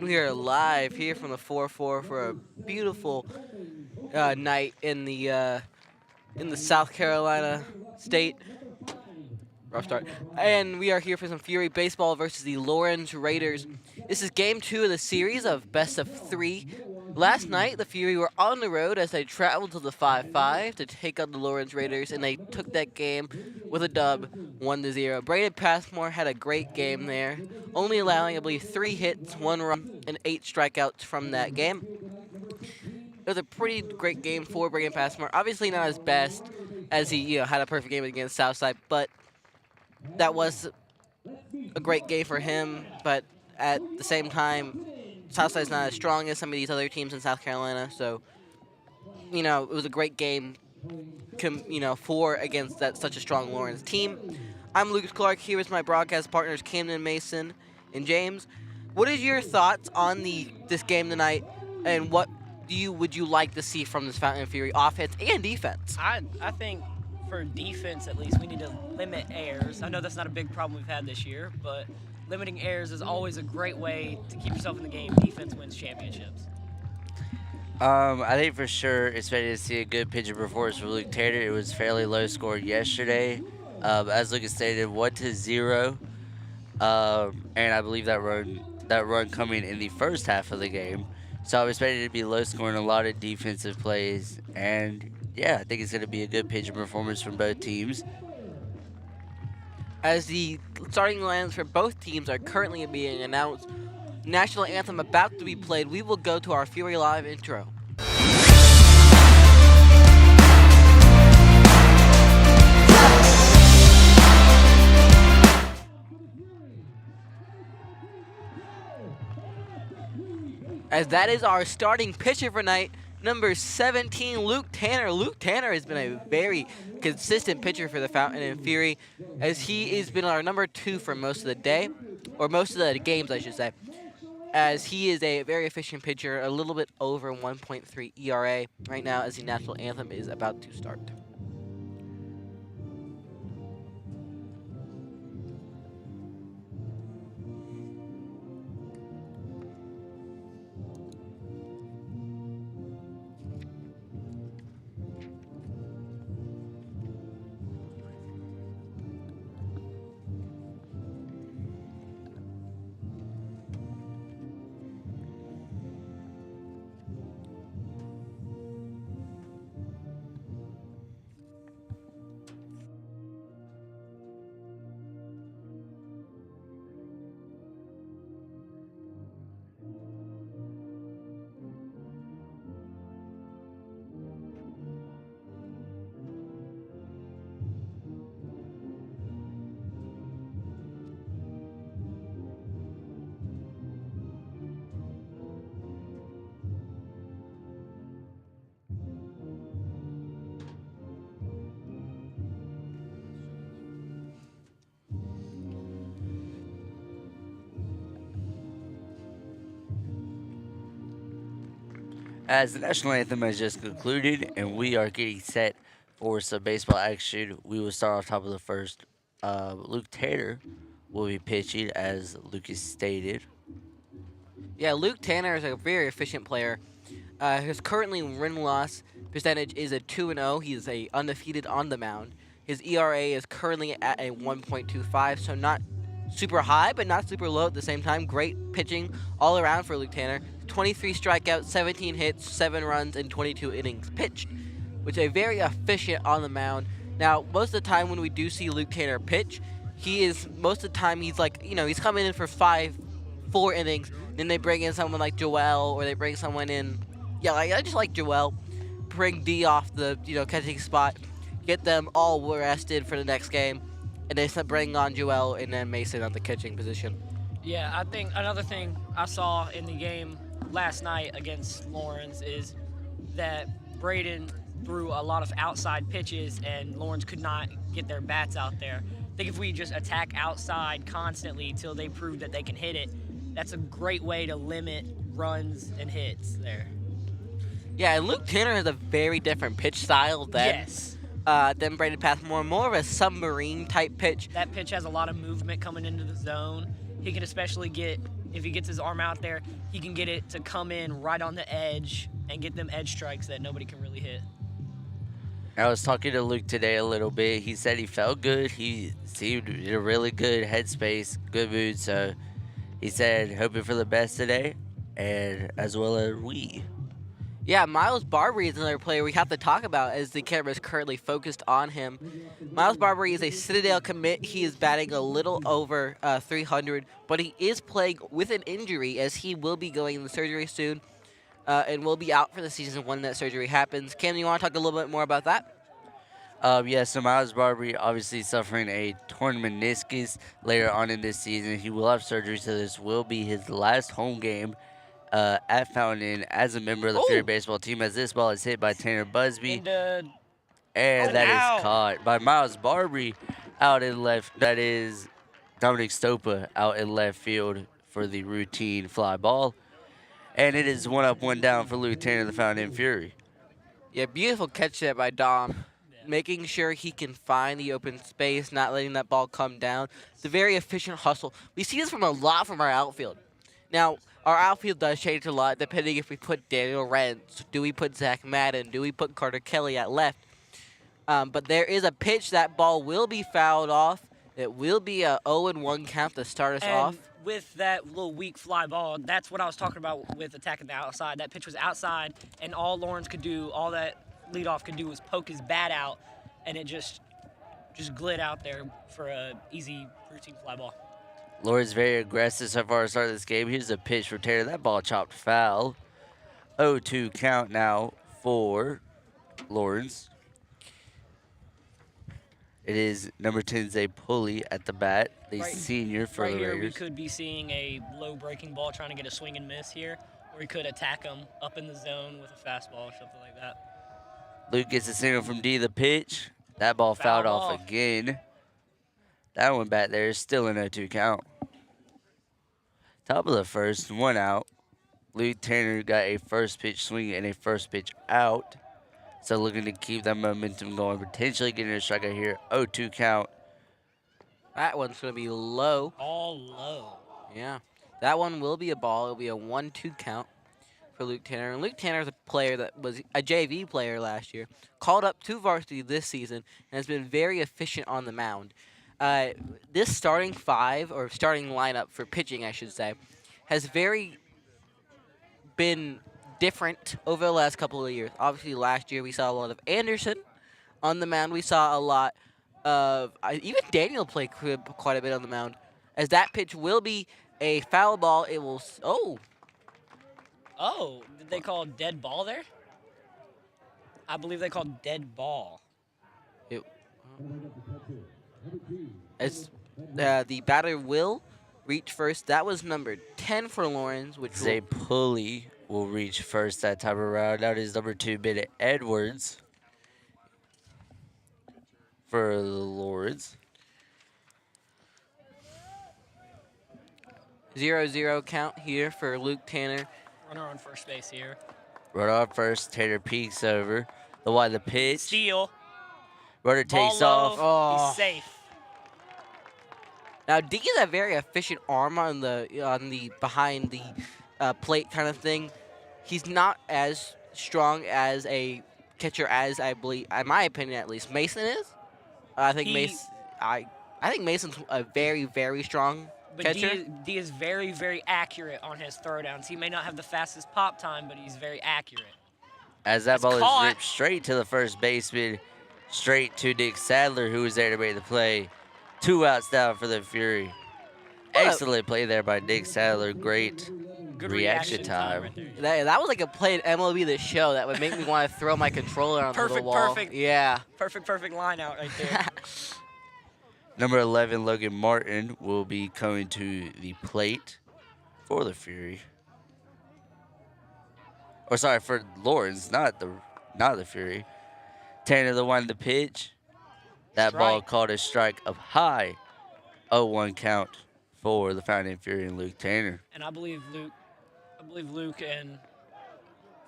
and we are live here from the 4-4 for a beautiful night in the South Carolina state. Rough start. And we are here for some Fury baseball versus the Lawrence Raiders. This is game 2 of the series of best of 3. Last night, the Fury were on the road as they traveled to the 5-5 to take on the Lawrence Raiders, and they took that game with a dub, 1-0. Braden Passmore had a great game there, only allowing, I believe, 3 hits, 1 run, and 8 strikeouts from that game. It was a pretty great game for Braden Passmore. Obviously not as best as he had a perfect game against Southside, but that was a great game for him. But at the same time, Southside's not as strong as some of these other teams in South Carolina, so it was a great game. For against such a strong Lawrence team. I'm Lucas Clark here with my broadcast partners Camden Mason and James. What is your thoughts on this game tonight, and what would you like to see from this Fountain Fury offense and defense? I think for defense at least we need to limit errors. I know that's not a big problem we've had this year, but limiting errors is always a great way to keep yourself in the game. Defense wins championships. I think for sure it's ready to see a good pitcher performance for Luke Taylor. It was fairly low scored yesterday. As Lucas stated, 1-0. And I believe that run coming in the first half of the game. So I was ready to be low scoring, a lot of defensive plays, and yeah, I think it's going to be a good pitcher performance from both teams. As the starting lines for both teams are currently being announced, national anthem about to be played, we will go to our Fury Live intro. As that is our starting pitcher for night, number 17, Luke Tanner. Luke Tanner has been a very consistent pitcher for the Fountain and Fury, as he has been our number 2 for most of the day, or most of the games, I should say, as he is a very efficient pitcher, a little bit over 1.3 ERA right now as the national anthem is about to start. As the national anthem has just concluded and we are getting set for some baseball action, we will start off top of the first. Luke Taylor will be pitching, as Lucas stated. Yeah, Luke Tanner is a very efficient player. His currently win-loss percentage is a 2-0. He is undefeated on the mound. His ERA is currently at a 1.25, so not super high, but not super low at the same time. Great pitching all around for Luke Tanner. 23 strikeouts, 17 hits, 7 runs, and 22 innings pitched, which is very efficient on the mound. Now, most of the time when we do see Luke Tanner pitch, most of the time he's he's coming in for 4 innings. Then they bring in someone like Joel, or they bring someone in. Yeah, I just like Joel. Bring D off the catching spot, get them all rested for the next game, and they bring on Joel and then Mason on the catching position. Yeah, I think another thing I saw in the game last night against Lawrence is that Braden threw a lot of outside pitches and Lawrence could not get their bats out there. I think if we just attack outside constantly till they prove that they can hit it, that's a great way to limit runs and hits there. Yeah, and Luke Tanner has a very different pitch style than Braden Passmore. More of a submarine type pitch. That pitch has a lot of movement coming into the zone. He can especially get if he gets his arm out there, he can get it to come in right on the edge and get them edge strikes that nobody can really hit. I was talking to Luke today a little bit. He said he felt good. He seemed in a really good headspace, good mood. So he said, hoping for the best today, and as well as we. Yeah, Miles Barbary is another player we have to talk about as the camera is currently focused on him. Miles Barbary is a Citadel commit. He is batting a little over 300, but he is playing with an injury as he will be going into surgery soon and will be out for the season when that surgery happens. Cam, you want to talk a little bit more about that? Yeah, so Miles Barbary obviously suffering a torn meniscus later on in this season. He will have surgery, so this will be his last home game at Fountain as a member of the Fury Ooh. baseball team, as this ball is hit by Tanner Busby. And And that ow. is caught by Miles Barbary out in left. That is Dominic Stopa out in left field for the routine fly ball. And it is 1 up, 1 down for Luke Tanner, the Fountain Fury. Yeah, beautiful catch there by Dom. Making sure he can find the open space, not letting that ball come down. It's a very efficient hustle. We see this from a lot from our outfield. Now, our outfield does change a lot depending if we put Daniel Rentz, do we put Zach Madden, do we put Carter Kelly at left. But there is a pitch. That ball will be fouled off. It will be a 0-1 count to start us off. With that little weak fly ball, that's what I was talking about with attacking the outside. That pitch was outside, and all Lawrence could do, all that leadoff could do was poke his bat out, and it just glid out there for a easy routine fly ball. Lawrence very aggressive so far to start this game. Here's a pitch for Tanner. That ball chopped foul. 0-2 count now for Lawrence. It is number 10, Zay Pulley at the bat, the Right- senior for Right the here, we Raiders. could be seeing a low breaking ball trying to get a swing and miss here, or we could attack him up in the zone with a fastball or something like that. Luke gets a single from D, the pitch. That ball fouled Foul off off. again. That one back there is still an 0-2 count. Top of the first, 1 out. Luke Tanner got a first pitch swing and a first pitch out. So looking to keep that momentum going, potentially getting a strikeout here. 0-2 count. That one's going to be low. All low. Yeah. That one will be a ball. It'll be a 1-2 count for Luke Tanner. And Luke Tanner is a player that was a JV player last year, called up to varsity this season, and has been very efficient on the mound. This starting five, or starting lineup for pitching, I should say, has been different over the last couple of years. Obviously, last year we saw a lot of Anderson on the mound. We saw a lot of even Daniel played quite a bit on the mound. As that pitch will be a foul ball, it will. Oh, did they call dead ball there? I believe they called dead ball. As the batter will reach first. That was number 10 for Lawrence, which Zay Pulley will reach first that time around. That is number 2, Bennett Edwards for the Lords. 0-0 count here for Luke Tanner. Runner on first base here. Run off first. Tanner peeks over. The pitch. Steal. Runner Ball takes low. off. Oh. He's safe. Now D is a very efficient arm on the behind the plate kind of thing. He's not as strong as a catcher as I believe, in my opinion at least, Mason is. I think I think Mason's a very, very strong But catcher. D is very, very accurate on his throwdowns. He may not have the fastest pop time, but he's very accurate. As that It's ball caught. is ripped straight to the first baseman, straight to Nick Sadler, who was there to make the play. 2 outs down for the Fury. What a- Excellent play there by Nick Sadler. Great Good reaction time. right there. That was like a play in MLB The Show that would make me want to throw my controller on the Perfect, little wall. perfect. Yeah. Perfect line out right there. Number 11, Logan Martin, will be coming to the plate for the Fury. Or sorry, for Lawrence, not the Fury. Tanner the one to pitch. That ball Strike. called a strike of high. 0-1 count for the Fountain Fury and Luke Tanner. And I believe Luke and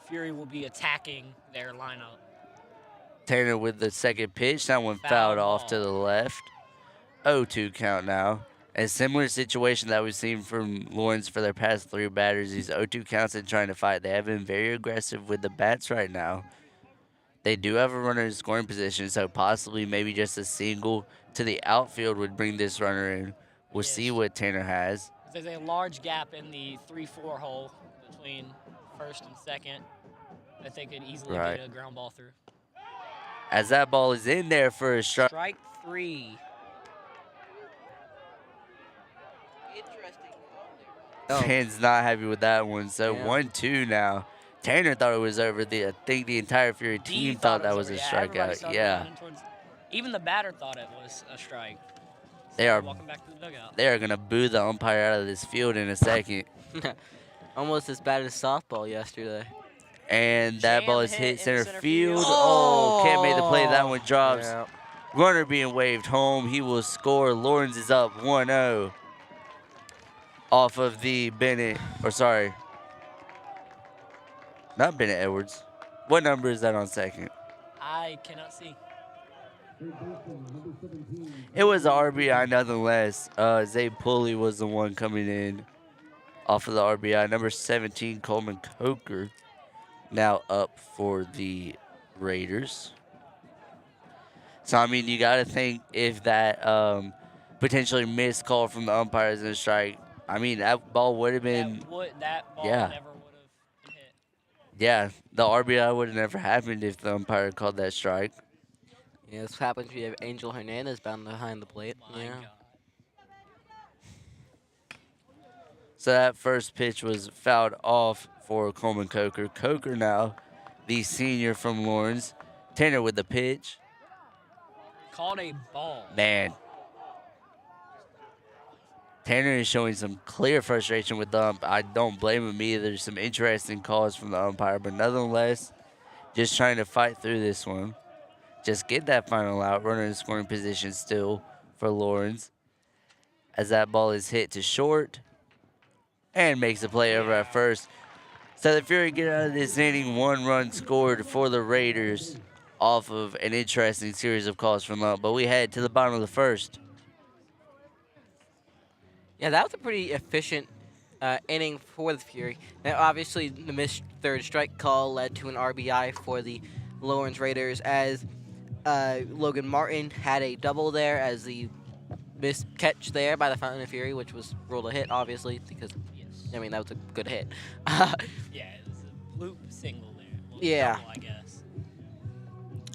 Fury will be attacking their lineup. Tanner with the second pitch. That one Foul fouled off ball. to the left. 0-2 count now. A similar situation that we've seen from Lawrence for their past 3 batters. These 0-2 counts and trying to fight. They have been very aggressive with the bats right now. They do have a runner in scoring position, so possibly maybe just a single to the outfield would bring this runner in. We'll see Yes. what Tanner has. There's a large gap in the 3-4 hole between first and second that they could easily Right. get a ground ball through. As that ball is in there for a strike. Strike 3. Interesting. Fans not happy with that one. So Yeah. 1-2 now. Tanner thought it was over. I think the entire Fury D team thought that it was a over. Yeah, everybody strikeout. started Yeah. running towards- even the batter thought it was a strike. They are Walking back to the dugout. they are gonna boo the umpire out of this field in a second. Almost as bad as softball yesterday. And that Jam ball is hit hit in center center field. field. Oh, can't make the play. That one drops. Yeah. Runner being waved home. He will score. Lawrence is up 1-0 off of the Bennett. Or sorry. Not Bennett Edwards. What number is that on second? I cannot see. It was a RBI nonetheless. Zay Pulley was the one coming in off of the RBI. Number 17, Coleman Coker, now up for the Raiders. So, I mean, you got to think if that potentially missed call from the umpires in a strike, I mean, that ball would have been, That ball yeah. never would have been hit. yeah, the RBI would have never happened if the umpire called that strike. Yeah, this happens when you have Angel Hernandez bound behind the plate. My Yeah. God. So that first pitch was fouled off for Coleman Coker. Coker now, the senior from Lawrence. Tanner with the pitch. Called a ball. Man. Tanner is showing some clear frustration with the ump. I don't blame him either. There's some interesting calls from the umpire, but nonetheless, just trying to fight through this one. Just get that final out. Runner in scoring position still for Lawrence. As that ball is hit to short and makes a play over at first. So the Fury get out of this inning. 1 run scored for the Raiders off of an interesting series of calls from the ump. But we head to the bottom of the first. Yeah, that was a pretty efficient inning for the Fury. Now, obviously, the missed third strike call led to an RBI for the Lawrence Raiders as Logan Martin had a double there as the missed catch there by the Fountain of Fury, which was ruled a hit, obviously, because, Yes. I mean, that was a good hit. Yeah, it was a loop single there. Well, Yeah. double, I guess.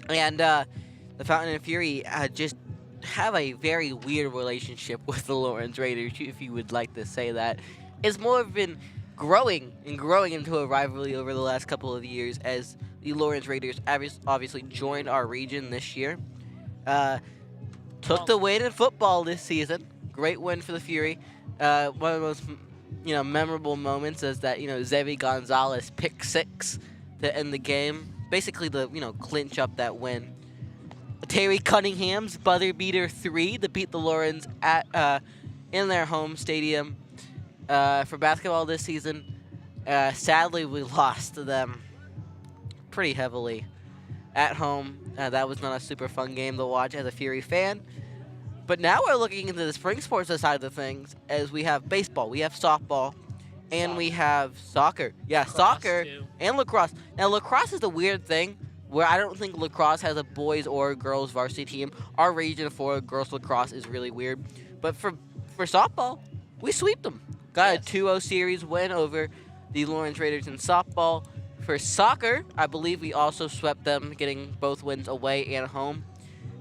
And the Fountain and Fury just have a very weird relationship with the Lawrence Raiders, if you would like to say that. It's more been growing and growing into a rivalry over the last couple of years as the Lawrence Raiders obviously joined our region this year. Took the win in football this season. Great win for the Fury. One of the most memorable moments is that Zevi Gonzalez pick 6 to end the game. Basically to clinch up that win. Terry Cunningham's buzzer beater 3 to beat the Lawrence at in their home stadium for basketball this season. Sadly, we lost to them pretty heavily at home. That was not a super fun game to watch as a Fury fan. But now we're looking into the spring sports side of things as we have baseball, we have softball, and we have soccer. Yeah, Lacrosse, soccer too. and lacrosse. Now, lacrosse is a weird thing where I don't think lacrosse has a boys or girls varsity team. Our region for girls lacrosse is really weird. But for softball, we sweep them. Got Yes. a 2-0 series win over the Lawrence Raiders in softball. For soccer, I believe we also swept them, getting both wins away and home.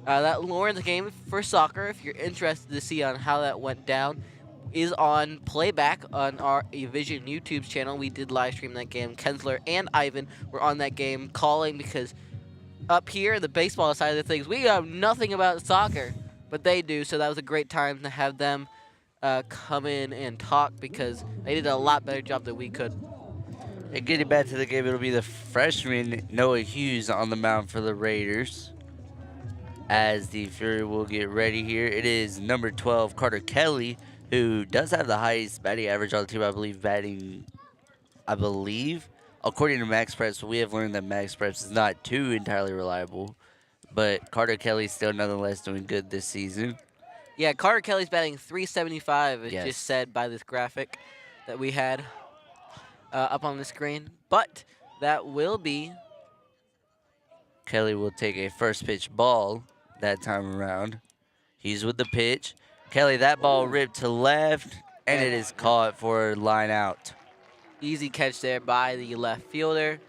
That Lawrence game for soccer, if you're interested to see on how that went down, is on playback on our Vision YouTube channel. We did live stream that game. Kensler and Ivan were on that game calling because up here, the baseball side of the things, we know nothing about soccer, but they do. So that was a great time to have them come in and talk because they did a lot better job than we could. And getting back to the game, it'll be the freshman Noah Hughes on the mound for the Raiders. As the Fury will get ready here, it is number 12, Carter Kelly, who does have the highest batting average on the team, I believe, according to Max Preps. We have learned that Max Preps is not too entirely reliable, but Carter Kelly's still nonetheless doing good this season. Yeah, Carter Kelly's batting 375. It's Yes. just said by this graphic that we had up on the screen. But that will be Kelly will take a first pitch ball that time around. He's with the pitch. Kelly, that ball ripped to left, and it is caught for line out. easy catch there by the left fielder,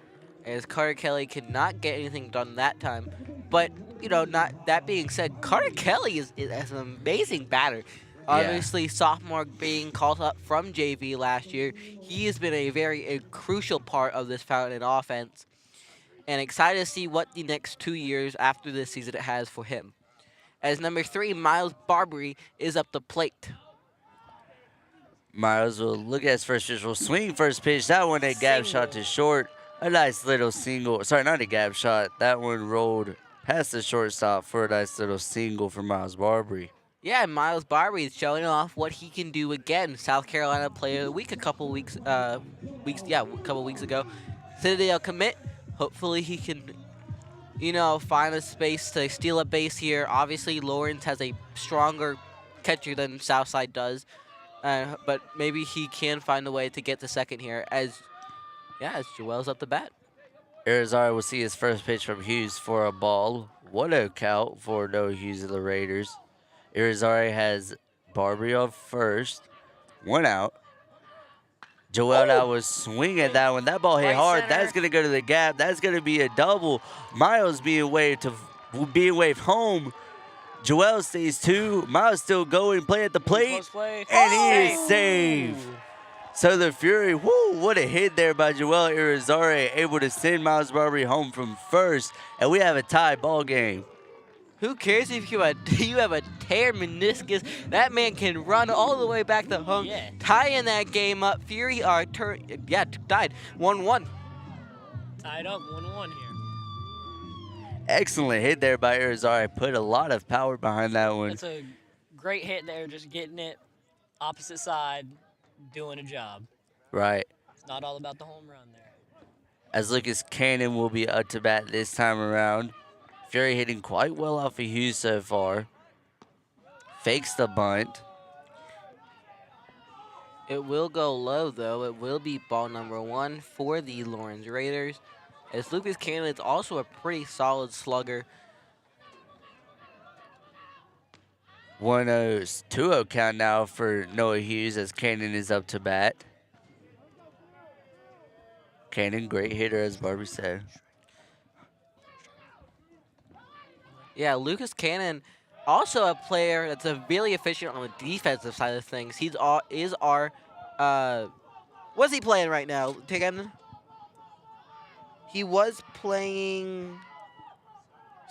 as Carter Kelly could not get anything done that time. But not that being said, Carter Kelly is an amazing batter. Obviously, sophomore being called up from JV last year, he has been a crucial part of this Fountain offense. And excited to see what the next 2 years after this season it has for him. As number 3, Miles Barbary is up the plate. Miles will look at his first pitch. Will swing first pitch. That one a gap shot to short. A nice little single. Sorry, not a gap shot. That one rolled past the shortstop for a nice little single for Miles Barbary. Yeah, Miles Barbary is showing off what he can do again. South Carolina Player of the Week a couple weeks ago. Citadel commit. Hopefully he can, find a space to steal a base here. Obviously, Lawrence has a stronger catcher than Southside does. But maybe he can find a way to get to second here as Joel's up the bat. Irizarry will see his first pitch from Hughes for a ball. 1-0 count for Noah Hughes of the Raiders. Irizarry has Barbary on first. 1 out. Joel now was swinging at that one. That ball hit Right hard. center. That's going to go to the gap. That's going to be a double. Miles being waved home. Joel stays 2. Miles still going. Play at the plate. Close play. And he is safe. So the Fury, what a hit there by Joel Irizarry, able to send Miles Barbary home from first. And we have a tie ball game. Who cares if you have a tear meniscus? That man can run all the way back to home, Yeah. tying that game up. Fury are tied 1-1. Tied up 1-1 here. Excellent hit there by Irizarry. Put a lot of power behind that one. That's a great hit there, just getting it opposite side, doing a job. Right. It's not all about the home run there. As Lucas Cannon will be up to bat this time around. Fury hitting quite well off of Hughes so far. Fakes the bunt. It will go low, though. It will be ball number 1 for the Lawrence Raiders. As Lucas Cannon is also a pretty solid slugger. 1-0, 2-0 count now for Noah Hughes as Cannon is up to bat. Cannon, great hitter, as Barbie said. Yeah, Lucas Cannon, also a player that's really efficient on the defensive side of things. What's he playing right now, Tiggan? He was playing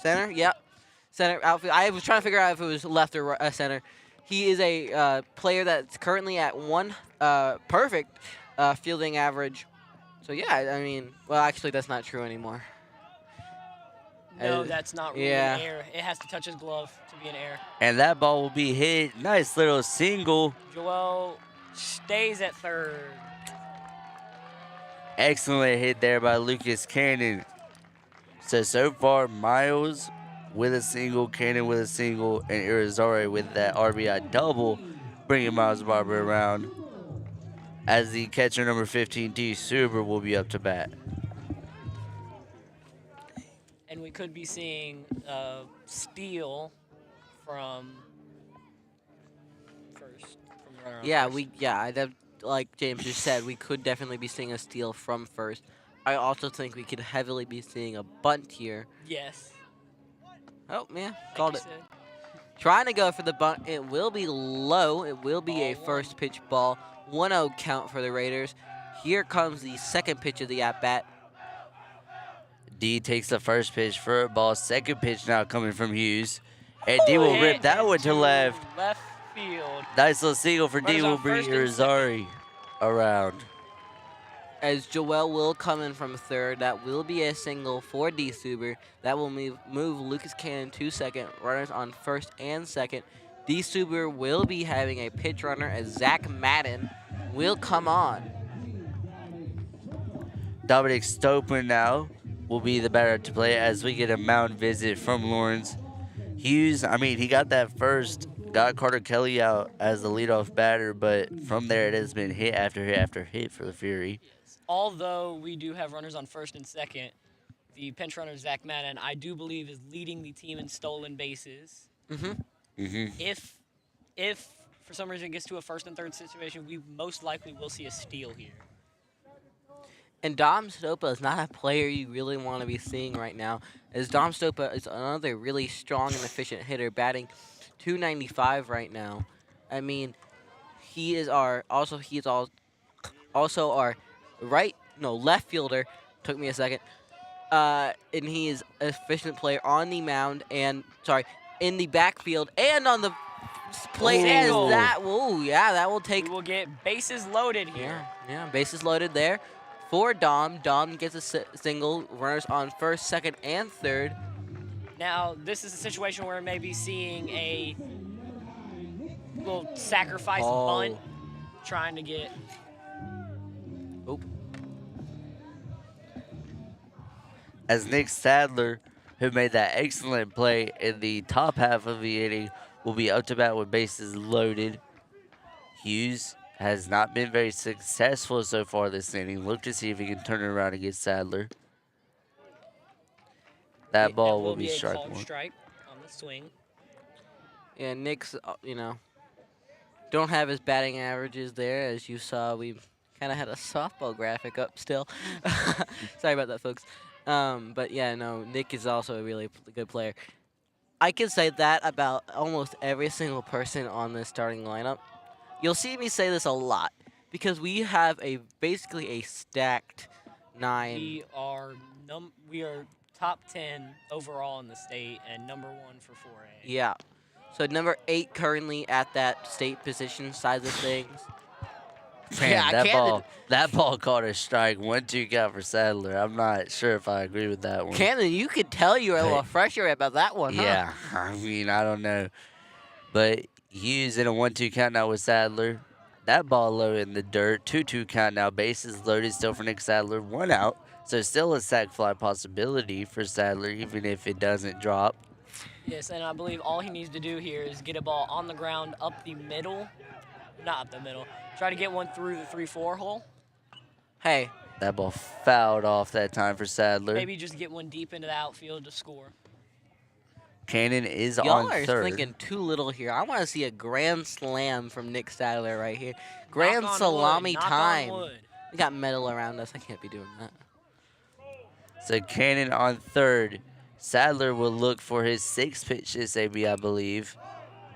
center. Yep, center outfield. I was trying to figure out if it was left or center. He is a player that's currently at 1 perfect fielding average. So yeah, I mean, well, actually, that's not true anymore. No, that's not really yeah. an error. It has to touch his glove to be an error. And that ball will be hit. Nice little single. Joel stays at third. Excellent hit there by Lucas Cannon. So far, Miles with a single, Cannon with a single, and Irizarry with that RBI double, bringing Miles Barber around. As the catcher number 15, D. Suber, will be up to bat. And we could be seeing steal from first. From runner on first. Like James just said, we could definitely be seeing a steal from first. I also think we could heavily be seeing a bunt here. Yes. Oh, man, like called you it. said. Trying to go for the bunt. It will be low. It will be a Ball first one. pitch ball. 1-0 count for the Raiders. Here comes the second pitch of the at-bat. D takes the first pitch for a ball. Second pitch now coming from Hughes. And D will rip Hit that one to left. Left field. Nice little single for D Runners will on bring first and Irizarry around. As Joel will come in from third. That will be a single for D. Suber. That will move Lucas Cannon to second. Runners on first and second. D. Suber will be having a pitch runner as Zach Madden will come on. Dominic Stopin now will be the batter to play as we get a mound visit from Lawrence. Hughes, he got that first got Carter Kelly out as the leadoff batter, but from there it has been hit after hit after hit for the Fury. Although we do have runners on first and second, the pinch runner Zach Madden, I do believe, is leading the team in stolen bases. If for some reason it gets to a first and third situation, we most likely will see a steal here. And Dom Stopa is not a player you really want to be seeing right now, as Dom Stopa is another really strong and efficient hitter, batting .295 right now. I mean, he is also our left fielder. Took me a second. And he is an efficient player on the mound in the backfield and on the plate. As Single. that will take. We will get bases loaded here. Yeah, bases loaded there for Dom. Dom gets a single. Runners on first, second, and third. Now, this is a situation where maybe seeing a little sacrifice bunt, trying to get. Oop. As Nick Sadler, who made that excellent play in the top half of the inning, will be up to bat with bases loaded. Hughes has not been very successful so far this inning. Look to see if he can turn it around against Sadler. That ball will be a strike called one. strike on the swing. Yeah, Nick's, don't have his batting averages there. As you saw, we kind of had a softball graphic up still. Sorry about that, folks. But yeah, no, Nick is also a really good player. I can say that about almost every single person on this starting lineup. You'll see me say this a lot because we have basically a stacked 9. We are top 10 overall in the state and number 1 for 4A. Yeah. So number 8 currently at that state position side of things. Man, Yeah, that ball caught a strike. 1-2 count for Sadler. I'm not sure if I agree with that one. Camden, you could tell you were a little fresher about that one, huh? Yeah, I mean, I don't know. But Hughes in a 1-2 count now with Sadler. That ball low in the dirt. 2-2 count now. Bases loaded still for Nick Sadler. 1 out. So still a sac fly possibility for Sadler, even if it doesn't drop. Yes, and I believe all he needs to do here is get a ball on the ground up the middle. Not up the middle. Try to get one through the 3-4 hole. Hey, That ball fouled off that time for Sadler. Maybe just get one deep into the outfield to score. Cannon is y'all on are third. thinking too little here. I want to see a grand slam from Nick Sadler right here. Grand Knock on salami wood. Knock time. on wood. We got metal around us. I can't be doing that. So Cannon on third. Sadler will look for his 6th pitch this AB, I believe.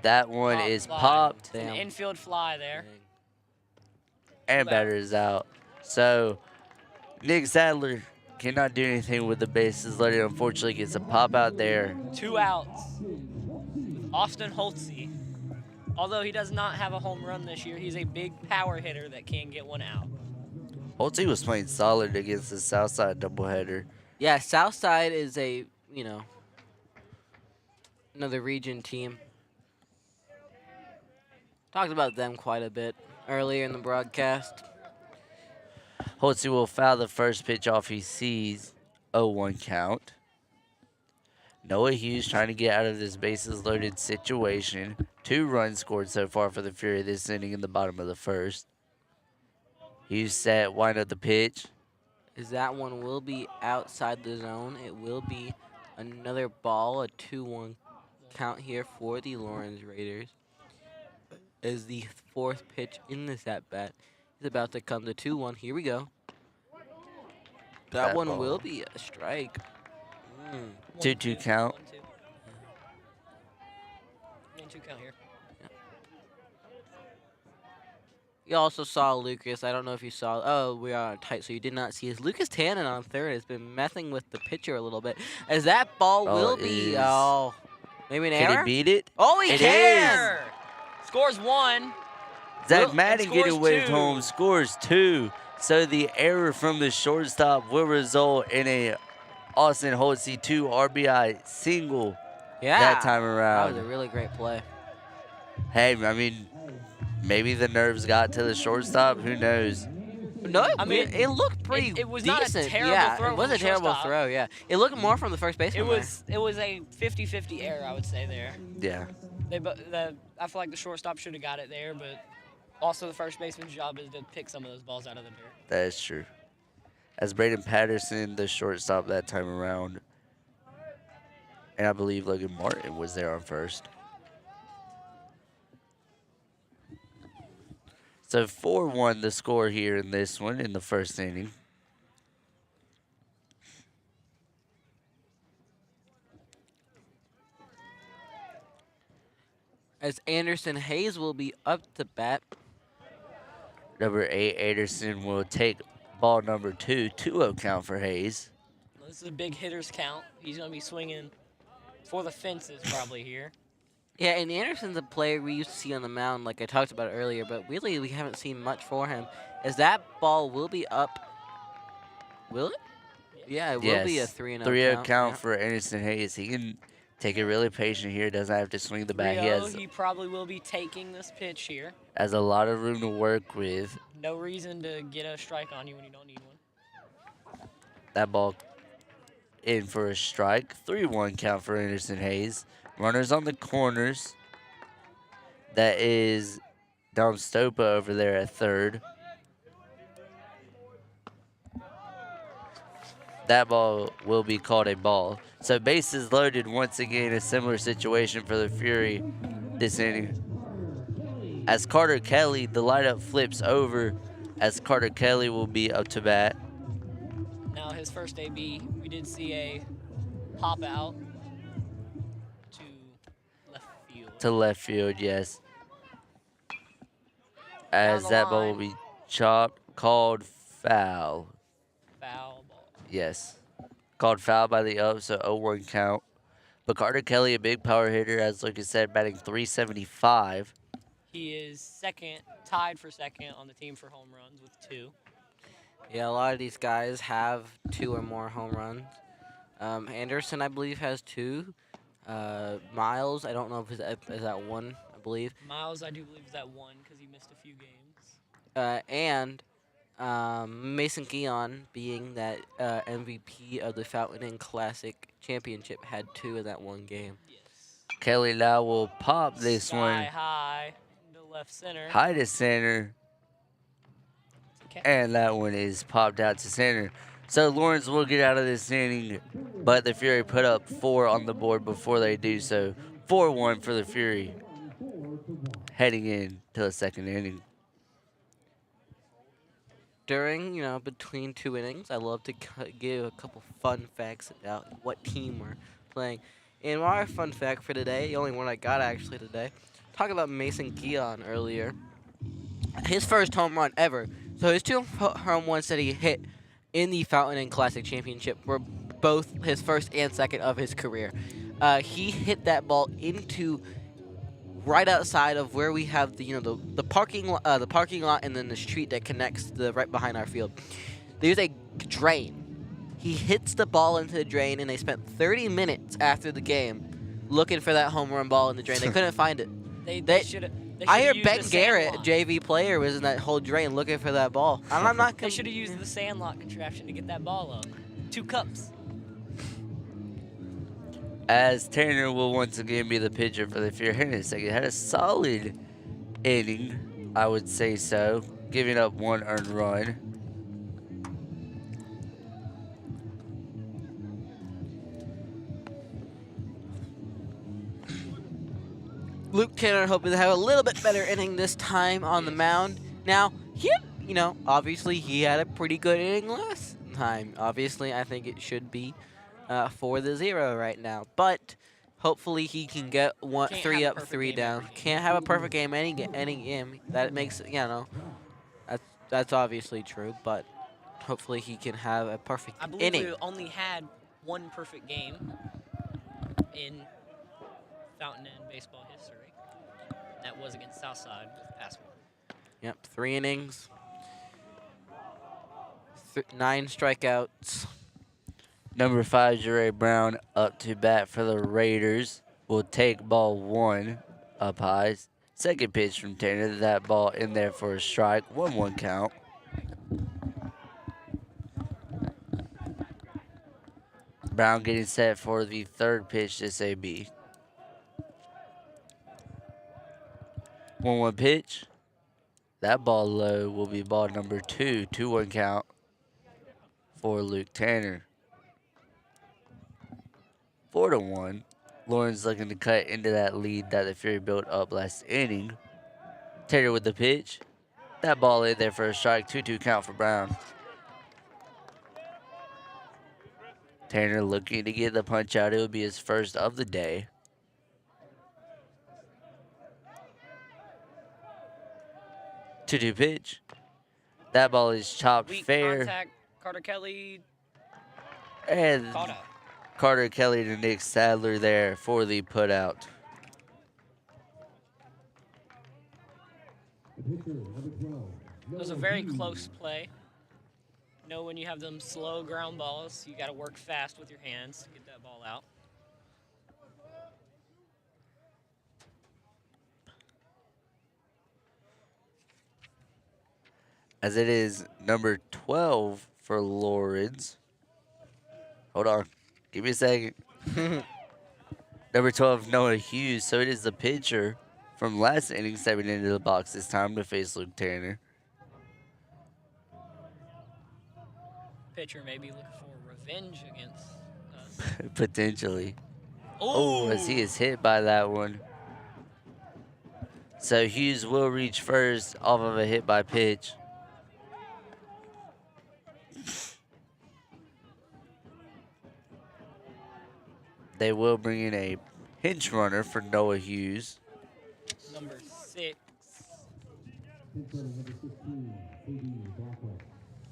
That one Pop is fly. popped, It's an infield fly there. and batter is out. So Nick Sadler cannot do anything with the bases loaded. Unfortunately, gets a pop out there. 2 outs. Austin Holtze. Although he does not have a home run this year, he's a big power hitter that can get one out. Holtze was playing solid against the Southside doubleheader. Yeah, Southside is a, another region team. Talked about them quite a bit earlier in the broadcast. Holtze will foul the first pitch off he sees. 0-1 count. Noah Hughes trying to get out of this bases loaded situation. 2 runs scored so far for the Fury this inning in the bottom of the first. Hughes set, wind up the pitch. Is that one will be outside the zone. It will be another ball, a 2-1 count here for the Lawrence Raiders. As the 4th pitch in this at-bat is about to come to 2-1. Here we go. That That one ball. will be a strike. 2-2 count. 1-2 count here. You also saw Lucas. I don't know if you saw. Oh, we are tight, so you did not see his Lucas Tannen on third has been messing with the pitcher a little bit. As that ball Oh, will it be. is. Oh, maybe an Can error. he beat it? Oh, he It can. Scores 1. Zach Well, Madden and getting scores away 2. home, scores 2. So the error from the shortstop will result in a Austin Holtze 2 RBI single Yeah. that time That around. was a really great play. Hey, I mean, maybe the nerves got to the shortstop. Who knows? No, I mean, it looked pretty it was not a decent. terrible yeah, throw it was from a the terrible shortstop. throw. Yeah, it looked more from the first baseman. It was a 50-50 error, I would say there. Yeah. I feel like the shortstop should have got it there, but also the first baseman's job is to pick some of those balls out of the dirt. That is true. As Braden Patterson, the shortstop that time around, and I believe Logan Martin was there on first. So 4-1 the score here in this one in the first inning. As Anderson Hayes will be up to bat. Number 8, Anderson will take ball number 2, 2-0 count for Hayes. This is a big hitter's count. He's going to be swinging for the fences probably here. Yeah, and Anderson's a player we used to see on the mound, like I talked about earlier, but really we haven't seen much for him. As that ball will be up. Will it? Yeah, it will be a 3-0 3-0 count. count Yeah. for Anderson Hayes. He can take it really patient here. Doesn't have to swing the bat. 3-0, he probably will be taking this pitch here. Has a lot of room to work with. No reason to get a strike on you when you don't need one. That ball in for a strike. 3-1 count for Anderson Hayes. Runners on the corners. That is Dom Stopa over there at third. That ball will be called a ball. So bases loaded once again, a similar situation for the Fury this inning. As Carter Kelly, the lineup flips over as Carter Kelly will be up to bat. Now his first AB, we did see a pop out to left field. To left field, yes. As the that ball will line. be chopped, called foul. Foul ball. Yes. Called foul by the up, so 0-1 count. But Carter Kelly, a big power hitter, as Lucas said, batting .375. He is second, tied for second on the team for home runs with 2. Yeah, a lot of these guys have 2 or more home runs. Anderson, I believe, has 2. Miles, I don't know if is that 1, I believe. Miles, I do believe, is at 1 because he missed a few games. And Mason Guion, being that MVP of the Fountain Inn Classic Championship, had 2 in that one game. Yes. Kelly now will pop this Sky one high to left center. high to center, Okay. and that one is popped out to center. So Lawrence will get out of this inning, but the Fury put up 4 on the board before they do so. 4-1 for the Fury heading in to the second inning. During, between 2 innings, I love to give a couple fun facts about what team we're playing. And our fun fact for today, the only one I got actually today, talk about Mason Guion earlier. His first home run ever. So his 2 home runs that he hit in the Fountain Inn Classic Championship were both his first and second of his career. He hit that ball into right outside of where we have the parking lot and then the street that connects right behind our field. There's a drain. He hits the ball into the drain, and they spent 30 minutes after the game looking for that home run ball in the drain. They couldn't find it. They should have. I hear Ben Garrett, JV player, was in that whole drain looking for that ball. And I'm not. They should have used the sandlot contraption to get that ball up. 2 cups. As Tanner will once again be the pitcher for the Fury. Here in a second, had a solid inning, I would say so, giving up 1 earned run. Luke Tanner hoping to have a little bit better inning this time on the mound. Now, obviously he had a pretty good inning last time. Obviously, I think it should be 4-0 right now. But hopefully he can get Can't 3 have a up, perfect 3 game down. every game. Can't have a perfect game any game. That makes that's obviously true. But hopefully he can have a perfect I believe inning. we only had 1 perfect game in Fountain Inn baseball history. That was against Southside with Passmore. Yep, 3 innings, 9 strikeouts. Number 5, Jure Brown up to bat for the Raiders. Will take ball 1 up high. Second pitch from Tanner. That ball in there for a strike. 1-1 count. Brown getting set for the third pitch this AB. 1-1 pitch. That ball low will be ball number 2. 2-1 count for Luke Tanner. 4-1. Lawrence looking to cut into that lead that the Fury built up last inning. Tanner with the pitch. That ball in there for a strike. 2-2 count for Brown. Tanner looking to get the punch out. It will be his first of the day. Two pitch. That ball is chopped Weak fair. contact. Carter Kelly And caught up. Carter Kelly to Nick Sadler there for the putout. It was a very close play. You know, when you have them slow ground balls, you got to work fast with your hands to get that ball out. As it is number 12 for Lawrence. Hold on. Give me a second. Number 12, Noah Hughes. So it is the pitcher from last inning stepping into the box this time to face Luke Tanner. Pitcher may be looking for revenge against us. Potentially. Oh, as he is hit by that one. So Hughes will reach first off of a hit by pitch. They will bring in a pinch runner for Noah Hughes. Number 6.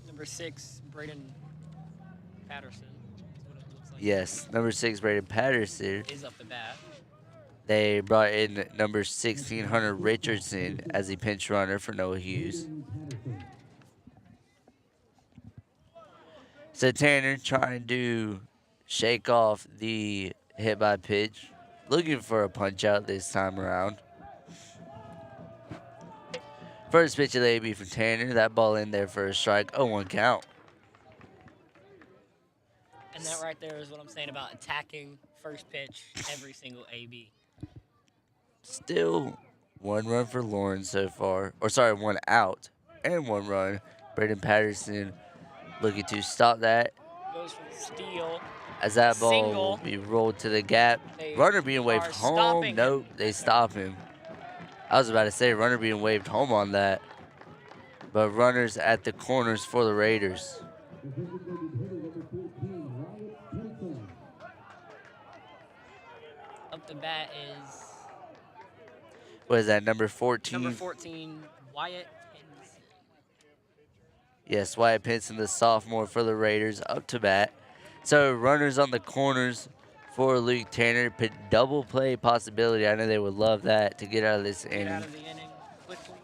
Number 6, Braden Patterson. Is what it looks like. Yes, number 6, Braden Patterson. Is up the bat. They brought in number 16, Hunter Richardson, as a pinch runner for Noah Hughes. So Tanner trying to shake off the hit by pitch. Looking for a punch out this time around. First pitch of the AB from Tanner. That ball in there for a strike. 0-1 count. And that right there is what I'm saying about attacking first pitch every single AB. Still 1 run for Lawrence so far. Or sorry, 1 out and 1 run. Braden Patterson looking to stop that. Goes for the steal. As that ball Single. will be rolled to the gap. They Runner being waved are home. stopping Nope, they stop him. I was about to say runner being waved home on that. But runners at the corners for the Raiders. Up the bat is What is that, number 14? number 14, Wyatt Henson. Yes, Wyatt Pinson, the sophomore for the Raiders, up to bat. So runners on the corners for Luke Tanner. Double play possibility. I know they would love that to get out of this Get inning. out of the inning quickly.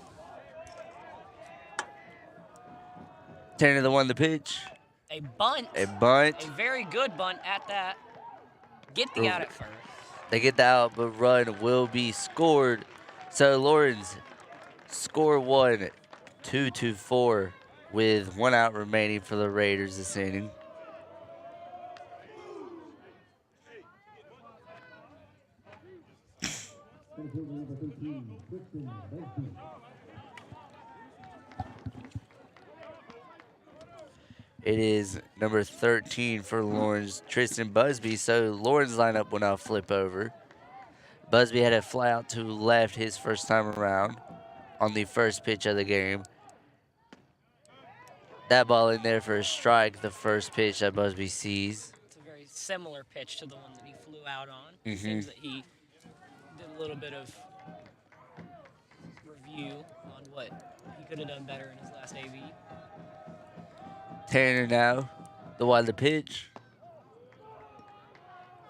Tanner the one to pitch. A bunt. A bunt. A very good bunt at that. Get the out at first. They get the out, but run will be scored. So Lawrence score 1, 2-4 with 1 out remaining for the Raiders this inning. It is number 13 for Lawrence, Tristan Busby. So Lawrence lineup will now flip over. Busby had a fly out to left his first time around on the first pitch of the game. That ball in there for a strike, the first pitch that Busby sees. It's a very similar pitch to the one that he flew out on. Mhm. Seems that he did a little bit of review on what he could have done better in his last AV. Tanner now, the one to pitch.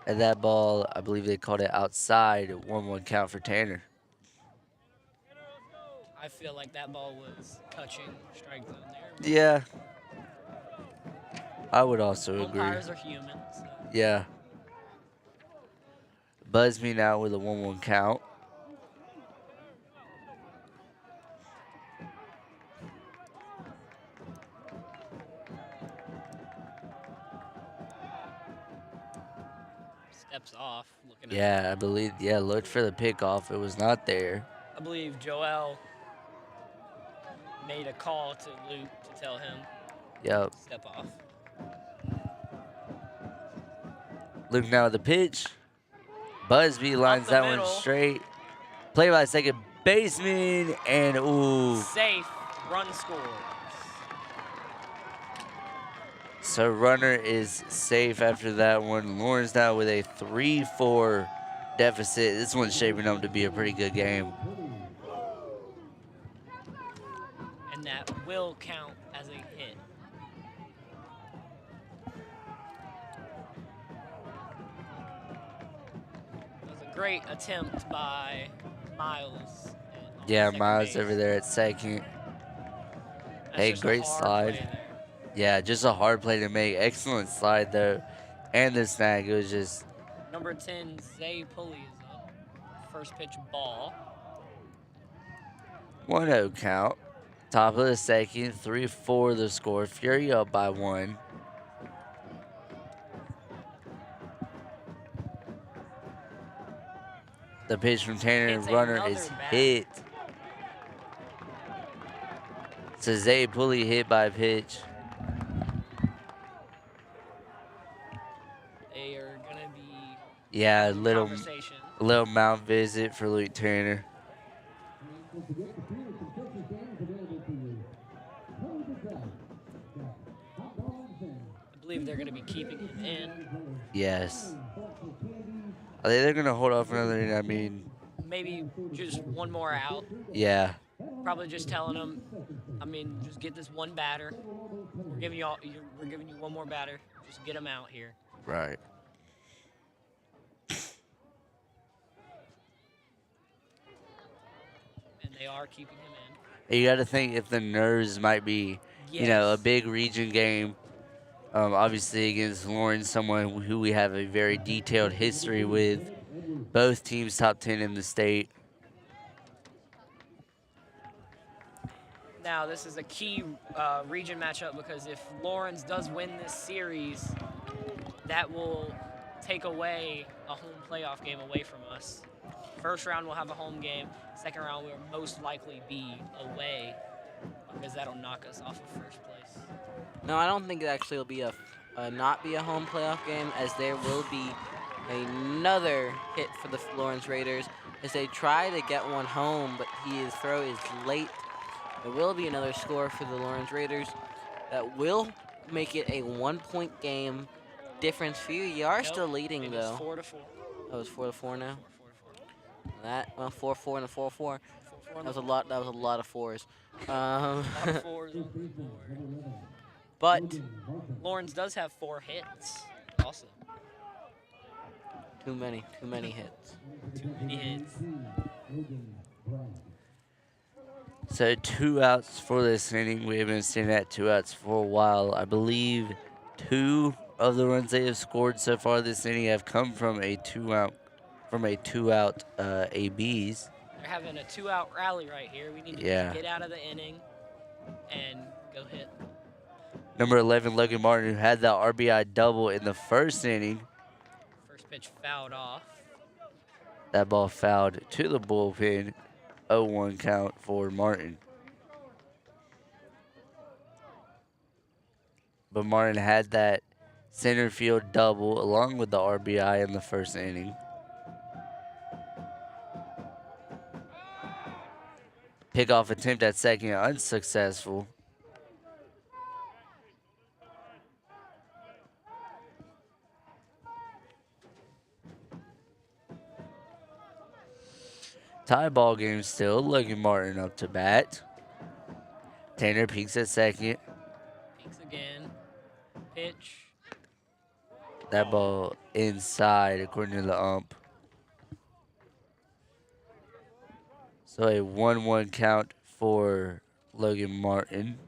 And that ball, I believe they called it outside, 1-1 count for Tanner. I feel like that ball was touching strike zone there. Yeah. I would also agree. Umpires are human. So. Yeah. Busby now with a 1-1 count. Steps off. Looking Yeah, I believe, looked for the pickoff. It was not there. I believe Joel made a call to Luke to tell him Yep. to step off. Luke now with the pitch. Busby lines the that one middle. straight. Play by second baseman, and ooh. Safe. Run scores. So runner is safe after that one. Lawrence now with a 3-4 deficit. This one's shaping up to be a pretty good game. And that will count as a hit. That was a great attempt by Miles. on Yeah, second Miles base. over there at second. That's Hey, just a great hard slide. play there. Yeah, just a hard play to make. Excellent slide though. And the snag, it was just Number 10, Zay Pulley is up. First pitch ball. 1-0 count. Top of the second, 3-4 the score. Fury up by 1. The pitch from Tanner, Hits runner another is bat. hit. So Zay Pulley hit by pitch. They are going to be Yeah, in little mount visit for Luke Tanner. I believe they're going to be keeping him in. Yes. I think they're gonna hold off another inning. I mean, Maybe just one more out. yeah. Probably just telling them, just get this one batter. We're giving you one more batter. Just get him out here. Right. And they are keeping him in. You got to think if the nerves might be, a Yes. big region game. Obviously against Lawrence, someone who we have a very detailed history with. Both teams top 10 in the state. Now, this is a key region matchup because if Lawrence does win this series, that will take away a home playoff game away from us. First round, we'll have a home game. Second round, we'll most likely be away because that'll knock us off of first place. No, I don't think it actually will be not be a home playoff game, as there will be another hit for the Lawrence Raiders as they try to get one home, but his throw is late. There will be another score for the Lawrence Raiders that will make it a 1-point game difference for you. You are still leading It is though. 4-4. Oh, it's 4-4 now. 4-4. That 4-4 and a 4-4. 4-4 That was a lot. That was a lot of fours. lot of fours on the board. But Lawrence does have 4 hits. Also, too many hits. too many hits. So 2 outs for this inning. We have been sitting at 2 outs for a while. I believe 2 of the runs they have scored so far this inning have come from a 2-out ABs. They're having a 2-out rally right here. We need to Yeah. get out of the inning and go hit. Number 11, Logan Martin, who had the RBI double in the first inning. First pitch fouled off. That ball fouled to the bullpen. 0-1 count for Martin. But Martin had that center field double along with the RBI in the first inning. Pickoff attempt at second, unsuccessful. Tie ball game still. Logan Martin up to bat. Tanner peeks at second. Peeks again. Pitch. That ball inside, according to the ump. So a 1-1 count for Logan Martin.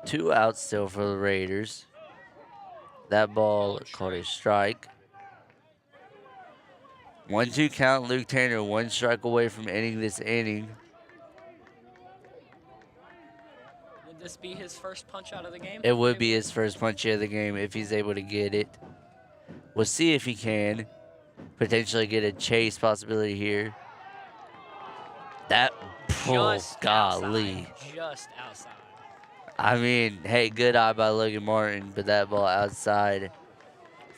Two outs still for the Raiders. That ball called a strike. 1-2 count. Luke Tanner, 1 strike away from ending this inning. Would this be his first punch out of the game? It would be his first punch of the game if he's able to get it. We'll see if he can. potentially get a chase possibility here. That, oh, Just golly. outside. Just outside. I mean, hey, good eye by Logan Martin, but that ball outside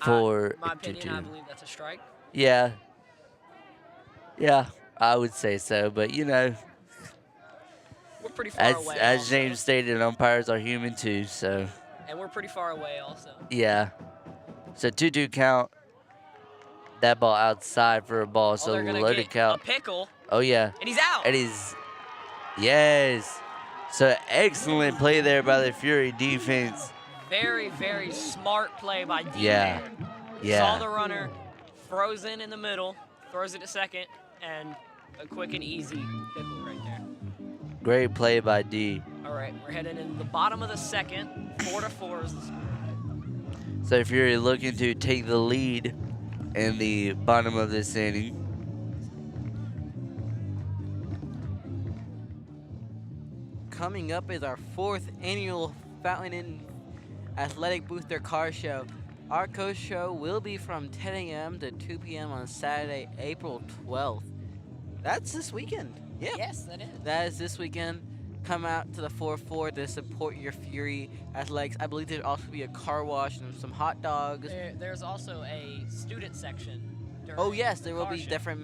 for In my opinion, I Tutu. believe that's a strike. Yeah. Yeah, I would say so, but you know, We're pretty far away. as also. James stated, umpires are human too, so And we're pretty far away also. yeah. So 2-2 count. That ball outside for a ball, so they're gonna loaded get count. a pickle, Oh yeah, and he's out. and he's yes. So excellent play there by the Fury defense. Very, very smart play by D. Yeah. there. Yeah. Saw the runner, frozen in the middle, throws it to second, and a quick and easy pickle right there. Great play by D. All right, we're heading in the bottom of the second. 4-4 is the score. So Fury looking to take the lead in the bottom of this inning. Coming up is our 4th annual Fountain Inn Athletic Booster Car Show. Our coach show will be from 10 a.m. to 2 p.m. on Saturday, April 12th. That's this weekend. Yeah. Yes, that is. That is this weekend. Come out to the 4-4 to support your Fury Athletics. I believe there'll also be a car wash and some hot dogs. There's also a student section. Oh yes, there will car be show. different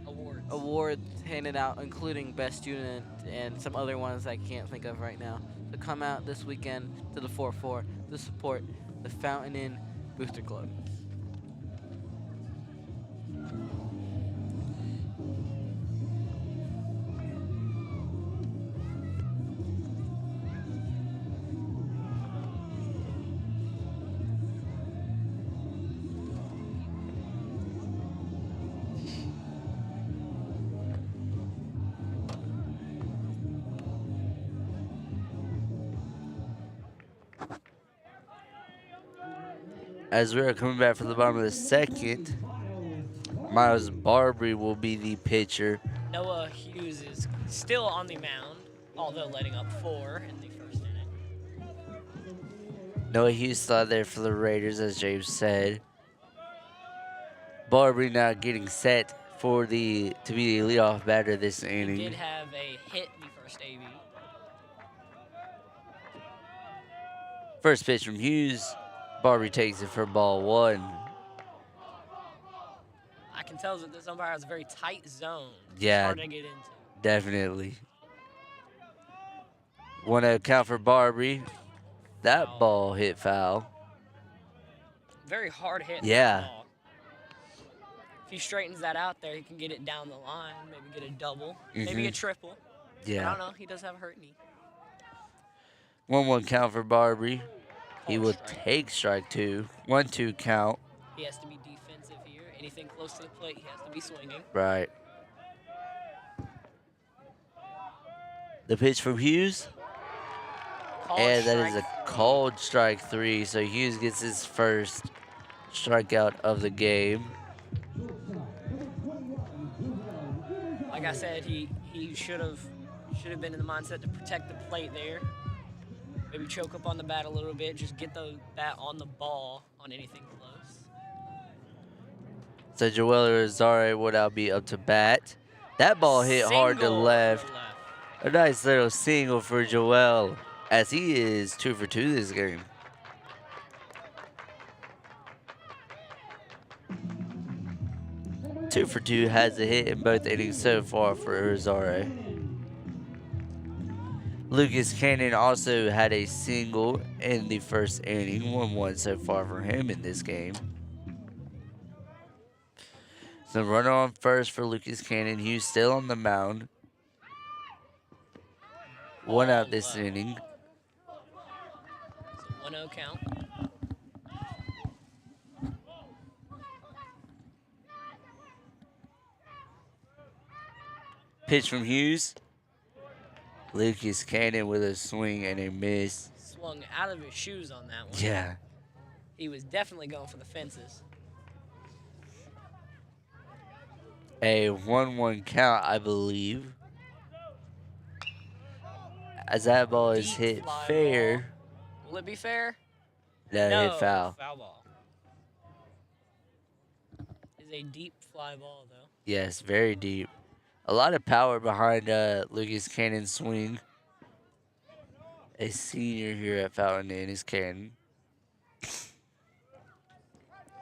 Awards. awards handed out, including Best Student and some other ones I can't think of right now. So come out this weekend to the 4-4 to support the Fountain Inn Booster Club. As we are coming back from the bottom of the second, Miles Barbary will be the pitcher. Noah Hughes is still on the mound, although letting up 4 in the first inning. Noah Hughes still out there for the Raiders, as James said. Barbary now getting set for to be the leadoff batter this He inning. did have a hit in the first AB. First pitch from Hughes. Barbary takes it for ball 1. I can tell that this umpire has a very tight zone. Yeah. It's hard to get into. Definitely. 1-0 count for Barbary. That Foul. ball hit foul. Very hard hit. Yeah. Ball. If he straightens that out there, he can get it down the line, maybe get a double, maybe a triple. I Yeah. don't know. He does have a hurt knee. 1-1 count for Barbary. He Hard will strike. take strike 2. 1-2 count. He has to be defensive here. Anything close to the plate, he has to be swinging. Right. The pitch from Hughes. Called And that is a strike 3. called strike 3. So Hughes gets his first strikeout of the game. Like I said, he should have been in the mindset to protect the plate there. Maybe choke up on the bat a little bit. Just get the bat on the ball on anything close. So Joel Rosare would now be up to bat. That ball hit hard to Single left. A nice little single for Joel, as he is 2 for 2 this game. Two for 2 has a hit in both innings so far for Rosare. Lucas Cannon also had a single in the first inning, 1-1 so far for him in this game. So runner on first for Lucas Cannon. Hughes still on the mound. 1 out this inning. So 1-0 count. Pitch from Hughes. Lucas Cannon with a swing and a miss. Swung out of his shoes on that one. Yeah. He was definitely going for the fences. A 1-1 count, I believe. As that ball is Deep hit fly fair. ball. Will it be fair? No, No. hit foul. Foul ball. is a deep fly ball, though. Yes, very deep. A lot of power behind Lucas Cannon's swing. A senior here at Fountain Inn is Cannon.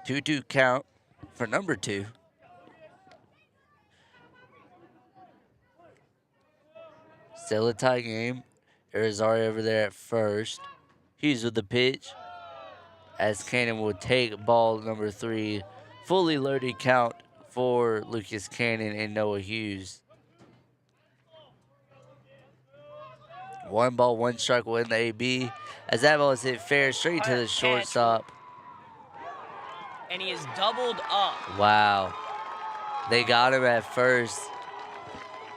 2-2 count for number 2. Still a tie game. Irizarry over there at first. Hughes with the pitch. As Cannon will take ball number 3. Fully loaded count for Lucas Cannon and Noah Hughes. 1 ball, 1 strike will end the AB. As that ball is hit fair straight to the shortstop. And he is doubled up. Wow. They got him at first.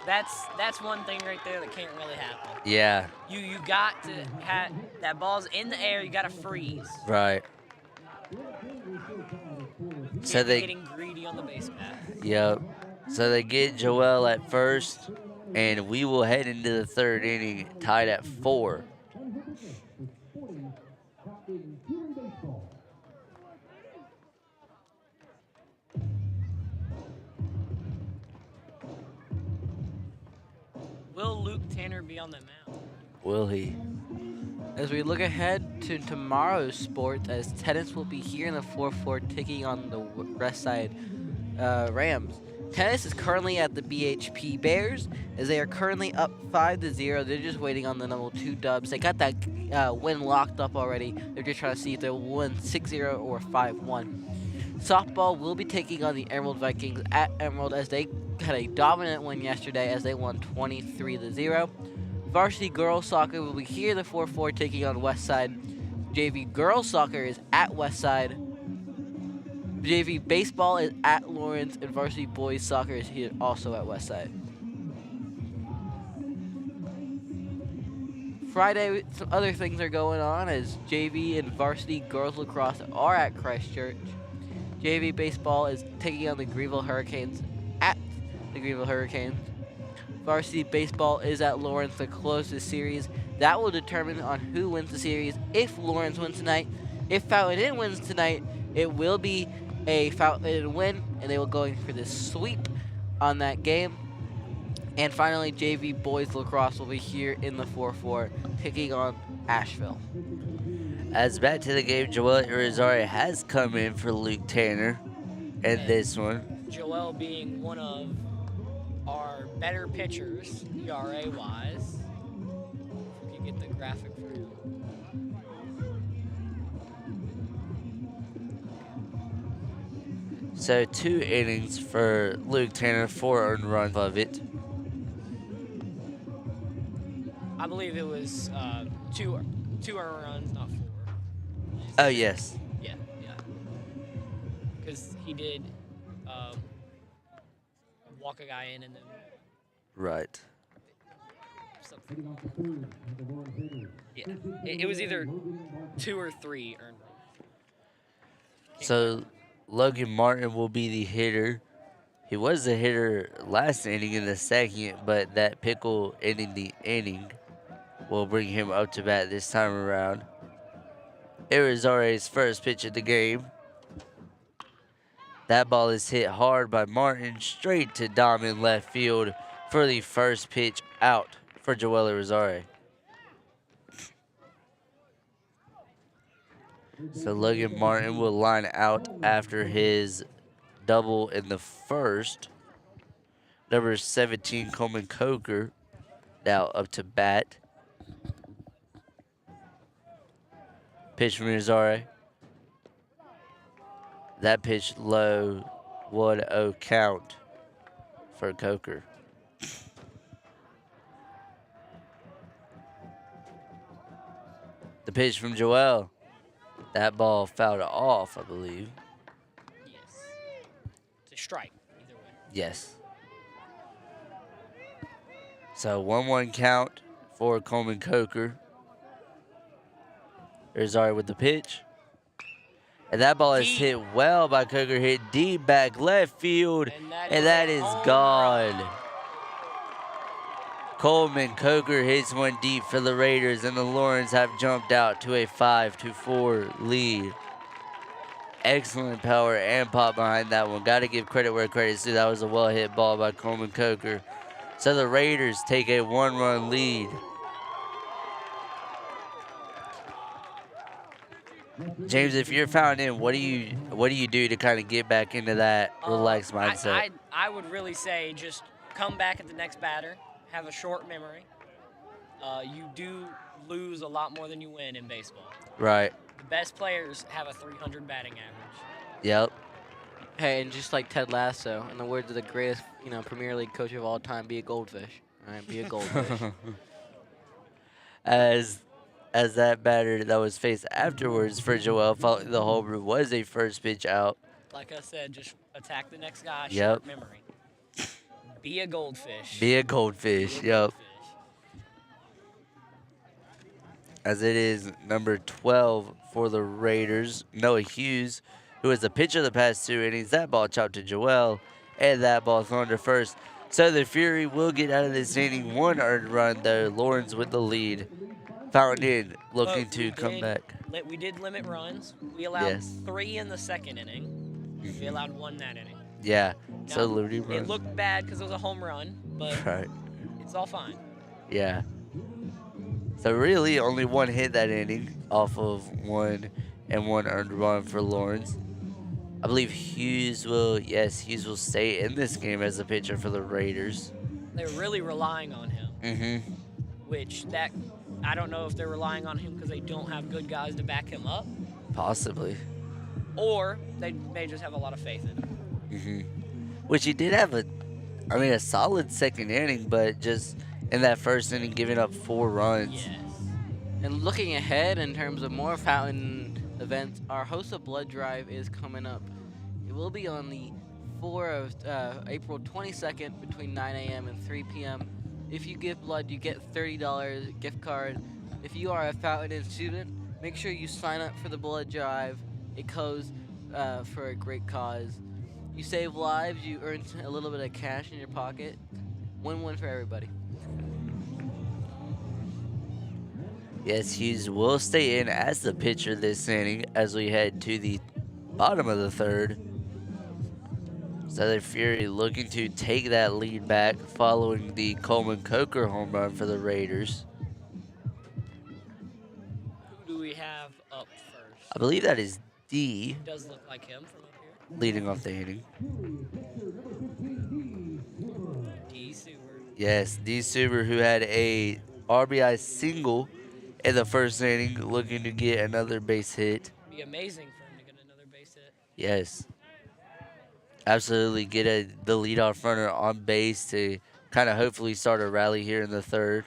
That's one thing right there that can't really happen. Yeah. You got to have that ball's in the air. You got to freeze. Right. So Can't be they getting greedy on the base path. Yep. So they get Joel at first, and we will head into the 3rd inning tied at 4. Will Luke Tanner be on the mound? Will he? As we look ahead to tomorrow's sport, as tennis will be here in the 4-4 taking on the West Side Rams. Tennis is currently at the BHP Bears, as they are currently up 5-0. They're just waiting on the number 2 dubs. They got that win locked up already. They're just trying to see if they'll win 6-0 or 5-1. Softball will be taking on the Emerald Vikings at Emerald, as they had a dominant win yesterday as they won 23-0. Varsity girls soccer will be here the 4-4 taking on Westside. JV girls soccer is at Westside. JV baseball is at Lawrence, and varsity boys soccer is here also at Westside. Friday, some other things are going on as JV and varsity girls lacrosse are at Christchurch. JV baseball is taking on the Greenville Hurricanes at the Greenville Hurricanes. Varsity baseball is at Lawrence to close the series. That will determine on who wins the series. If Lawrence wins tonight, if Fountain Inn wins tonight, it will be a Fountain Inn win, and they will go for this sweep on that game. And finally, JV boys lacrosse will be here in the 4-4 taking on Asheville. As back to the game, Joel Irizarry has come in for Luke Tanner in this one. Joel being one of our better pitchers, ERA-wise. If you get the graphic for him. So 2 innings for Luke Tanner, 4 earned runs of it. I believe it was two earned runs, not 4. Oh, yes. Yeah. Because he did walk a guy in and then Right. something. Yeah. It was either 2 or 3 earned runs. So Logan Martin will be the hitter. He was the hitter last inning in the 2nd, but that pickle ending the inning will bring him up to bat this time around. Irizarry's first pitch of the game. That ball is hit hard by Martin straight to Dom in left field for the first pitch out for Joel Irizarry. So Logan Martin will line out after his double in the first. Number 17, Coleman Coker, now up to bat. Pitch from Irizarry. That pitch low, 1-0 count for Coker. The pitch from Joel. That ball fouled off, I believe. Yes. It's a strike, either way. Yes. So 1-1 count for Coleman Coker. Irizarry with the pitch. And that ball is hit well by Coker, hit deep back left field, and that is gone. Coleman Coker hits one deep for the Raiders, and the Lawrence have jumped out to a 5-4 lead. excellent power and pop behind that one. Got to give credit where credit's due. That was a well-hit ball by Coleman Coker. So the Raiders take a 1-run lead. James, if you're found in, what do you do to kind of get back into that relaxed mindset? I would really say just come back at the next batter, have a short memory. You do lose a lot more than you win in baseball. Right. The best players have a 300 batting average. Yep. Hey, and just like Ted Lasso, in the words of the greatest, Premier League coach of all time, be a goldfish. All right, be a goldfish. As that batter that was faced afterwards for Joel following the homer was a first pitch out. Like I said, just attack the next guy, Yep. short memory. Be a goldfish. Be a goldfish. Be a Yep. goldfish. As it is number 12 for the Raiders, Noah Hughes, who is the pitcher of the past 2 innings. That ball chopped to Joel, and that ball thrown to first. So the Fury will get out of this inning 1 earned run, though. Lawrence with the lead. Fountain looking But to come back. We did limit runs. We allowed Yes. 3 in the second inning. We allowed 1 that inning. Yeah, so Now, Liberty run. It looked bad because it was a home run, but Right, it's all fine. yeah. So really only 1 hit that inning off of 1 and 1 earned run for Lawrence. I believe Hughes will stay in this game as a pitcher for the Raiders. They're really relying on him, Mm-hmm. which I don't know if they're relying on him because they don't have good guys to back him up, Possibly. or they may just have a lot of faith in him. Mm-hmm. Which he did have a solid second inning, but just in that first inning giving up 4 runs. Yes. And looking ahead in terms of more Fountain events, our Host of Blood Drive is coming up. It will be on the April 22nd between 9 a.m. and 3 p.m. If you give blood, you get $30 gift card. If you are a Fountain student, make sure you sign up for the blood drive. It goes for a great cause. You save lives, you earn a little bit of cash in your pocket. Win-win for everybody. Yes, Hughes will stay in as the pitcher this inning as we head to the bottom of the 3rd. Southern Fury looking to take that lead back following the Coleman Coker home run for the Raiders. Who do we have up first? I believe that is D It does look like him from up here. leading off the inning. D. Seward. Yes, D. Suber, who had a RBI single in the first inning, looking to get another base hit. Be amazing for him to get another base hit. Yes. Absolutely get the leadoff runner on base to kind of hopefully start a rally here in the 3rd.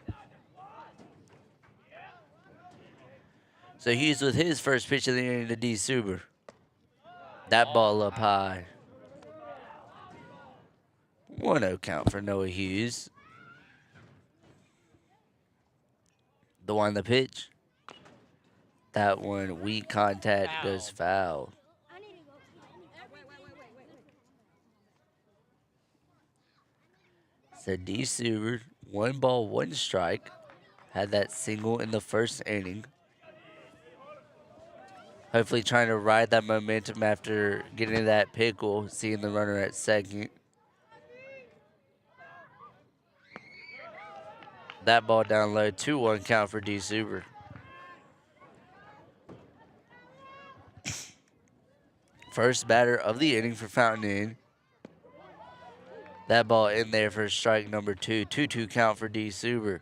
So Hughes with his first pitch of the inning to D. Suber. That ball up high. 1-0 count for Noah Hughes. The one the pitch. That one, weak contact, goes foul. So D. Seward, 1 ball, 1 strike. Had that single in the first inning. Hopefully trying to ride that momentum after getting that pickle, seeing the runner at second. That ball down low, 2-1 count for D. Seward. First batter of the inning for Fountain Inn. That ball in there for strike number 2. 2-2 count for D. Suber.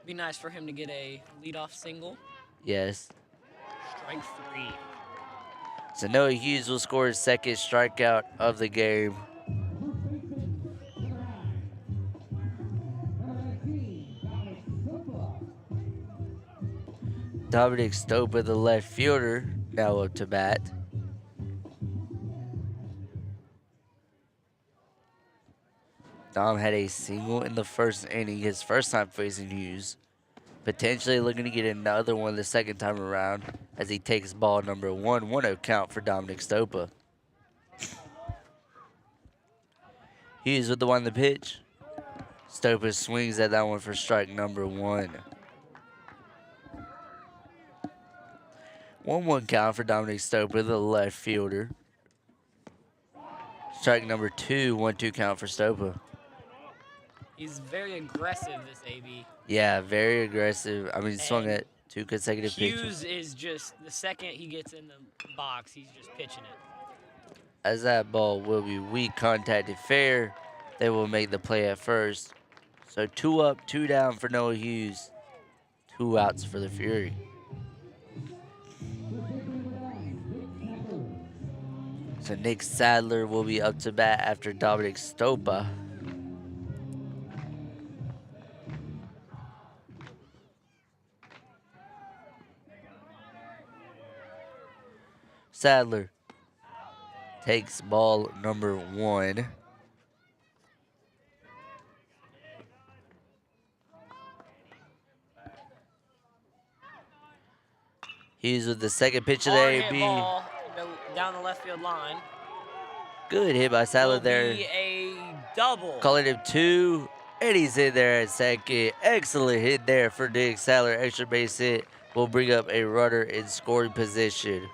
Be nice for him to get a leadoff single. Yes. Strike 3. So Noah Hughes will score his second strikeout of the game. Dominic Stopa, the left fielder, now up to bat. Dom had a single in the first inning, his first time facing Hughes. Potentially looking to get another one the second time around as he takes ball number 1. 1-0 count for Dominic Stopa. Hughes with the one to pitch. Stopa swings at that one for strike number 1. 1-1 count for Dominic Stopa, the left fielder. Strike number 2, 1-2 count for Stopa. He's very aggressive, this AB. Yeah, very aggressive. I mean, he swung And at 2 consecutive pitches. Hughes is just, the second he gets in the box, he's just pitching it. As that ball will be weak contacted fair, they will make the play at first. So 2 up, 2 down for Noah Hughes. 2 outs for the Fury. So Nick Sadler will be up to bat after Dominic Stopa. Sadler takes ball number 1. He's with the second pitch of the Hard hit AB. ball down the left field line. Good hit by Sadler Will there. be a double. Calling him 2, and he's in there at second. Excellent hit there for Nick Sadler. Extra base hit will bring up a runner in scoring position.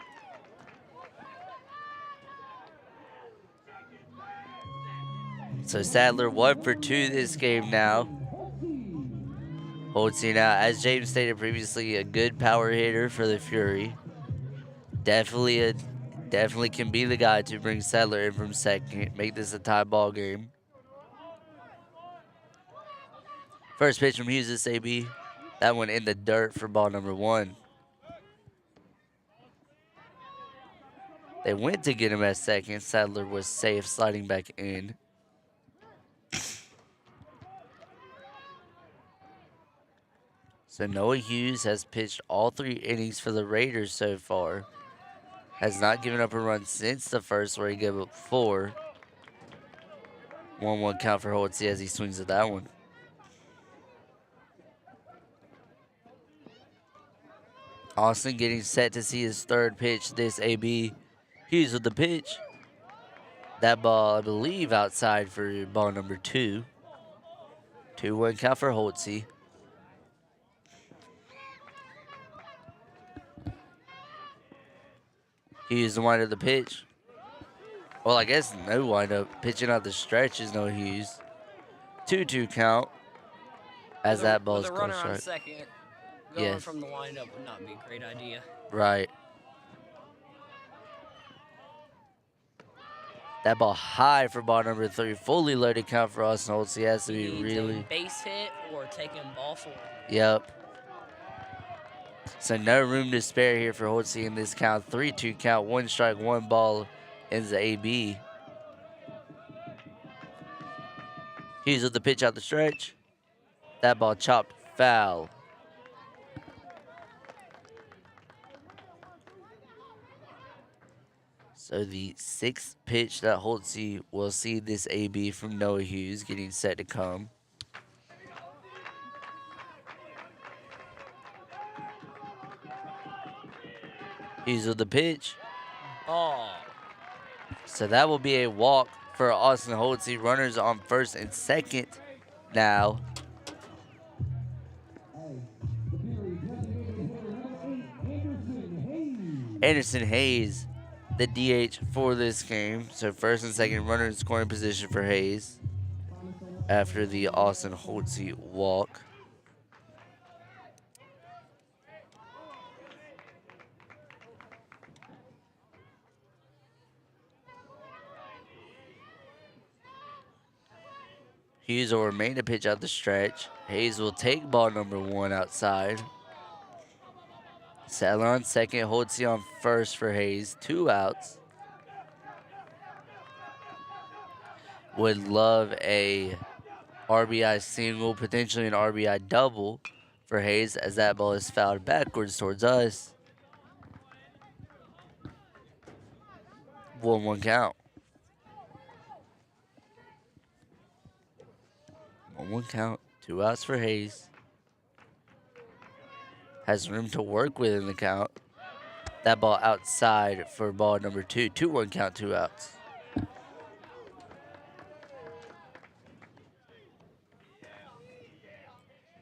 So Sadler 1 for 2 this game now. Holtzing out, as James stated previously, a good power hitter for the Fury. Definitely can be the guy to bring Sadler in from second, make this a tie ball game. First pitch from Hughes this AB. That one in the dirt for ball number 1. They went to get him at second. Sadler was safe, sliding back in. So Noah Hughes has pitched all 3 innings for the Raiders so far. Has not given up a run since the first, where he gave up 4. 1-1 count for Holtz as he swings at that one. Austin getting set to see his third pitch this AB. Hughes with the pitch. That ball, I believe, outside for ball number 2. 2-1 count for Holtz. Hughes the wind of the pitch. Well, I guess no windup. Pitching out the stretch is no Hughes. 2-2 count. As that ball's with a runner close, on right? second, going Yes. from the windup would not be a great idea. Right. That ball high for ball number 3. Fully loaded count for Austin Holtz. He has to be Needs really. a base hit or taking ball 4. Yep. So no room to spare here for Holtz in this count. 3-2 count. 1 strike, 1 ball ends the AB. Hughes with the pitch out the stretch. That ball chopped foul. So the 6th pitch that Holtz will see this AB from Noah Hughes getting set to come. Hughes with the pitch. Ball. So that will be a walk for Austin Holtz. Runners on first and second now. Anderson Hayes, the DH for this game. So first and second runner in scoring position for Hayes after the Austin Holtz walk. Hughes will remain to pitch out the stretch. Hayes will take ball number 1 outside. Sadler on second, Holtz on first for Hayes. 2 outs. Would love a RBI single, potentially an RBI double for Hayes as that ball is fouled backwards towards us. 1-1 count. 1-1 count. 2 outs for Hayes. Has room to work with in the count. That ball outside for ball number 2. 2-1 count, 2 outs.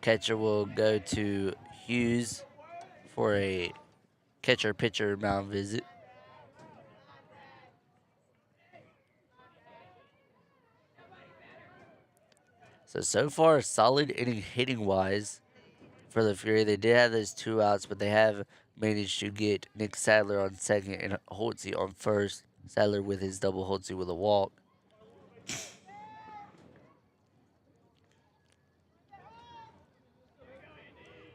Catcher will go to Hughes for a catcher pitcher mound visit. So far, solid inning hitting wise for the Fury. They did have those 2 outs, but they have managed to get Nick Sadler on second and Holtze on first. Sadler with his double, Holtze with a walk.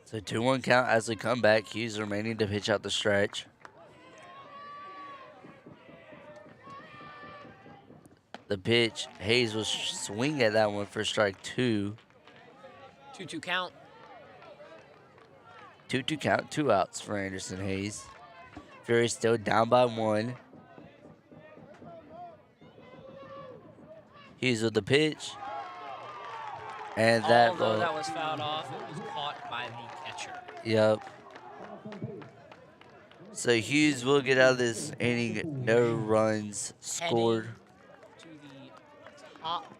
So 2-1 count as we come back. Hughes remaining to pitch out the stretch. The pitch, Hayes will swing at that one for strike 2. 2-2 count. 2-2 count, 2 outs for Anderson Hayes. Fury still down by 1. Hughes with the pitch. And that Although ball, that was fouled off, it was caught by the catcher. yep. So Hughes will get out of this inning, no runs scored. To the top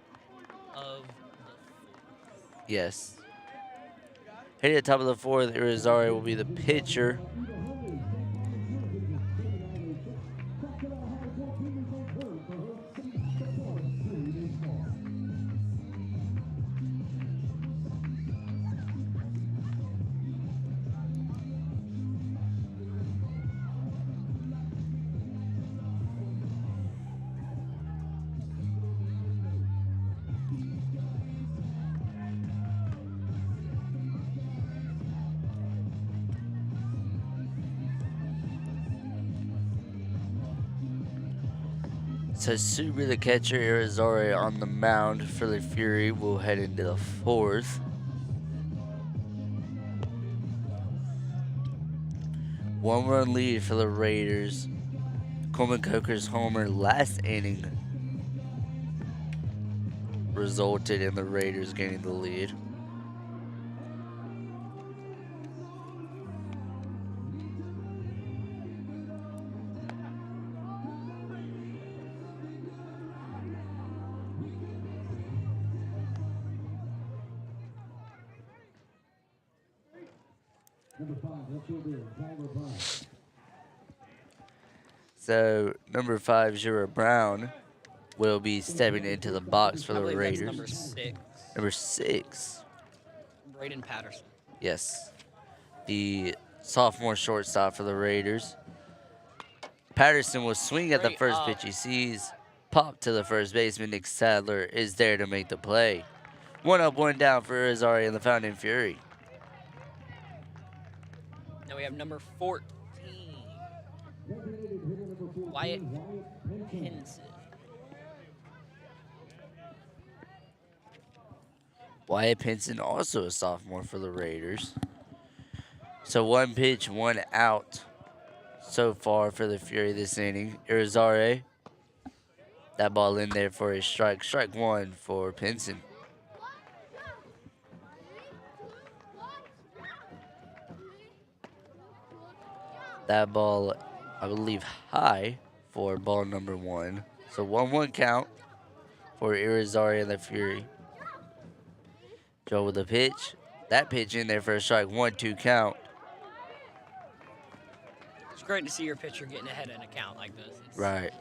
of the Yes. Hitting at the top of the 4th, Irizarry will be the pitcher. So Subi, the catcher, Irizarry on the mound for the Fury will head into the 4th. One-run lead for the Raiders. Coleman Coker's homer last inning resulted in the Raiders gaining the lead. So number 5, Jura Brown, will be stepping into the box for I the believe that's Raiders. number 6. Number 6, Braden Patterson. yes, the sophomore shortstop for the Raiders. Patterson will swing at the Straight first up. pitch he sees. Pop to the first baseman. Nick Sadler is there to make the play. 1 up, 1 down for Irizarry and the Fountain Fury. Now we have number 14. Wyatt Henson. Wyatt Pinson, also a sophomore for the Raiders. So 1 pitch, 1 out so far for the Fury this inning. Irizarry, that ball in there for a strike. Strike 1 for Pinson. That ball, I believe, high for ball number 1. So 1-1 count for Irizarry and the Fury. Joe with the pitch. That pitch in there for a strike. 1-2 count. It's great to see your pitcher getting ahead in a count like this. It's Right.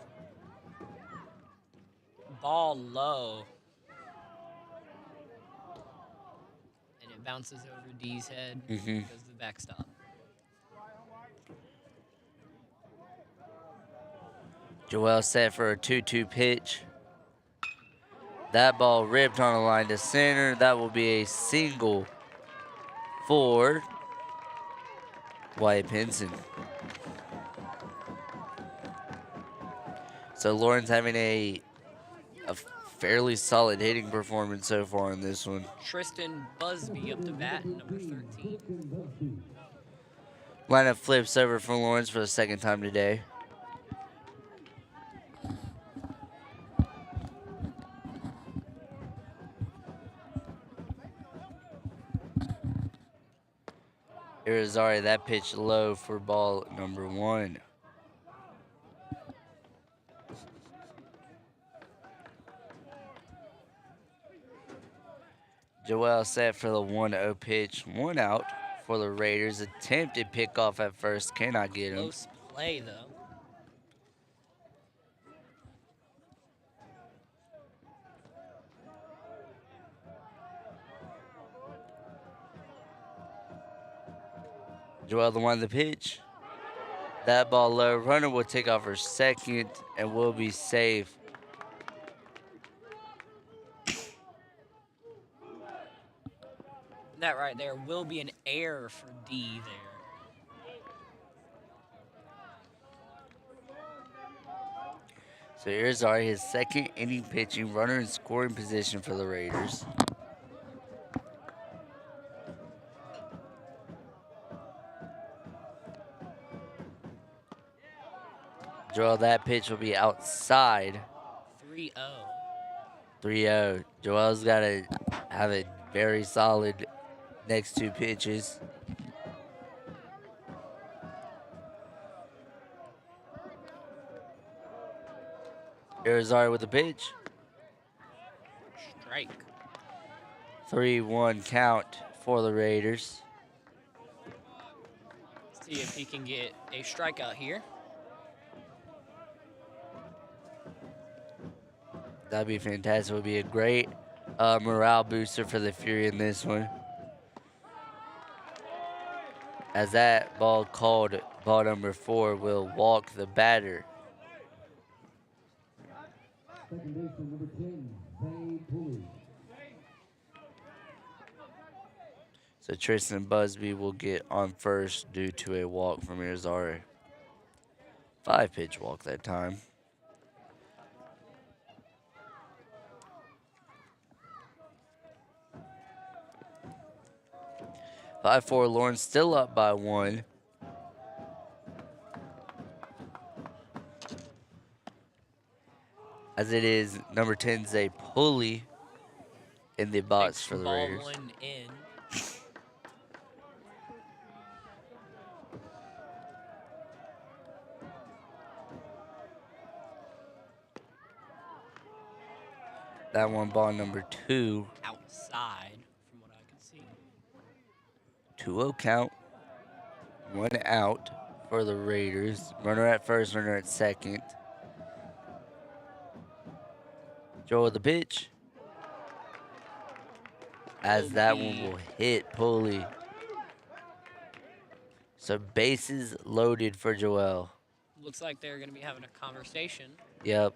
Ball low. And it bounces over D's head. Mhm. Goes to the backstop. Joel set for a 2-2 pitch. That ball ripped on a line to center. That will be a single for Wyatt Pinson. So Lawrence having a fairly solid hitting performance so far in this one. Tristan Busby up to bat, number 13. Lineup flips over for Lawrence for the second time today. Irizarry, that pitch low for ball number 1. Joel set for the 1-0 pitch. 1 out for the Raiders. Attempted pickoff at first, cannot get him. Close play, though. Joel the one the pitch. That ball low. Runner will take off her second and will be safe. That right there will be an error for D there. So here's our his second inning pitching. Runner in scoring position for the Raiders. Joel, that pitch will be outside. 3-0. 3-0. Joel's got to have a very solid next two pitches. Irizarry with the pitch. Strike. 3-1 count for the Raiders. See if he can get a strikeout here. That'd be fantastic. Would be a great morale booster for the Fury in this one. As that ball called ball number 4 will walk the batter. Second baseman number 10, Zay Pulley. So Tristan Busby will get on first due to a walk from Irizarry. 5-pitch walk that time. Five-4 Lawrence still up by 1. As it is number 10 Zay Pulley in the box Takes for the ball Raiders. 1 in. That one ball number 2. Outside, from what I can see. 2-0 count. 1 out for the Raiders. Runner at first, runner at second. Joel with the pitch. As that one will hit Pulley. So bases loaded for Joel. Looks like they're going to be having a conversation. Yep.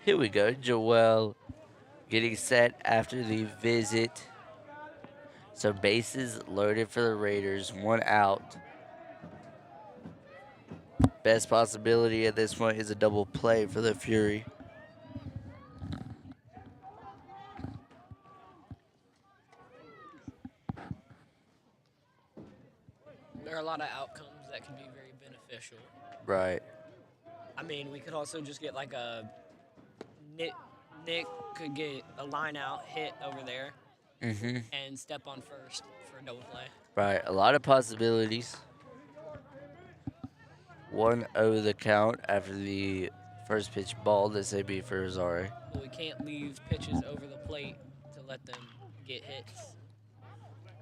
Here we go. Joel getting set after the visit. So bases loaded for the Raiders. 1 out. Best possibility at this point is a double play for the Fury. There are a lot of outcomes that can be very beneficial. Right. I mean, we could also just get like a Nick could get a line out hit over there Mm-hmm. and step on first for a double play. Right. A lot of possibilities. 1-0 the count after the first pitch ball. This may be for Irizarry. But we can't leave pitches over the plate to let them get hits.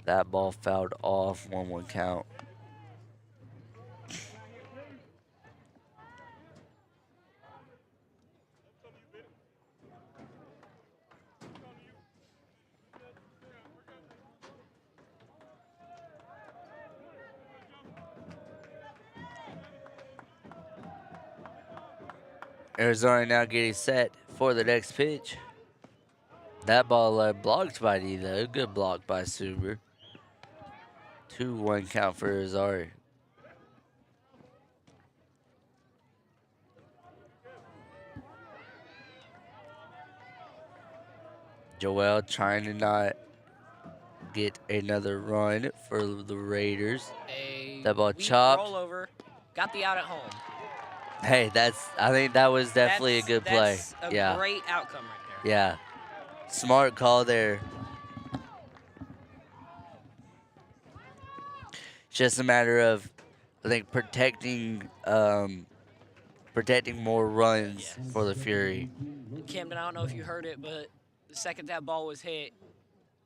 That ball fouled off. 1-1 count. Arizona now getting set for the next pitch. That ball blocked by D though. Good block by Suber. 2-1 count for Irizarry. Joel trying to not get another run for the Raiders. A That ball weak chopped. rollover. Got the out at home. Hey, I think that was definitely a good play. That's a Yeah, great outcome right there. yeah. Smart call there. It's just a matter of, I think, protecting more runs Yes. for the Fury. Camden, I don't know if you heard it, but the second that ball was hit,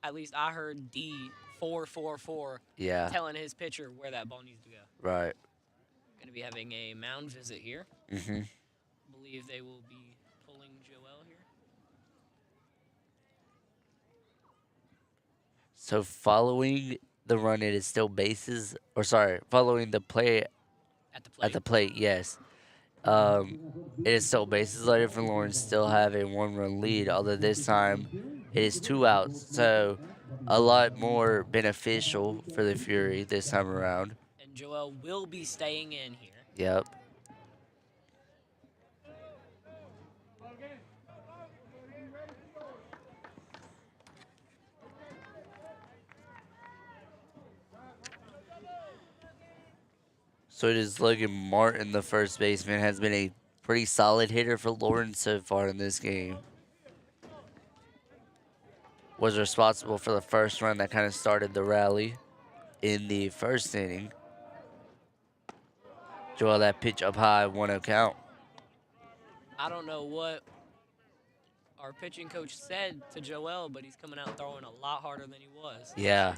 at least I heard D444 Yeah, telling his pitcher where that ball needs to go. right. Going to be having a mound visit here. hmm I believe they will be pulling Joel here. So following the run, it is still bases, or sorry, following the play At the plate. at the plate, yes. It is still bases loaded for Lawrence, still have a 1-run lead, although this time it is 2 outs, so a lot more beneficial for the Fury this time around. And Joel will be staying in here. Yep. So it is Logan Martin, the first baseman, has been a pretty solid hitter for Lawrence so far in this game. Was responsible for the first run that kind of started the rally in the first inning. Joel, that pitch up high, 1-0 count. I don't know what our pitching coach said to Joel, but he's coming out throwing a lot harder than he was. Yeah.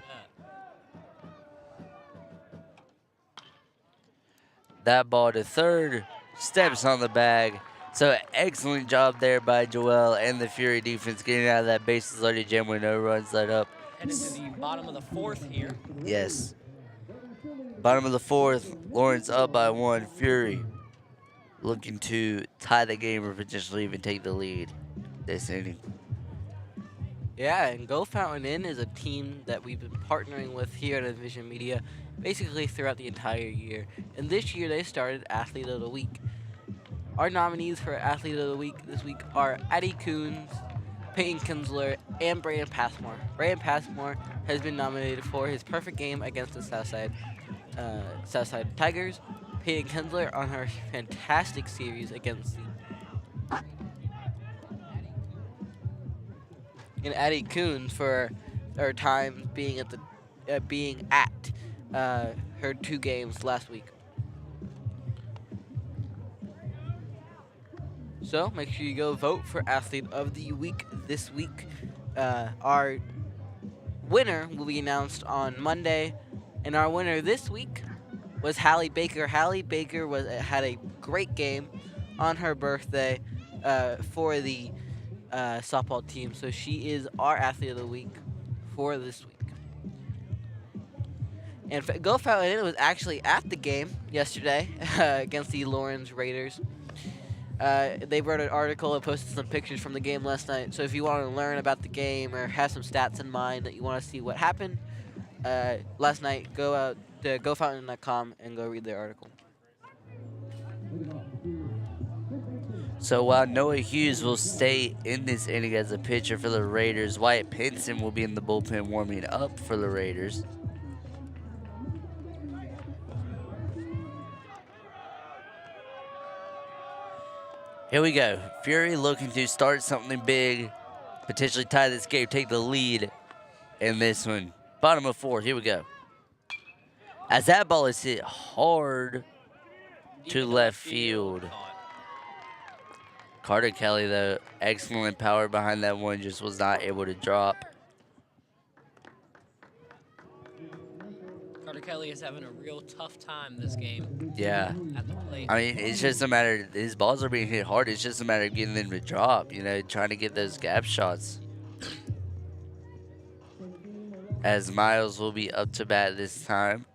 That ball to third, steps on the bag. So excellent job there by Joel and the Fury defense getting out of that bases loaded jam with no runs let up. Headed to the bottom of the fourth here. Yes. Bottom of the fourth, Lawrence up by 1. Fury looking to tie the game or potentially even take the lead this inning. Yeah, and Go Fountain Inn is a team that we've been partnering with here at Envision Media basically throughout the entire year. And this year they started Athlete of the Week. Our nominees for Athlete of the Week this week are Addie Coons, Peyton Kinsler, and Brandon Passmore. Brandon Passmore has been nominated for his perfect game against the Southside Tigers. Peyton Kinsler on her fantastic series against the and Addie Coons for her time being at her 2 games last week. So make sure you go vote for Athlete of the Week this week. Our winner will be announced on Monday, and our winner this week was Hallie Baker. Hallie Baker had a great game on her birthday for the softball team, so she is our Athlete of the Week for this week. And Go Fountain Inn was actually at the game yesterday against the Lawrence Raiders. They wrote an article and posted some pictures from the game last night. So if you want to learn about the game or have some stats in mind that you want to see what happened last night, go out to gofountain.com and go read their article. So while Noah Hughes will stay in this inning as a pitcher for the Raiders, Wyatt Pinson will be in the bullpen warming up for the Raiders. Here we go. Fury looking to start something big, potentially tie this game, take the lead in this one. Bottom of 4, here we go. As that ball is hit hard to left field. Carter Kelly, though, excellent power behind that one, just was not able to drop. Carter Kelly is having a real tough time this game Yeah. at the plate. I mean, it's just a matter, his balls are being hit hard. It's just a matter of getting them to drop, trying to get those gap shots. As Miles will be up to bat this time.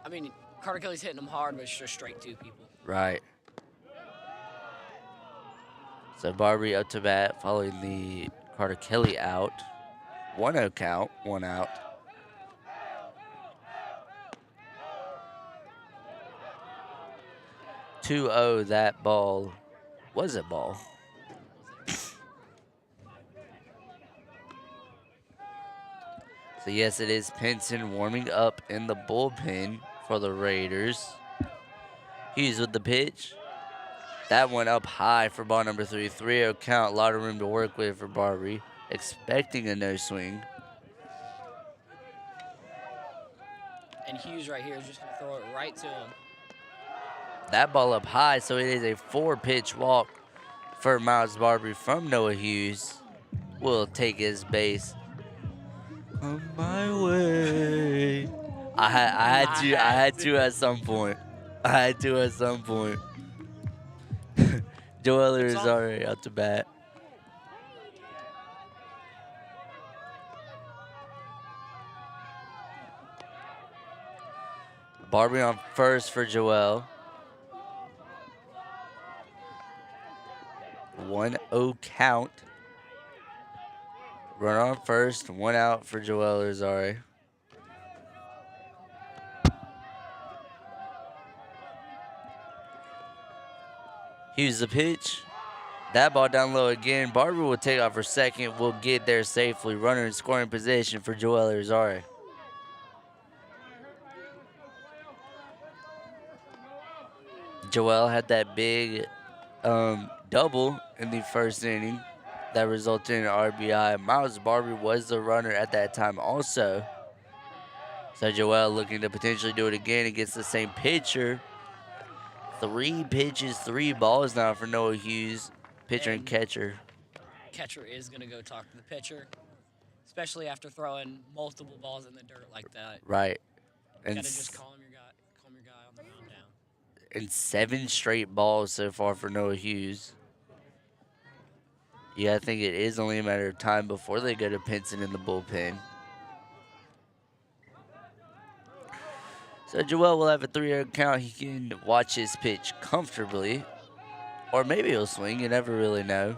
I mean, Carter Kelly's hitting them hard, but it's just straight to people. Right. So Barbary up to bat following the Carter Kelly out. 1-0 count, 1 out. That ball was a ball. So yes, it is Pinson warming up in the bullpen for the Raiders. Hughes with the pitch. That one up high for ball number 3. 3-0 count. A lot of room to work with for Barbary. Expecting a no swing. And Hughes right here is just going to throw it right to him. That ball up high, so it is a 4-pitch walk for Miles Barbary from Noah Hughes. Will take his base. On my way. I had to at some point. Joel is already out to bat. Barbary on first for Joel. 1-0 count. Runner on first, 1 out for Joel Irizarry. Here's the pitch. That ball down low again. Barbary will take off for second. Will get there safely. Runner in scoring position for Joel Irizarry. Joel had that big double in the first inning that resulted in an RBI. Miles Barbary was the runner at that time also. So Joel looking to potentially do it again against the same pitcher. 3 pitches, 3 balls now for Noah Hughes, pitcher and catcher. Catcher is going to go talk to the pitcher, especially after throwing multiple balls in the dirt like that. Right. Got And to just calm your guy on the mound down. and 7 straight balls so far for Noah Hughes. Yeah, I think it is only a matter of time before they go to Pinson in the bullpen. So Joel will have a 3-0 count. He can watch his pitch comfortably. Or maybe he'll swing. You never really know.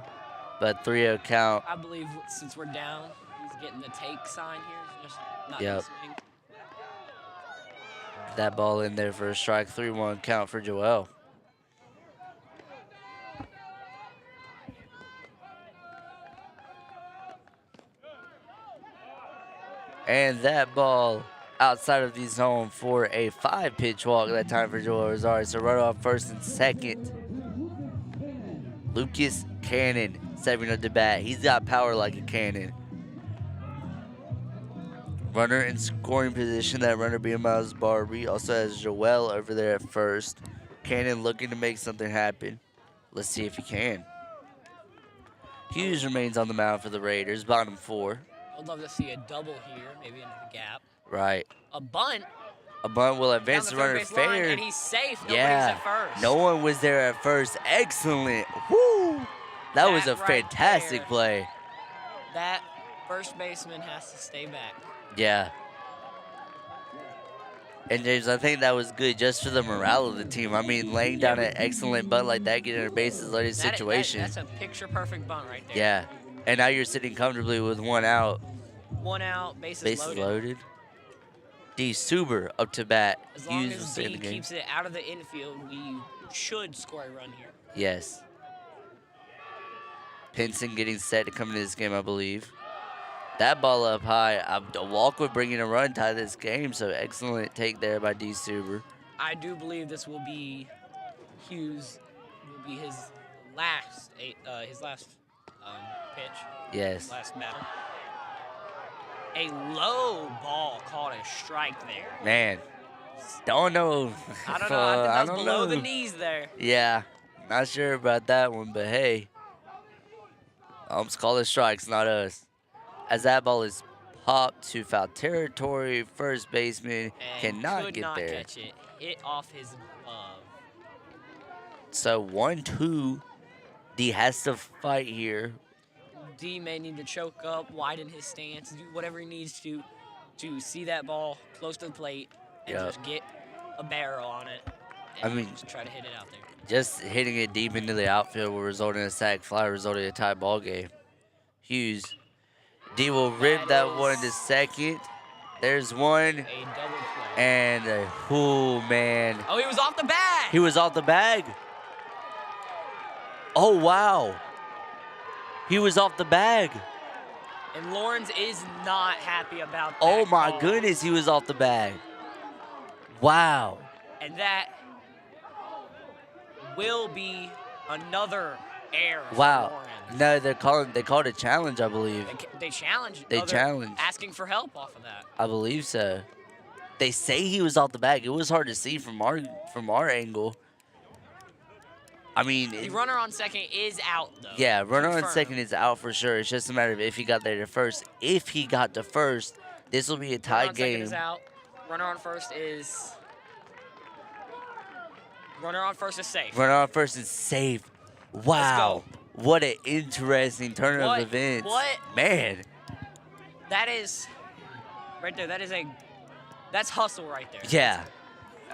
But 3-0 count. I believe since we're down, he's getting the take sign here. He's just not Yep. gonna swing. That ball in there for a strike. 3-1 count for Joel. And that ball outside of the zone for a 5-pitch walk that time for Joel Irizarry. So run off first and second. Lucas Cannon stepping up to bat. He's got power like a cannon. Runner in scoring position. That runner being Miles Barbary. Also has Joel over there at first. Cannon looking to make something happen. Let's see if he can. Hughes remains on the mound for the Raiders. Bottom 4. I'd love to see a double here, maybe into the gap. Right. A bunt. A bunt will advance down the runner third base line, fair. and he's safe. Nobody's Yeah. at first. No one was there at first. Excellent. Woo! That was a That right fantastic there. play. That first baseman has to stay back. Yeah. And James, I think that was good just for the morale of the team. I mean, laying down an excellent bunt like that, getting a bases loaded situation. That's a picture-perfect bunt right there. Yeah. And now you're sitting comfortably with 1 out. 1 out, bases, Bases loaded. loaded. D. Suber up to bat. As long Hughes will as stay in D the game. keeps it out of the infield, we should score a run here. Yes. Pinson getting set to come into this game, I believe. That ball up high. A walk would bring in a run, tie this game. So excellent take there by D. Suber. I do believe this will be Hughes. Will be his last pitch. Yes. Last batter. A low ball called a strike there. Man, don't know. I don't know. I think I that was don't below the know. knees there. Yeah, not sure about that one, but hey, umps call it strikes, not us. As that ball is popped to foul territory, first baseman And cannot could get not there. catch it. Hit off his glove. So 1-2. D has to fight here. D may need to choke up, widen his stance, do whatever he needs to see that ball close to the plate and Yep. just get a barrel on it. I And mean- just try to hit it out there. Just hitting it deep into the outfield will result in a sac fly, resulting in a tie ball game. Hughes. D will rip that one to second. There's one. A double play. And, oh, man. Oh, he was off the bag. He was off the bag. Oh, wow. He was off the bag. And Lawrence is not happy about that. Oh my call. goodness, he was off the bag. Wow. And that will be another error for Wow. Lawrence. No, they called a challenge, I believe. They challenged. They they're challenged. asking for help off of that. I believe so. They say he was off the bag. It was hard to see from our angle. I mean, The runner on second is out, though. yeah, runner on Confirmed. second is out for sure. It's just a matter of if he got there to first. If he got to first, this will be a Runner tie on second game. is out. Runner on first is. Runner on first is safe. Runner on first is safe. Wow. What an interesting turn What- of events. what? Man. That is. Right there. That's hustle right there. Yeah.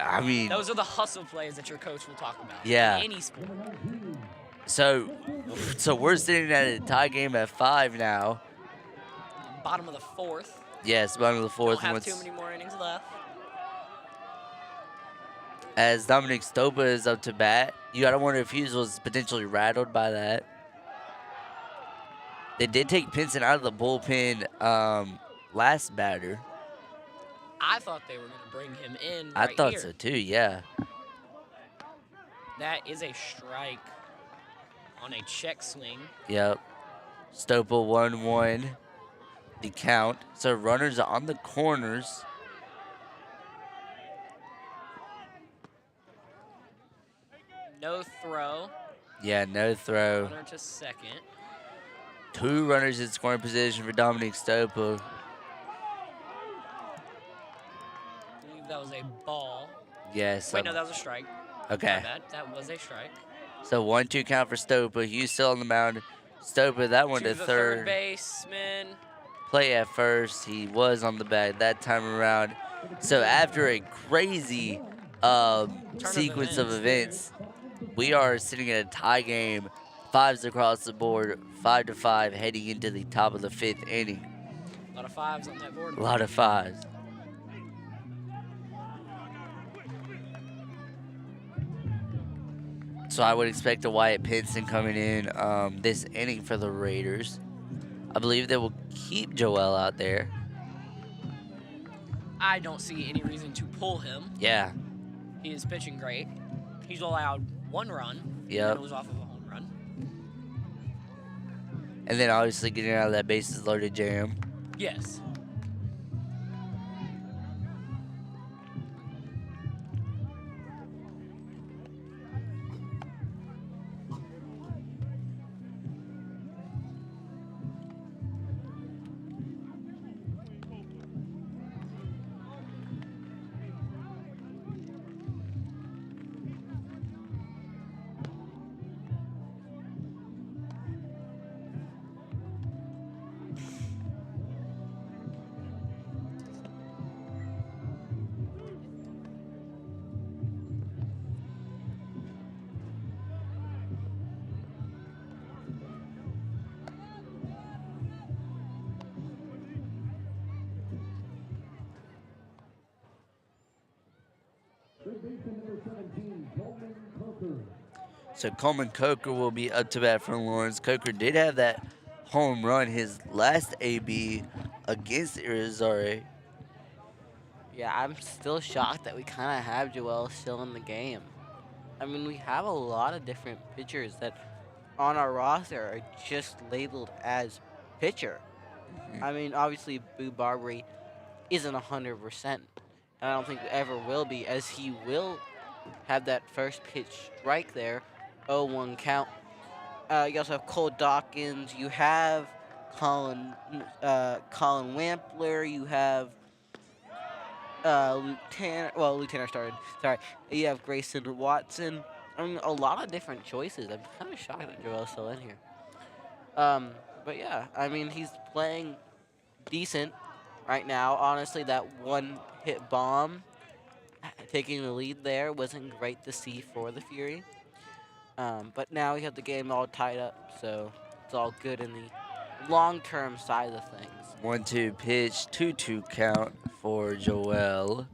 I mean, Those are the hustle plays that your coach will talk about. Yeah. In any sport. so we're sitting at a tie game at 5 now. Bottom of the fourth. Yes, bottom of the fourth. Don't have once- too many more innings left. As Dominic Stopa is up to bat, you gotta wonder if he was potentially rattled by that. They did take Pinson out of the bullpen last batter. I thought they were going to bring him in. I right thought here. so too, yeah. That is a strike on a check swing. Yep. Stopa 1-1. The count. So runners are on the corners. No throw. Yeah, no throw. Runner to second. 2 runners in scoring position for Dominic Stopa. I believe that was a ball. Yes. Wait, no, that was a strike. Okay. My bad. That was a strike. So 1-2 count for Stopa. Hughes still on the mound. Stopa, that one to to the third. baseman. Play at first. He was on the bag that time around. So after a crazy sequence of events, we are sitting at a tie game. 5s across the board. 5-5 heading into the top of the 5th inning. A lot of 5s on that board. A lot of 5s. So I would expect a Wyatt Pinson coming in this inning for the Raiders. I believe they will keep Joel out there. I don't see any reason to pull him. Yeah. He is pitching great. He's allowed 1 run. Yep. And it was off of a home run. And then obviously getting out of that bases loaded jam. Yes. Third baseman number 17, Coleman Coker. So Coleman Coker will be up to bat for Lawrence. Coker did have that home run his last AB against Irizarry. Yeah, I'm still shocked that we kind of have Joel still in the game. I mean, we have a lot of different pitchers that on our roster are just labeled as pitcher. I mean, obviously, Boo Barbary isn't 100%. And I don't think ever will be, as he will have that first pitch strike there, 0-1 count. You also have Cole Dawkins. You have Colin Wampler. You have Luke Tanner. Well, Luke Tanner started. Sorry. You have Grayson Watson. I mean, a lot of different choices. I'm kind of shocked that Joel's still in here. But yeah, I mean, he's playing decent right now. Honestly, that one-hit bomb, taking the lead there, wasn't great to see for the Fury. But now we have the game all tied up, so it's all good in the long-term side of things. 1-2 pitch, 2-2 count for Joel.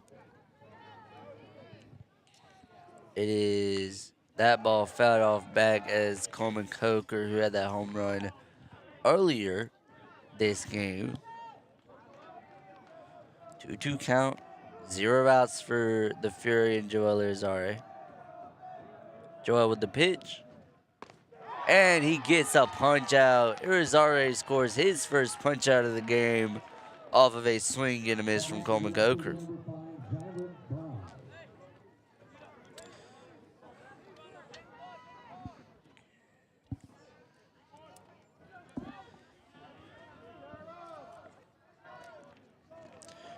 It is that ball fouled off back as Coleman Coker, who had that home run earlier, this game. 2-2 count. 0 outs for the Fury and Joel Irizarry. Joel with the pitch. And he gets a punch out. Irizarry scores his first punch out of the game off of a swing and a miss from Coleman Coker.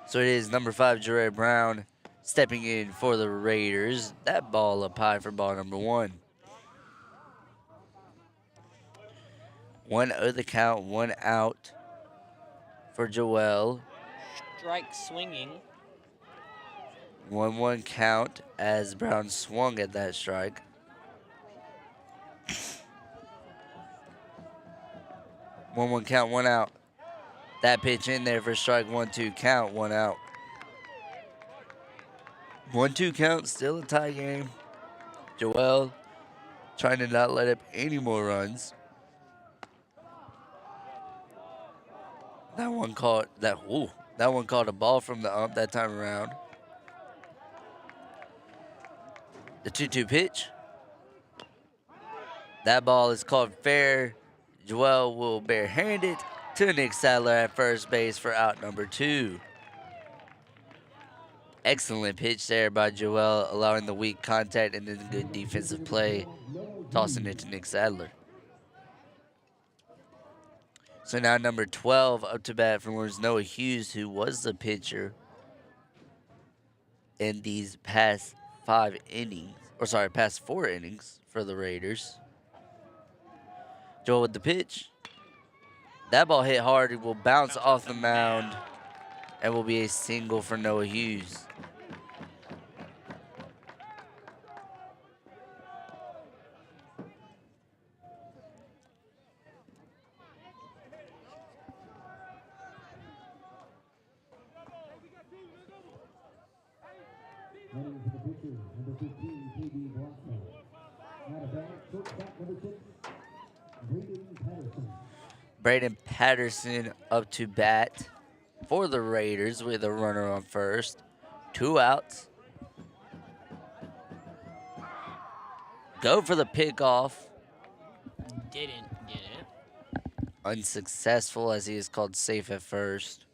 So it is number 5, Jared Brown, stepping in for the Raiders. That ball up high for ball number 1. 1-0 the count, 1 out for Joel. Strike swinging. 1-1 count as Brown swung at that strike. One count, 1 out. That pitch in there for strike 1-2 count, 1 out. 1-2 count, still a tie game. Joel trying to not let up any more runs. That one caught a ball from the ump that time around. The 2-2 pitch. That ball is called fair. Joel will barehand it to Nick Sadler at first base for out number 2. Excellent pitch there by Joel, allowing the weak contact and then good defensive play, tossing it to Nick Sadler. So now number 12 up to bat for Lawrence, Noah Hughes, who was the pitcher in these past 4 innings for the Raiders. Joel with the pitch. That ball hit hard. It will bounce off the mound and will be a single for Noah Hughes. Running to the pitcher, number 15, KB Blanco. Out of bat, shortstop, number 6, Braden Patterson. Braden Patterson up to bat for the Raiders with a runner on first. 2 outs. Go for the pickoff. Didn't get it. Unsuccessful as he is called safe at first.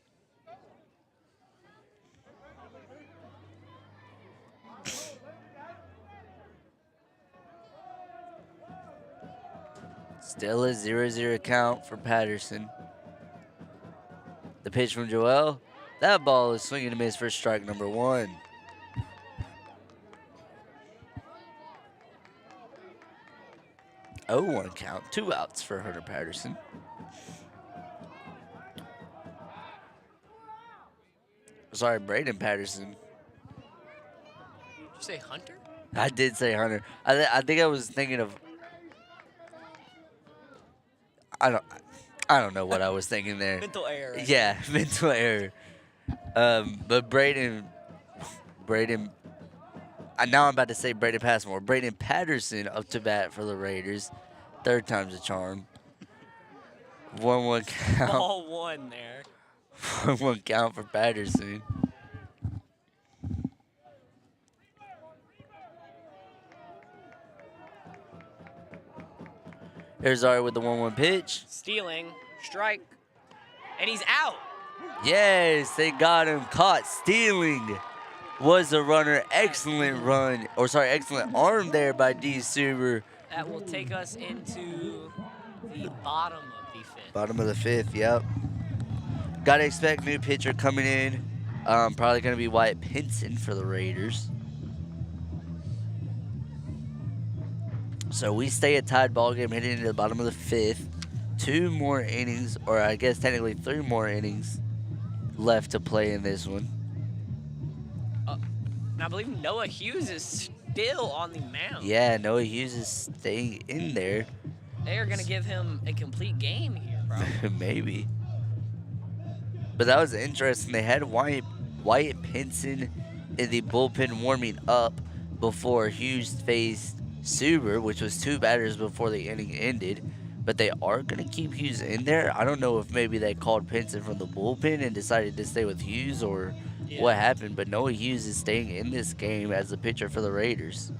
Still a 0-0 count for Patterson. The pitch from Joel. That ball is swinging and a miss for strike number 1. Oh, 1 count. 2 outs for Hunter Patterson. Sorry, Braden Patterson. Did you say Hunter? I did say Hunter. I think I was thinking of. I don't know what I was thinking there. Mental error. Yeah, mental error. But Braden. Now I'm about to say Braden Passmore. Braden Patterson up to bat for the Raiders. 3rd time's a charm. 1-1 count. Ball 1 there. 1-1 count for Patterson. Here's Ari with the 1-1 pitch. Stealing. Strike. And he's out. Yes, they got him caught stealing. Was a runner. Excellent run. Excellent arm there by D. Suber. That will take us into the bottom of the 5th. Bottom of the 5th, yep. Gotta expect new pitcher coming in. Probably gonna be Wyatt Pinson for the Raiders. So we stay a tied ball game heading into the bottom of the 5th. 2 more innings, or I guess technically 3 more innings left to play in this one. And I believe Noah Hughes is still on the mound. Yeah, Noah Hughes is staying in there. They are going to give him a complete game here, bro. Maybe. But that was interesting. They had Wyatt Pinson in the bullpen warming up before Hughes faced Suber, which was 2 batters before the inning ended. but they are going to keep Hughes in there. I don't know if maybe they called Pinson from the bullpen and decided to stay with Hughes or what happened, but Noah Hughes is staying in this game as a pitcher for the Raiders.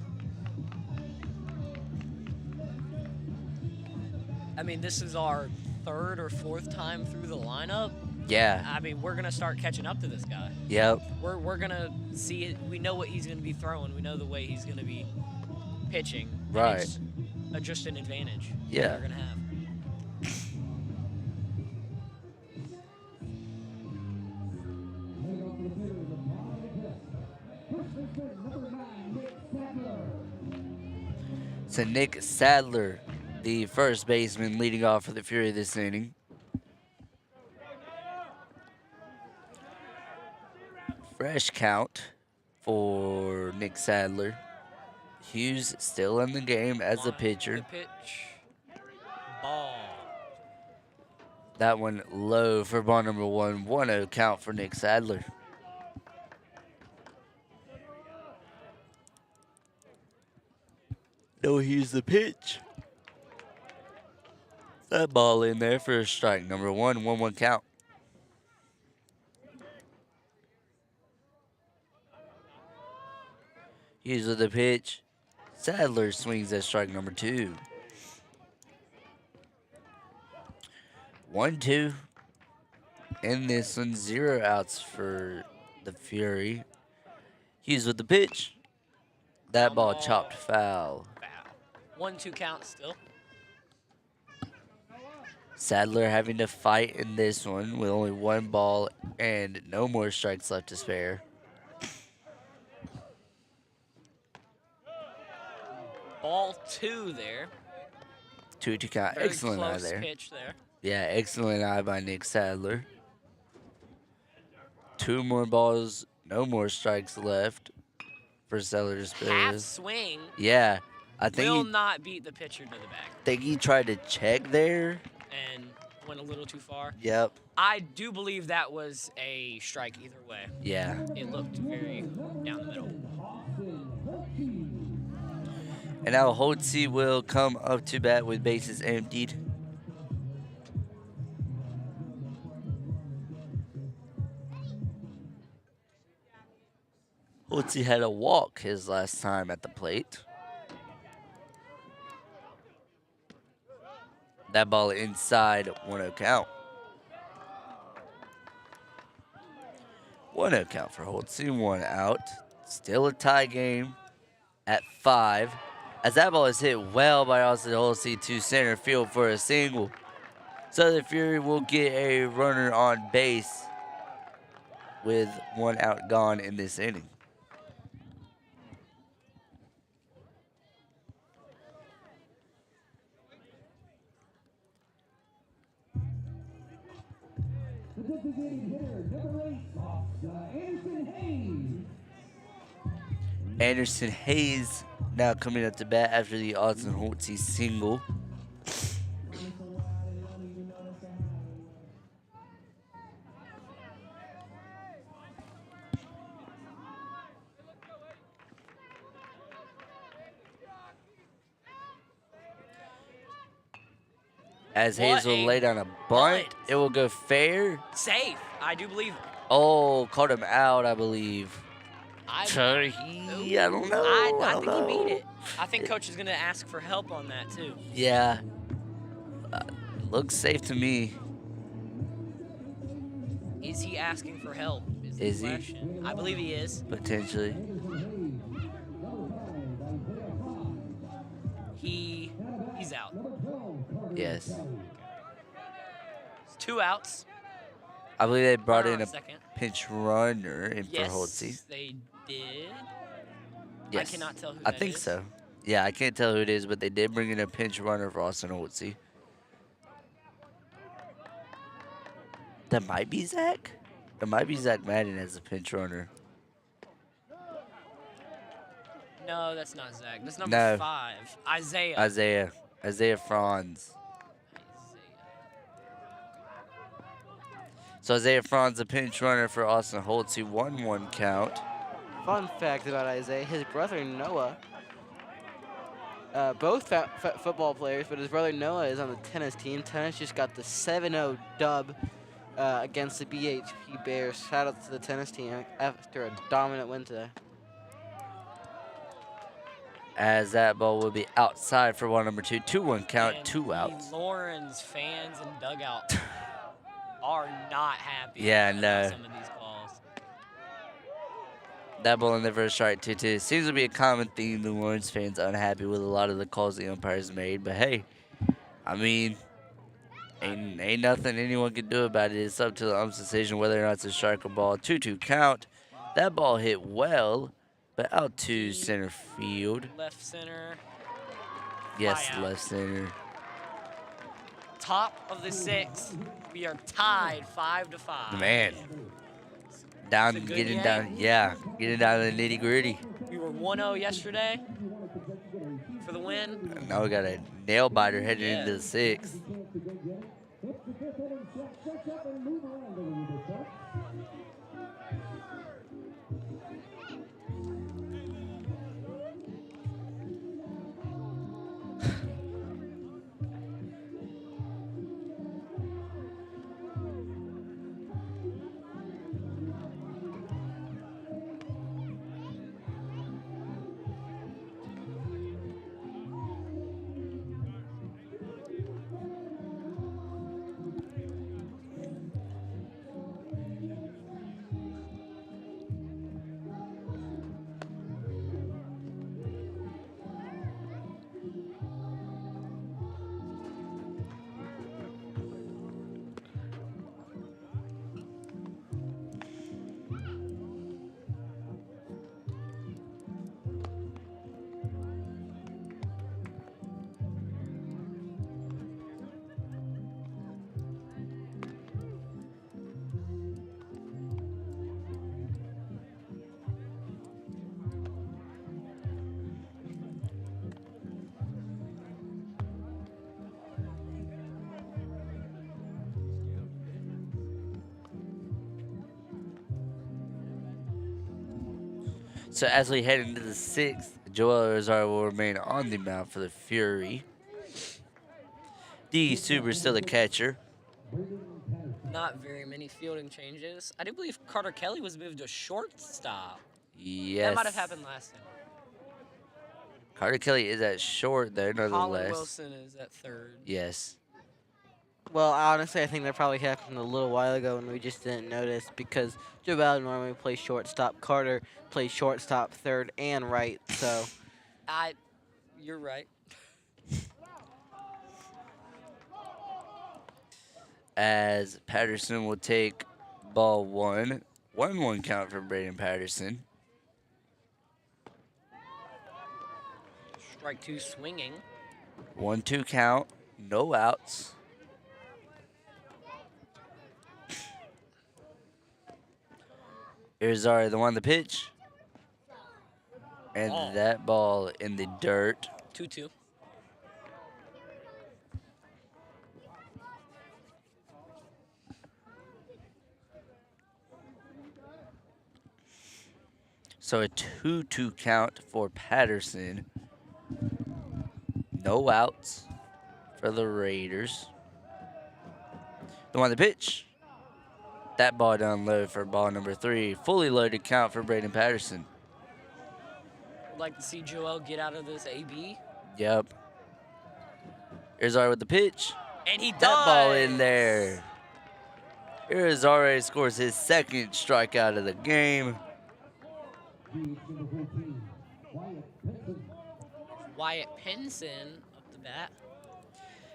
I mean, this is our third or fourth time through the lineup. Yeah. I mean, we're gonna start catching up to this guy. Yep. We're gonna see it. We know what he's gonna be throwing. We know the way he's gonna be pitching. and Right. It's just an advantage. Yeah. That we're gonna have. So Nick Sadler, the first baseman, leading off for the Fury this inning. Fresh count for Nick Sadler. Hughes still in the game as a pitcher. The pitch. Ball. That one low for ball number 1. 1-0 count for Nick Sadler. No, here's the pitch. That ball in there for strike number 1. 1-1 count. Hughes with the pitch. Sadler swings at strike number 2. 1-2. In this one, 0 outs for the Fury. Hughes with the pitch. That ball chopped foul. Foul. 1-2 count still. Sadler having to fight in this one with only 1 ball and no more strikes left to spare. Ball 2 there. 2-2 count. Very Excellent eye close there. pitch there. Yeah, excellent eye by Nick Sadler. 2 more balls, no more strikes left for Sadler to spare. Half swing Yeah, I think will not beat the pitcher to the back. think he tried to check there. And went a little too far. Yep. I do believe that was a strike either way. Yeah. It looked very down the middle. And now Holtze will come up to bat with bases emptied. Holtze had a walk his last time at the plate. That ball inside, 1-0 count. 1-0 count for Holtze, 1 out. Still a tie game at 5. As that ball is hit well by Austin Holtze to center field for a single. So the Fury will get a runner on base with 1 out gone in this inning. The designated hitter, number 8, Anderson Hayes. Anderson Hayes now coming up to bat after the Austin Holtze single. As Hayes will lay down a bunt, bunt. it will go fair. Safe. I do believe it. Oh, called him out, I believe. I I don't know. I don't think he know. beat it. I think coach is going to ask for help on that too. Yeah. Looks safe to me. Is he asking for help? Is the he? question. I believe he is. Potentially. He's out. Yes. It's 2 outs. I believe they brought Runner in on a second. pinch runner in for Yes, Holtze. they did. Yes. I cannot tell who I that think is. so. Yeah, I can't tell who it is, but they did bring in a pinch runner for Austin Holtze. That might be Zach? It might be Zach Madden as a pinch runner. No, that's not Zach. That's number No. 5. Isaiah. Isaiah Franz. So Isaiah Franz, a pinch runner for Austin Holtze, 1-1 count. Fun fact about Isaiah, his brother Noah both football players, but his brother Noah is on the tennis team. Tennis just got the 7-0 dub against the BHP Bears. Shout out to the tennis team after a dominant win today. As that ball will be outside for ball number 2. 2-1 count, And 2 the outs. Lawrence fans and dugout are not happy Yeah, about no. some of these calls. That ball in the first strike 2-2. Seems to be a common theme. The Lawrence fans unhappy with a lot of the calls the umpires made. But hey, I mean, ain't nothing anyone can do about it. It's up to the ump's decision whether or not it's a strike or ball. 2-2 count. That ball hit well, but out to center field. Left center. Yes, Fly out. left center. Top of the 6th. We are tied 5-5. Man. Down, It's a good getting game. down, yeah, getting down to the nitty gritty. We were 1-0 yesterday for the win. Now we got a nail biter heading Yeah. into the 6th. So as we head into the 6th, Joel Rosario will remain on the mound for the Fury. D. Suber still the catcher. Not very many fielding changes. I do believe Carter Kelly was moved to shortstop. Yes. That might have happened last time. Carter Kelly is at short there, Colin nonetheless. Wilson is at 3rd. Yes. Well, honestly, I think that probably happened a little while ago and we just didn't notice because Joel normally plays shortstop. Carter plays shortstop, third, and right. So You're right. As Patterson will take ball 1. 1-1 count for Braden Patterson. Strike 2 swinging. 1-2 count. No outs. Irizarry, the one to pitch. And Ball. that ball in the dirt. 2-2. So a 2-2 count for Patterson. No outs for the Raiders. The one to pitch. That ball down low for ball number 3. Fully loaded count for Braden Patterson. Would like to see Joel get out of this AB. Yep. Irizarry with the pitch. And he does. That ball in there. Irizarry scores his 2nd strikeout of the game. Wyatt Pinson up the bat.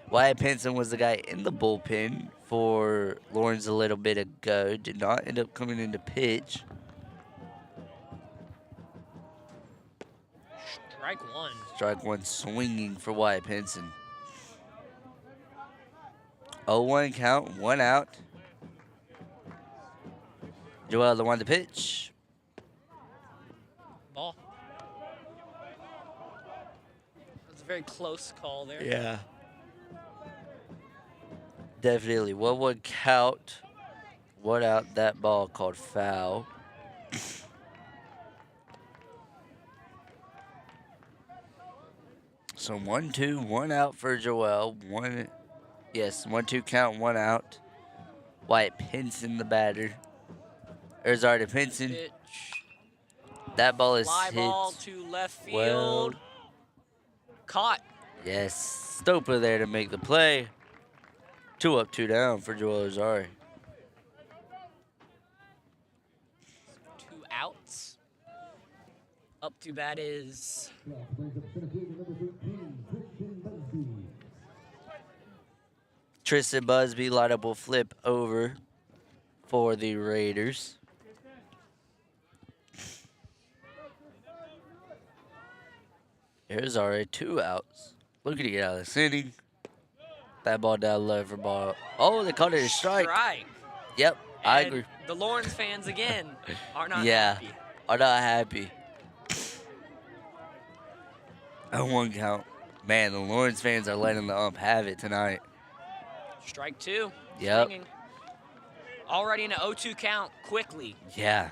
Wyatt Pinson was the guy in the bullpen for Lawrence a little bit ago. Did not end up coming into pitch. Strike 1. Strike 1 swinging for Wyatt Pinson. 0-1 count, 1 out. Joel the one to pitch. Ball. That's a very close call there. Yeah. Definitely. 1-1 count. 1 out. That ball called foul. So So 1-2, 1 out for Joel. 1-2 count, 1 out. Wyatt Pinson, the batter. There's already Pinson. Pitch. That ball is Fly hit. ball to left field. Well. Caught. Yes, Stopa there to make the play. 2 up, 2 down for Joel Azari. 2 outs. Up to bat is Brings up center field, number 13, Christian Busby. Tristan Busby lineup will flip over for the Raiders. Here's already 2 outs. Looking to get out of this inning. That ball down low for ball. Oh, they called it a strike. Yep, I And agree. The Lawrence fans again are not Yeah. happy. Are not happy. A 1 count. Man, the Lawrence fans are letting the ump have it tonight. Strike 2. Yep. Swinging. Already in an 0-2 count quickly. Yeah.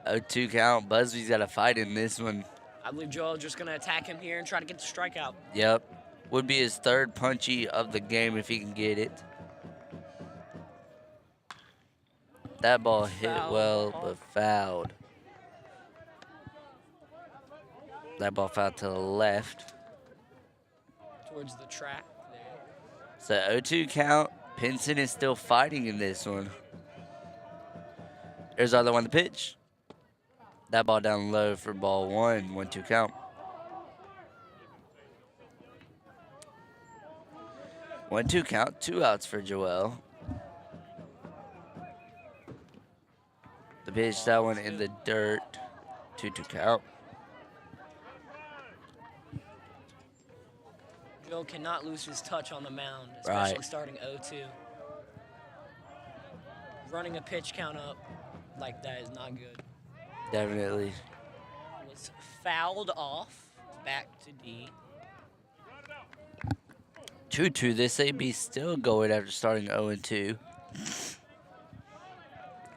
0-2 count. Busby's got a fight in this one. I believe Joel just going to attack him here and try to get the strikeout. Yep. Would be his 3rd punchy of the game if he can get it. That ball hit Foul well, ball. but fouled. That ball fouled to the left. Towards the track there. So 0-2 count. Pinson is still fighting in this one. There's the other one to pitch. That ball down low for ball 1. 1-2 count. 1-2 count. 2 outs for Joel. The pitch, that one in the dirt. 2-2 count. Joel cannot lose his touch on the mound, especially Right. starting 0-2. Running a pitch count up like that is not good. Definitely. Was fouled off. Back to D. 2-2. This AB still going after starting 0-2.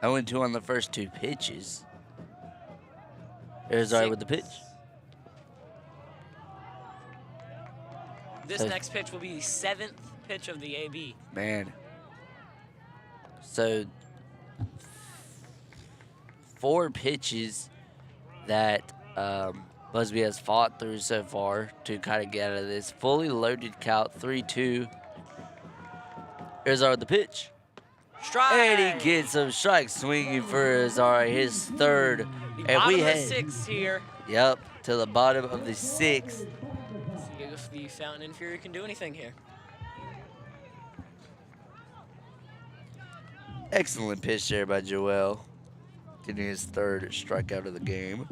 0-2 on the first 2 pitches. There's Ari with the pitch. This So- next pitch will be the 7th pitch of the AB. Man. So 4 pitches that Busby has fought through so far to kind of get out of this. Fully loaded count, 3-2. Here's Ari with the pitch. Strike! And he gets some strikes swinging for Azari, his 3rd. The And bottom we of the had, 6th here. yep, to the bottom of the 6th. See if the Fountain and Fury can do anything here. Excellent pitch there by Joel. Getting his 3rd strikeout of the game.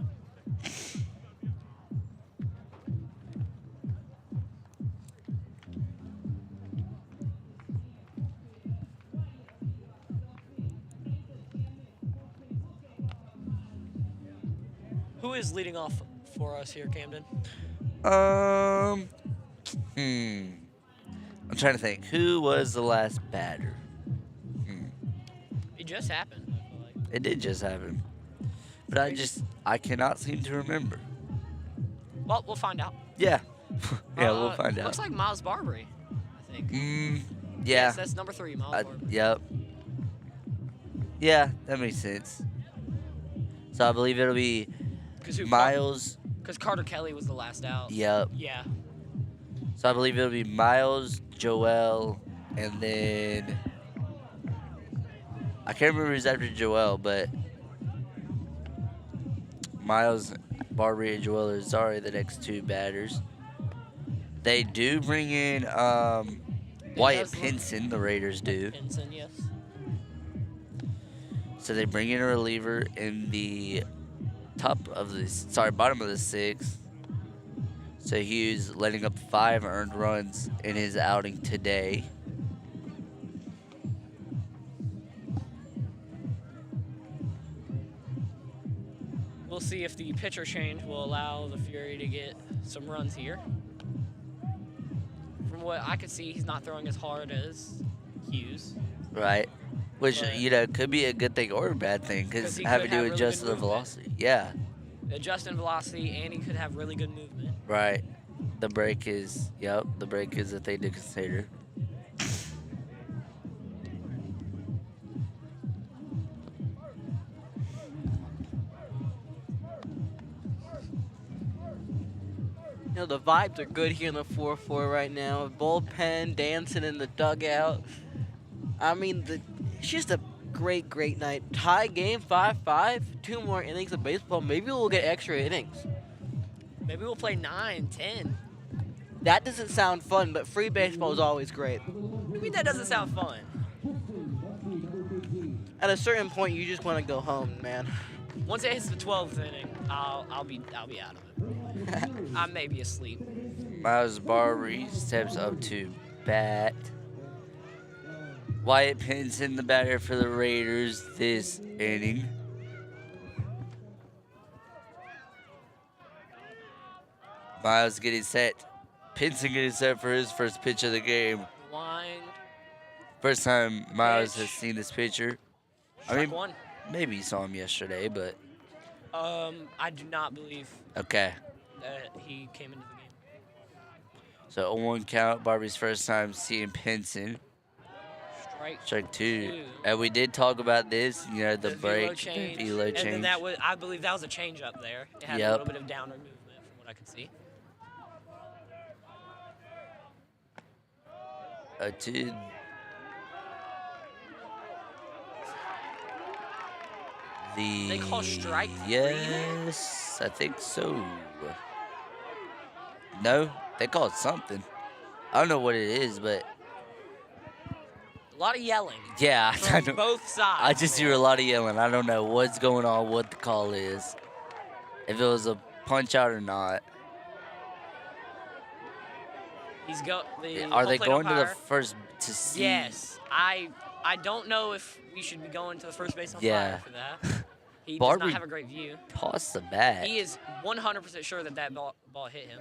Who is leading off for us here, Camden? I'm trying to think. Who was the last batter? It just happened. I feel like. It did just happen. But I cannot seem to remember. Well, we'll find out. Yeah. Yeah, we'll find out. Looks like Miles Barbary, I think. Yeah. Yes, that's number 3, Miles Barbary. Yep. Yeah, that makes sense. So I believe it'll be Miles. Because Carter Kelly was the last out. Yep. Yeah. So I believe it'll be Miles, Joel, and then I can't remember who's after Joel, but Miles, Barbary, and Joel Azari, the next 2 batters. They do bring in Wyatt does look- Pinson, the Raiders do. Pinson, yes. So they bring in a reliever in the bottom of the 6th. So Hughes letting up 5 earned runs in his outing today. We'll see if the pitcher change will allow the Fury to get some runs here. From what I could see, he's not throwing as hard as Hughes. Right. Which, But- could be a good thing or a bad thing 'Cause because he having could to have really adjust good the movement. velocity. Yeah, Adjusting velocity, and he could have really good movement. right. The break is, yep, the break is a thing to consider. You know, the vibes are good here in the 4-4 right now. Bullpen dancing in the dugout. I mean, it's just a great, great night. Tie game 5-5. 2 more innings of baseball. Maybe we'll get extra innings. Maybe we'll play 9, 10. That doesn't sound fun, but free baseball is always great. I mean, that doesn't sound fun. At a certain point, you just want to go home, man. Once it hits the 12th inning, I'll be out of it. I may be asleep. Miles Barbary steps up to bat. Wyatt Pinson, the batter for the Raiders this inning. Miles getting set. Pinson getting set for his first pitch of the game. Line. First time Miles Pitch. has seen this pitcher. Strike one. Maybe he saw him yesterday, but I do not believe okay. that he came into the game. So 0-1 count. Barbie's first time seeing Pinson. Strike two. Two. And we did talk about this, you know, the velo break, change. the velo change. And then that was, I believe that was a change up there. It had Yep. a little bit of downward movement from what I could see. To the They call strike three? yes, I think so. No, they call it something. I don't know what it is, but A lot of yelling yeah, I from don't. both sides. I just hear a lot of yelling. I don't know what's going on, what the call is, if it was a punch out or not. He's go. The Are they home plate going to the umpire- first to see? Yes, I don't know if we should be going to the first base umpire Yeah. for that. He does Barbary- not have a great view. Toss the bat. He is 100% sure that that ball hit him,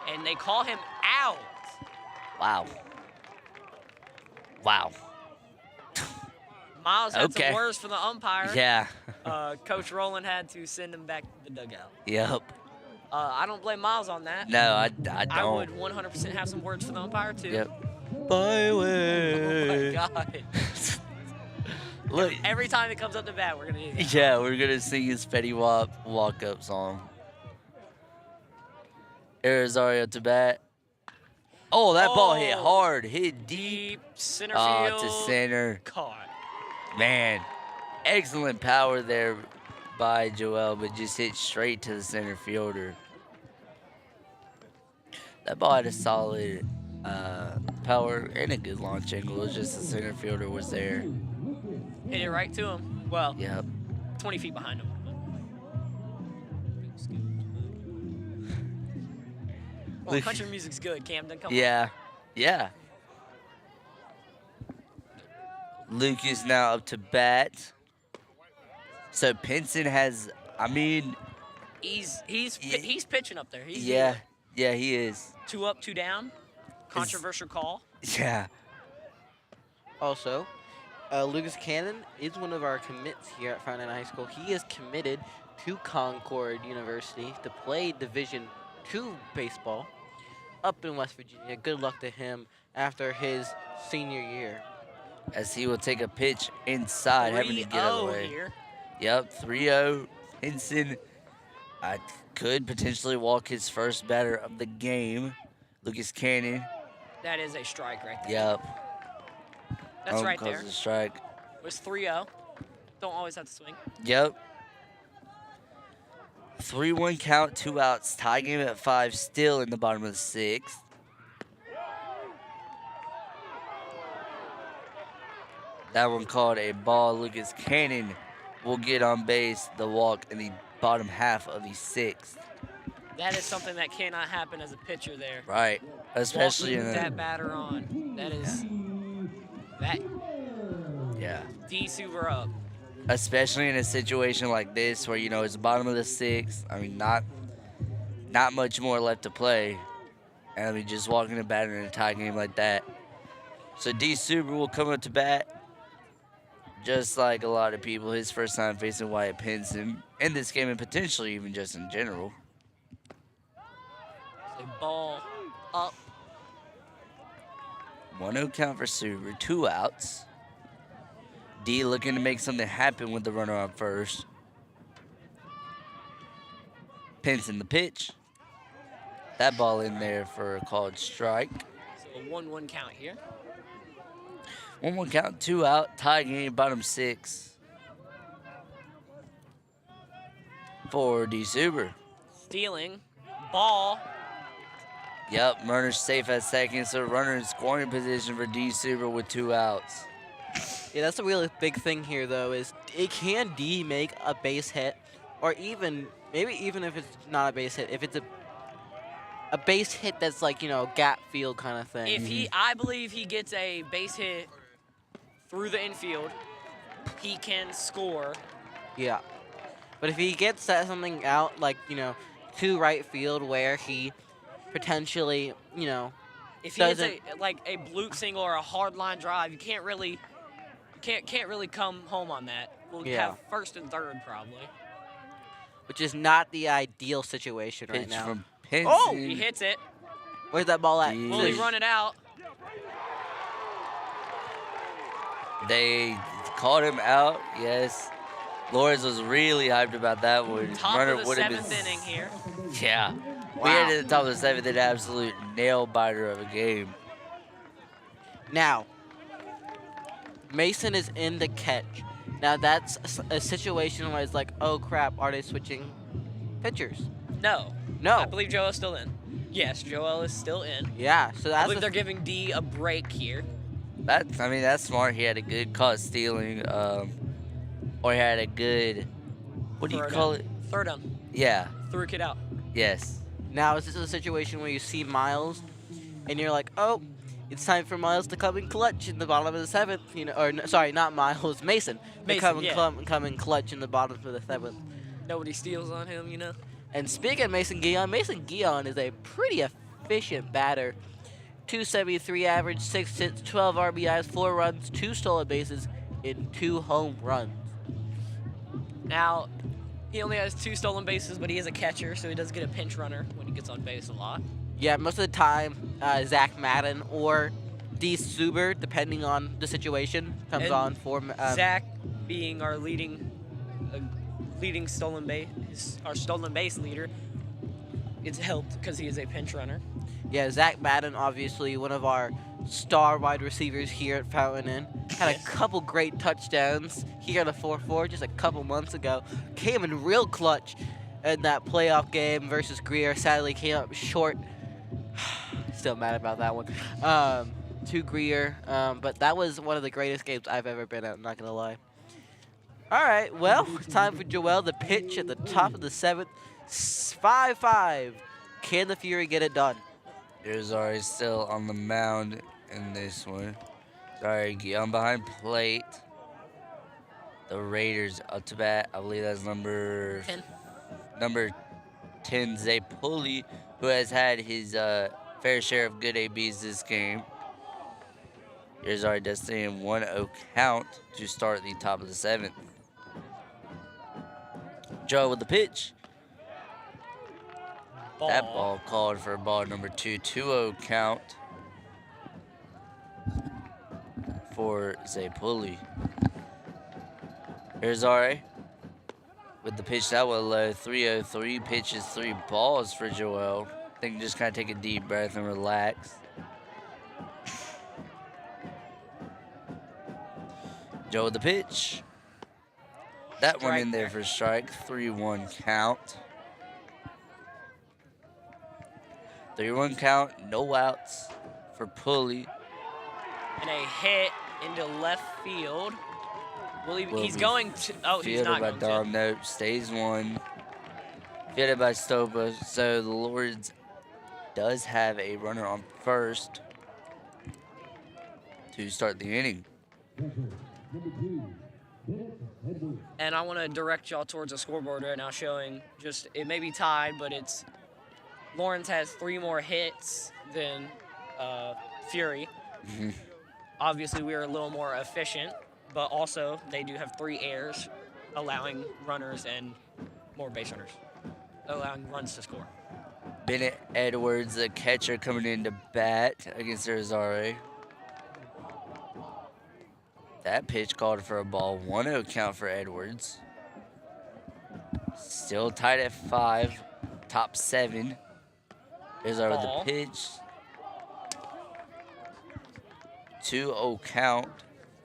and they call him out. Wow. Wow. Miles had Okay. some words for the umpire. Yeah. Coach Rowland had to send him back to the dugout. Yep. I don't blame Miles on that. No, I don't. I would 100% have some words for the umpire too. Yep. Oh my Byway. God. Look. Every time it comes up to bat, we're gonna do that. Yeah, we're gonna sing his Fetty Wap walk-up song. Rosario to bat. Oh, that ball hit Oh. hard, hit deep. Deep center Oh, field. to center. Caught. Man, excellent power there by Joel, but just hit straight to the center fielder. That ball had a solid power and a good launch angle. It was just the center fielder was there. Hit it right to him. Well, Yep. 20 feet behind him. Well, Look- country music's good, Camden. Come on. Yeah. Yeah. Lucas now up to bat. So Pinson has, I mean, He's Yeah. he's pitching up there. He's yeah, yeah, he is. 2 up, 2 down. Controversial call. Yeah. Also, Lucas Cannon is one of our commits here at Fountain High School. He is committed to Concord University to play Division II baseball up in West Virginia. Good luck to him after his senior year. As he will take a pitch inside, having to get out of the 3-0 way. here. Yep, 3-0. Pinson could potentially walk his first batter of the game. Lucas Cannon. That is a strike right there. Yep. That's right calls there. a strike. It was 3-0. Don't always have to swing. Yep. 3-1 count, 2 outs. Tie game at 5, still in the bottom of the 6th. That one called a ball. Lucas Cannon will get on base. The walk in the bottom half of the 6th. That is something that cannot happen as a pitcher there. Right. Especially Walking in that batter on. That is that yeah. D super up. Especially in a situation like this where, you know, it's the bottom of the 6th. I mean, not much more left to play. And I mean, just walking a batter in a tie game like that. So D Super will come up to bat. Just like a lot of people, his first time facing Wyatt Pinson in this game and potentially even just in general. A Ball up. 1-0 count for Suber. 2 outs. D looking to make something happen with the runner on first. Pinson the pitch. That ball in there for a called strike. So a 1-1 count here. 1-1 count, 2 out. Tie game, bottom 6. For D Suber. Stealing. Ball. Yep, runner's safe at second, so runner in scoring position for D Suber with 2 outs. Yeah, that's a really big thing here, though, is can D make a base hit, or maybe even if it's not a base hit, if it's a base hit that's like, gap field kind of thing. If I believe he gets a base hit through the infield, he can score. Yeah. But if he gets something out, like, to right field where he potentially, If he hits doesn't- a bloop single or a hard line drive, you can't really come home on that. We'll Yeah. have first and third probably. which is not the ideal situation right Pitch now. from Pinson. Oh! He hits it. Where's that ball at? Yeah. Will he run it out? They called him out, yes. Lawrence was really hyped about that one. Top Runner of the would've 7th been- inning here. Yeah. We Wow. had at the top of the 7th, an absolute nail biter of a game. Now, Mason is in the catch. Now that's a situation where it's like, oh crap, are they switching pitchers? No. No. I believe Joel's still in. Yes, Joel is still in. Yeah, so I that's believe they're giving D a break here. That's smart. He had a good caught stealing, or he had a good, what do you Third call down. it? Third down. Yeah, Threw a kid out. yes. now is this a situation where you see Miles, and you're like, oh, it's time for Miles to come in clutch in the bottom of the 7th, sorry, not Miles, Mason. To Mason, come, yeah. come in clutch in the bottom of the 7th. Nobody steals on him, And speaking of Mason Guion is a pretty efficient batter. 273 average, 6 hits, 12 RBIs, 4 runs, 2 stolen bases, and 2 home runs. Now, he only has 2 stolen bases, but he is a catcher, so he does get a pinch runner when he gets on base a lot. Yeah, most of the time, Zach Madden or D. Suber, depending on the situation, comes And on for Zach being our leading stolen base, our stolen base leader, it's helped because he is a pinch runner. Yeah, Zach Madden, obviously one of our star wide receivers here at Fountain Inn. Had a Yes. couple great touchdowns here in the 4-4 just a couple months ago. Came in real clutch in that playoff game versus Greer. Sadly came up short. Still mad about that one. To Greer. But that was one of the greatest games I've ever been at, I'm not going to lie. All right, well, it's time for Joel to pitch at the top of the 7th. 5-5. Can the Fury get it done? Irizarry still on the mound in this one. Sorry, Guillaume behind plate. The Raiders up to bat. I believe that's number 10, Zay Pulley, who has had his fair share of good ABs this game. Irizarry does stay in 1-0 count to start the top of the 7th. Joe with the pitch. That ball called for ball number 2, 2-0 count for Zay Pulley. Irizarry with the pitch that was low, 3-0-3, pitches 3 balls for Joel. I think just kind of take a deep breath and relax. Joe with the pitch. That one in there for strike, 3-1 count. 3-1 count, no outs for Pulley. And a hit into left field. Will He's be going to. Oh, he's Fielded not by going Dom, to. nope, stays 1. Fielded by Stopa, so the Lords does have a runner on first to start the inning. And I want to direct y'all towards a scoreboard right now showing just, it may be tied, but it's Lawrence has 3 more hits than Fury. Obviously, we are a little more efficient, but also they do have 3 errors, allowing runners and more base runners, allowing runs to score. Bennett Edwards, the catcher, coming in to bat against Rosario. That pitch called for a ball. 1-0 count for Edwards. Still tied at 5. Top 7. Rosario with Ball. the pitch. 2-0 count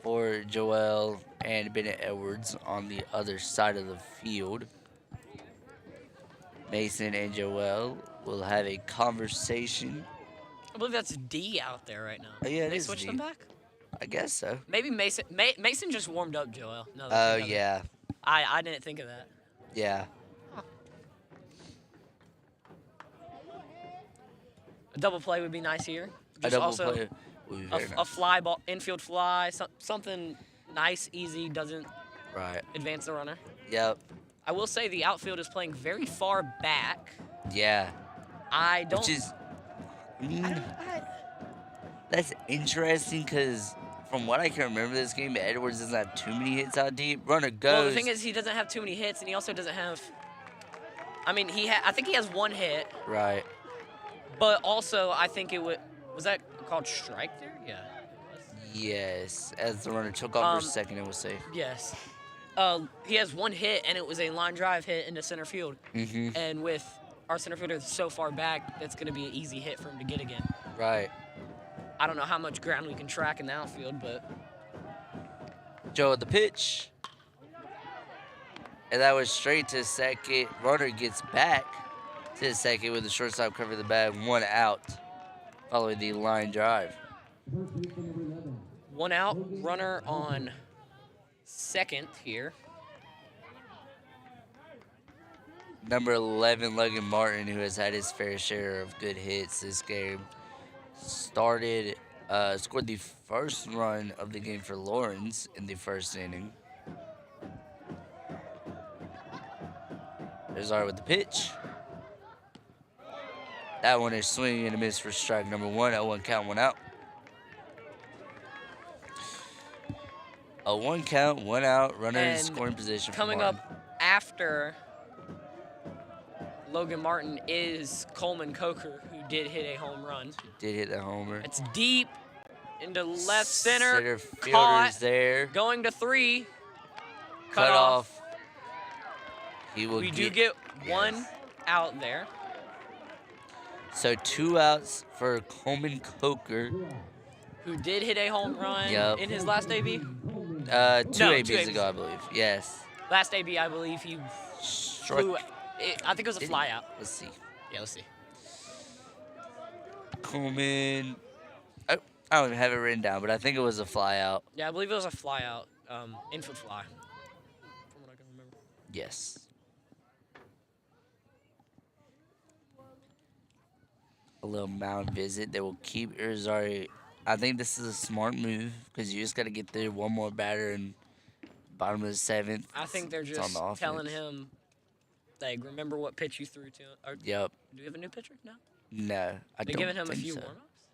for Joel and Bennett Edwards on the other side of the field. Mason and Joel will have a conversation. I believe that's D out there right now. Oh, yeah, it they is switched D. them back? I guess so. Maybe Mason. Mason just warmed up, Joel. No, Oh, yeah. I didn't think of that. Yeah. A double play would be nice here. A Just double also play would be a, very a nice. fly ball, infield fly, something nice, easy, doesn't Right. advance the runner. Yep. I will say the outfield is playing very far back. Yeah. I don't. Which is, I mean, I don't I, that's interesting because from what I can remember this game, Edwards doesn't have too many hits out deep. Runner goes. well, the thing is, he doesn't have too many hits, and he also doesn't have. I mean, I think he has one hit, Right. but also I think it was that called strike there? Yeah. Yes. As the runner took off for a Um, second, it was safe. Yes. He has one hit, and it was a line drive hit into center field. Mm-hmm. And with our center fielder so far back, that's going to be an easy hit for him to get again. Right. I don't know how much ground we can track in the outfield, but Joe at the pitch. And that was straight to second. Runner gets back to second with the shortstop cover the bag. 1 out following the line drive. First baseman number 11. one out, runner on second here. Number 11, Logan Martin, who has had his fair share of good hits this game, scored the first run of the game for Lawrence in the first inning. There's Art with the pitch. That one is swinging and a miss for strike number 1. 0-1 count, 1 out. A 1 count, 1 out. Runner in And scoring position. for Coming Martin. up after Logan Martin is Coleman Coker, who did hit a home run. Did hit the homer. It's deep into left center. Center fielder's Caught. there. Going to 3. Cut off. He will We do get one yes. out there. So 2 outs for Coleman Coker. Who did hit a home run Yup. in his last AB? 2 No, ABs 2 ABs. ago, I believe. Yes. Last AB, I believe he Struck. flew. I think it was a Did he? fly out. Let's see. Yeah, let's see. Coleman. Oh, I don't even have it written down, but I think it was a fly out. Yeah, I believe it was a fly out, infield fly. From what I can remember. Yes. A little mound visit that will keep Irizarry. I think this is a smart move because you just got to get there one more batter in bottom of the 7th. I think they're It's on just the offense. telling him, like, remember what pitch you threw to him. Or, Yep. do we have a new pitcher? No. No, I They're don't giving him a think few so. warm-ups?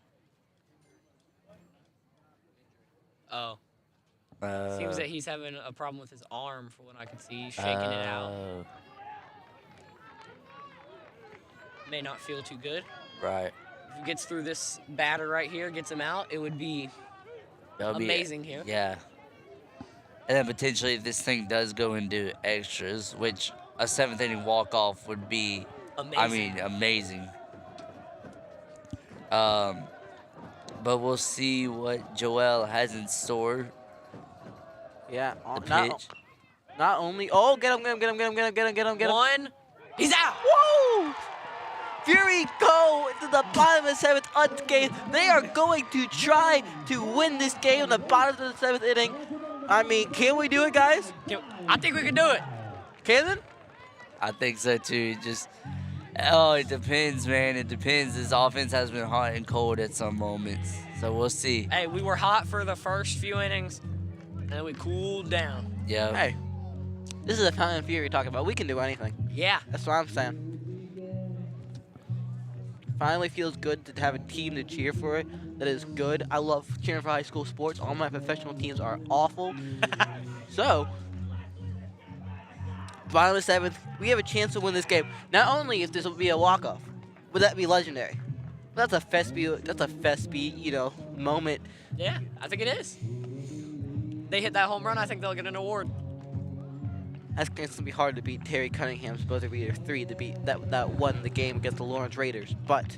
Oh. Seems that he's having a problem with his arm, from what I can see. He's shaking it out. May not feel too good. Right. If he gets through this batter right here, gets him out, it would be That'll be- amazing here. Yeah. And then potentially, if this thing does go into extras, which a 7th inning walk off would be, Amazing. I mean, amazing. But we'll see what Joel has in store. Yeah. The Not, pitch. not only. Oh, get him, get him, get him, get him, get him, get him, get him, get him. One. He's out. Woo! Fury go to the bottom of the 7th unscathed. They are going to try to win this game in the bottom of the 7th inning. I mean, can we do it, guys? I think we can do it. Can it? I think so too. It depends, man. It depends. This offense has been hot and cold at some moments, so we'll see. Hey, we were hot for the first few innings, and then we cooled down. Yeah. Hey, this is a Fountain of Fury talking about. We can do anything. Yeah. That's what I'm saying. Finally feels good to have a team to cheer for it. That is good. I love cheering for high school sports. All my professional teams are awful. So, bottom of the 7th, we have a chance to win this game. Not only if this will be a walk-off, would that be legendary? That's a Fesby, moment. Yeah, I think it is. They hit that home run, I think they'll get an award. That's gonna be hard to beat Terry Cunningham's buzzer beater 3 to beat that won the game against the Lawrence Raiders. But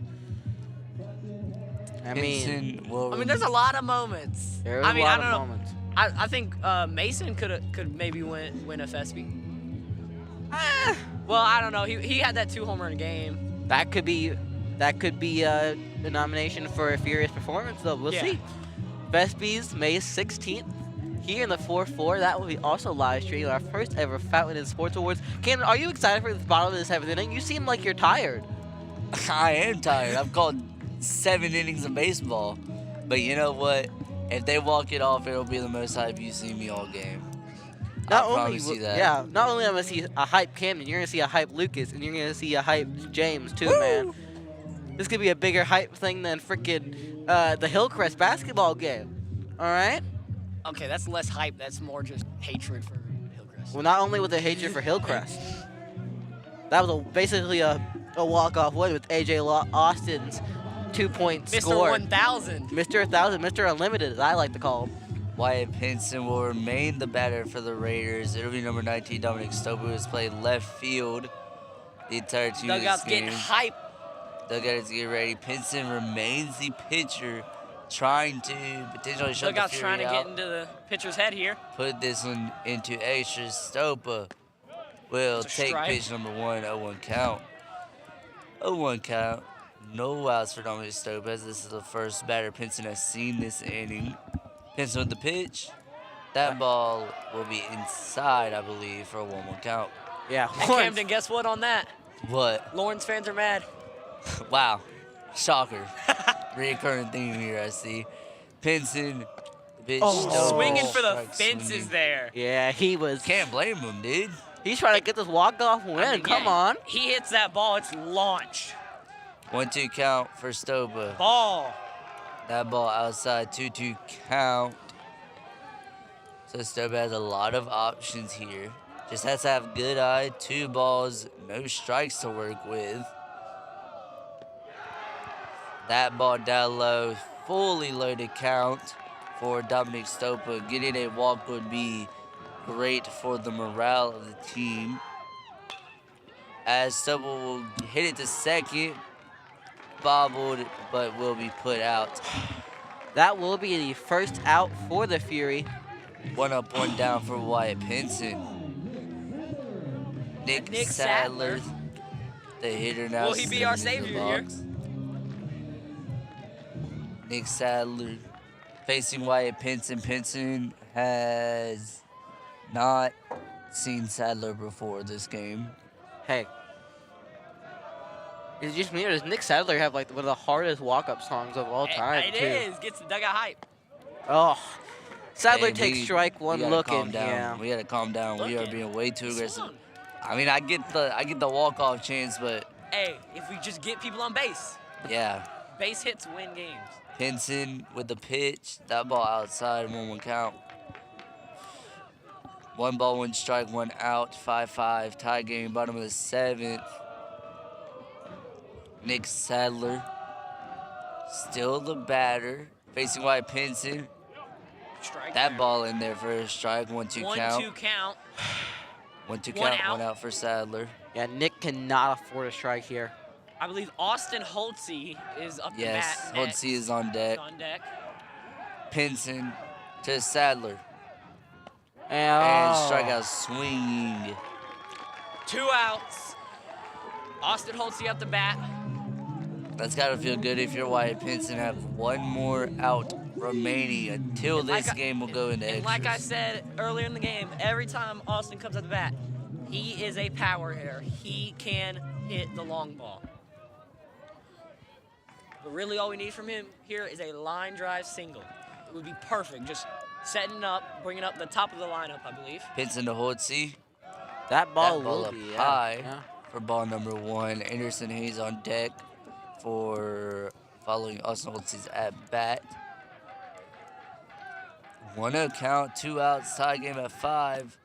I mean, Pinson will There's a lot of moments. there are I a mean, lot I of don't know. moments. I think Mason could maybe win a FESPY. Well, I don't know. He had that 2 home run game. That could be a nomination for a furious performance, though. We'll Yeah. see. Vespes, May 16th, here in the 4-4. That will be also live streamed, our first ever Fountain and Sports Awards. Camden, are you excited for the bottom of the 7th inning? You seem like you're tired. I am tired. I've called 7 innings of baseball. But you know what? If they walk it off, it'll be the most hype you see me all game. I promise you that. Yeah, not only am I gonna see a hype Camden, you're gonna see a hype Lucas, and you're gonna see a hype James too, man. This could be a bigger hype thing than freaking the Hillcrest basketball game. All right. Okay, that's less hype. That's more just hatred for Hillcrest. Well, not only with the hatred for Hillcrest, that was basically a walk-off win with AJ Austin's 2-point Mr. score. 1000. Mr. 1000, Mr. Unlimited, as I like to call him. Wyatt Pinson will remain the batter for the Raiders. It'll be number 19, Dominic Stobu, has played left field the entire 2 of this Dugout's game. getting hype. Dugout is getting ready. Pinson remains the pitcher, trying to potentially shut the Dugout's Fury trying to out. get into the pitcher's head here. Put this one into extras. Stopa will It's a take strike. pitch number 1, 0-1 count. 0-1 count. No outs for Dominic Stopa, as this is the first batter Pinson has seen this inning. Pinson with the pitch. That ball will be inside, I believe, for a 1-1 count. Yeah. And Camden, guess what on that? What? Lawrence fans are mad. Wow. Shocker. Reoccurring theme here, I see. Pinson, the pitch. Stopa, Swinging for the strike fences swinging. there. Yeah, he was. Can't blame him, dude. He's trying to get this walk-off win. I mean, Come yeah, on. He hits that ball, it's launched. 1-2 count for Stopa. Ball. That ball outside, 2-2 count. So Stopa has a lot of options here. Just has to have good eye, 2 balls, no strikes to work with. That ball down low, fully loaded count for Dominic Stopa. Getting a walk would be great for the morale of the team. As Stopa will hit it to second, bobbled, but will be put out. That will be the first out for the Fury. 1 up, 1 down for Wyatt Pinson. Nick Sadler, the hitter now. Will he be our sitting in the savior here? box. Nick Sadler facing Wyatt Pinson. Pinson has not seen Sadler before this game. Hey. Is it just me or does Nick Sadler have like one of the hardest walk-up songs of all time? It too? is. Gets the dugout hype. Oh. Sadler Hey, takes we- strike we one gotta looking. calm down. Yeah. We gotta calm down. We are Looking. being way too aggressive. Swung. I mean, I get the walk-off chance, but Hey, if we just get people on base, yeah. base hits win games. Pinson with the pitch. That ball outside, 1-1 count. 1 ball, 1 strike, 1 out, 5-5. Tie game, bottom of the 7th. Nick Sadler, still the batter, facing Wyatt Pinson. Strike. That ball in there for a strike, 1-2 count. 1-2 count. 1-2 one count, out. 1 out for Sadler. Yeah, Nick cannot afford a strike here. I believe Austin Holtze is up Yes, the bat. Holtze is on deck. On deck. Pinson to Sadler. And, And oh. strikeout swinging. 2 outs. Austin Holtze up the bat. That's gotta feel good if you're Wyatt Pinson. Have 1 more out remaining until this game will go into And extras. like I said earlier in the game, every time Austin comes at the bat, he is a power hitter. He can hit the long ball. But really all we need from him here is a line drive single. It would be perfect. Just setting up, bringing up the top of the lineup, I believe. Pinson to Holtze. That ball That ball will up be high Yeah. for ball number 1. Anderson Hayes on deck for following Austin Holtze's at bat. 1-0 count, 2 outs, tie game at 5.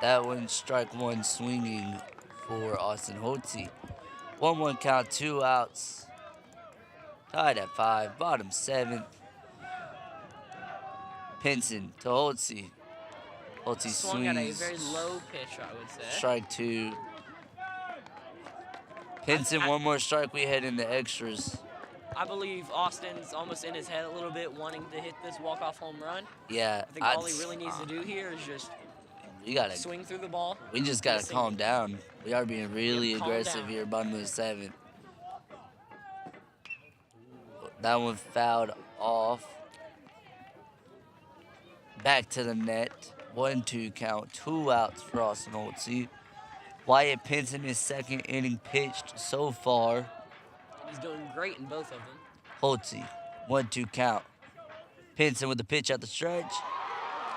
That one strike 1 swinging for Austin Holtze. 1-1 count, 2 outs. Tied at 5, bottom 7th. Pinson to Holtzy. Holtzy Swung at a swings. very low pitch, I would say. Strike 2. Pinson, one more strike, we head into extras. I believe Austin's almost in his head a little bit, wanting to hit this walk-off home run. Yeah, I think all he really needs to do here is just we gotta. swing through the ball. We just gotta Listen. calm down. We are being really Calm aggressive down. here, bottom of the 7th. That one fouled off. Back to the net. 1-2 count. 2 outs for Austin Holtzy. Wyatt Pinson, his second inning pitched so far. He's doing great in both of them. Holtzy, 1-2 count. Pinson with the pitch at the stretch.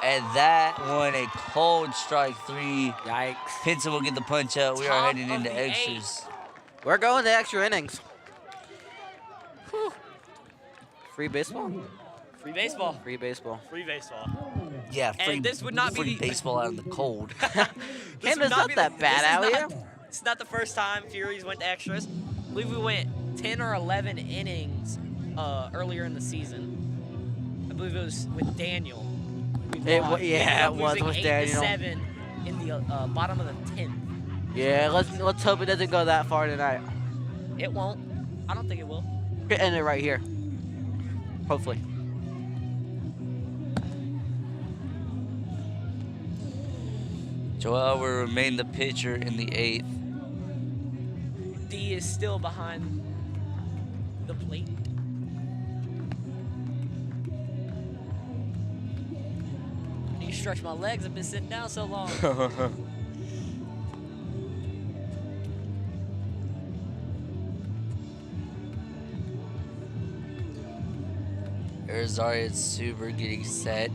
And that one, a cold strike 3. Yikes. Pinson will get the punch out. We are Top heading of into the extras. We're going to extra innings. Whew. Free baseball? Free baseball. Free baseball. Free baseball. Yeah, free, And this would not be free the- baseball out in the cold. This Hey, would it's not be that the- bad this is out not- here. It's not the first time Furies went to extras. I believe we went 10 or 11 innings earlier in the season. I believe it was with Daniel. It wa- yeah, We it was losing with 8 Daniel. to 7 in the bottom of the 10th. Yeah, let's hope it doesn't go that far tonight. It won't. I don't think it will. Could end it right here. Hopefully. Joel will remain the pitcher in the 8th. D is still behind the plate. I need to stretch my legs. I've been sitting down so long. Arizari and Suber getting set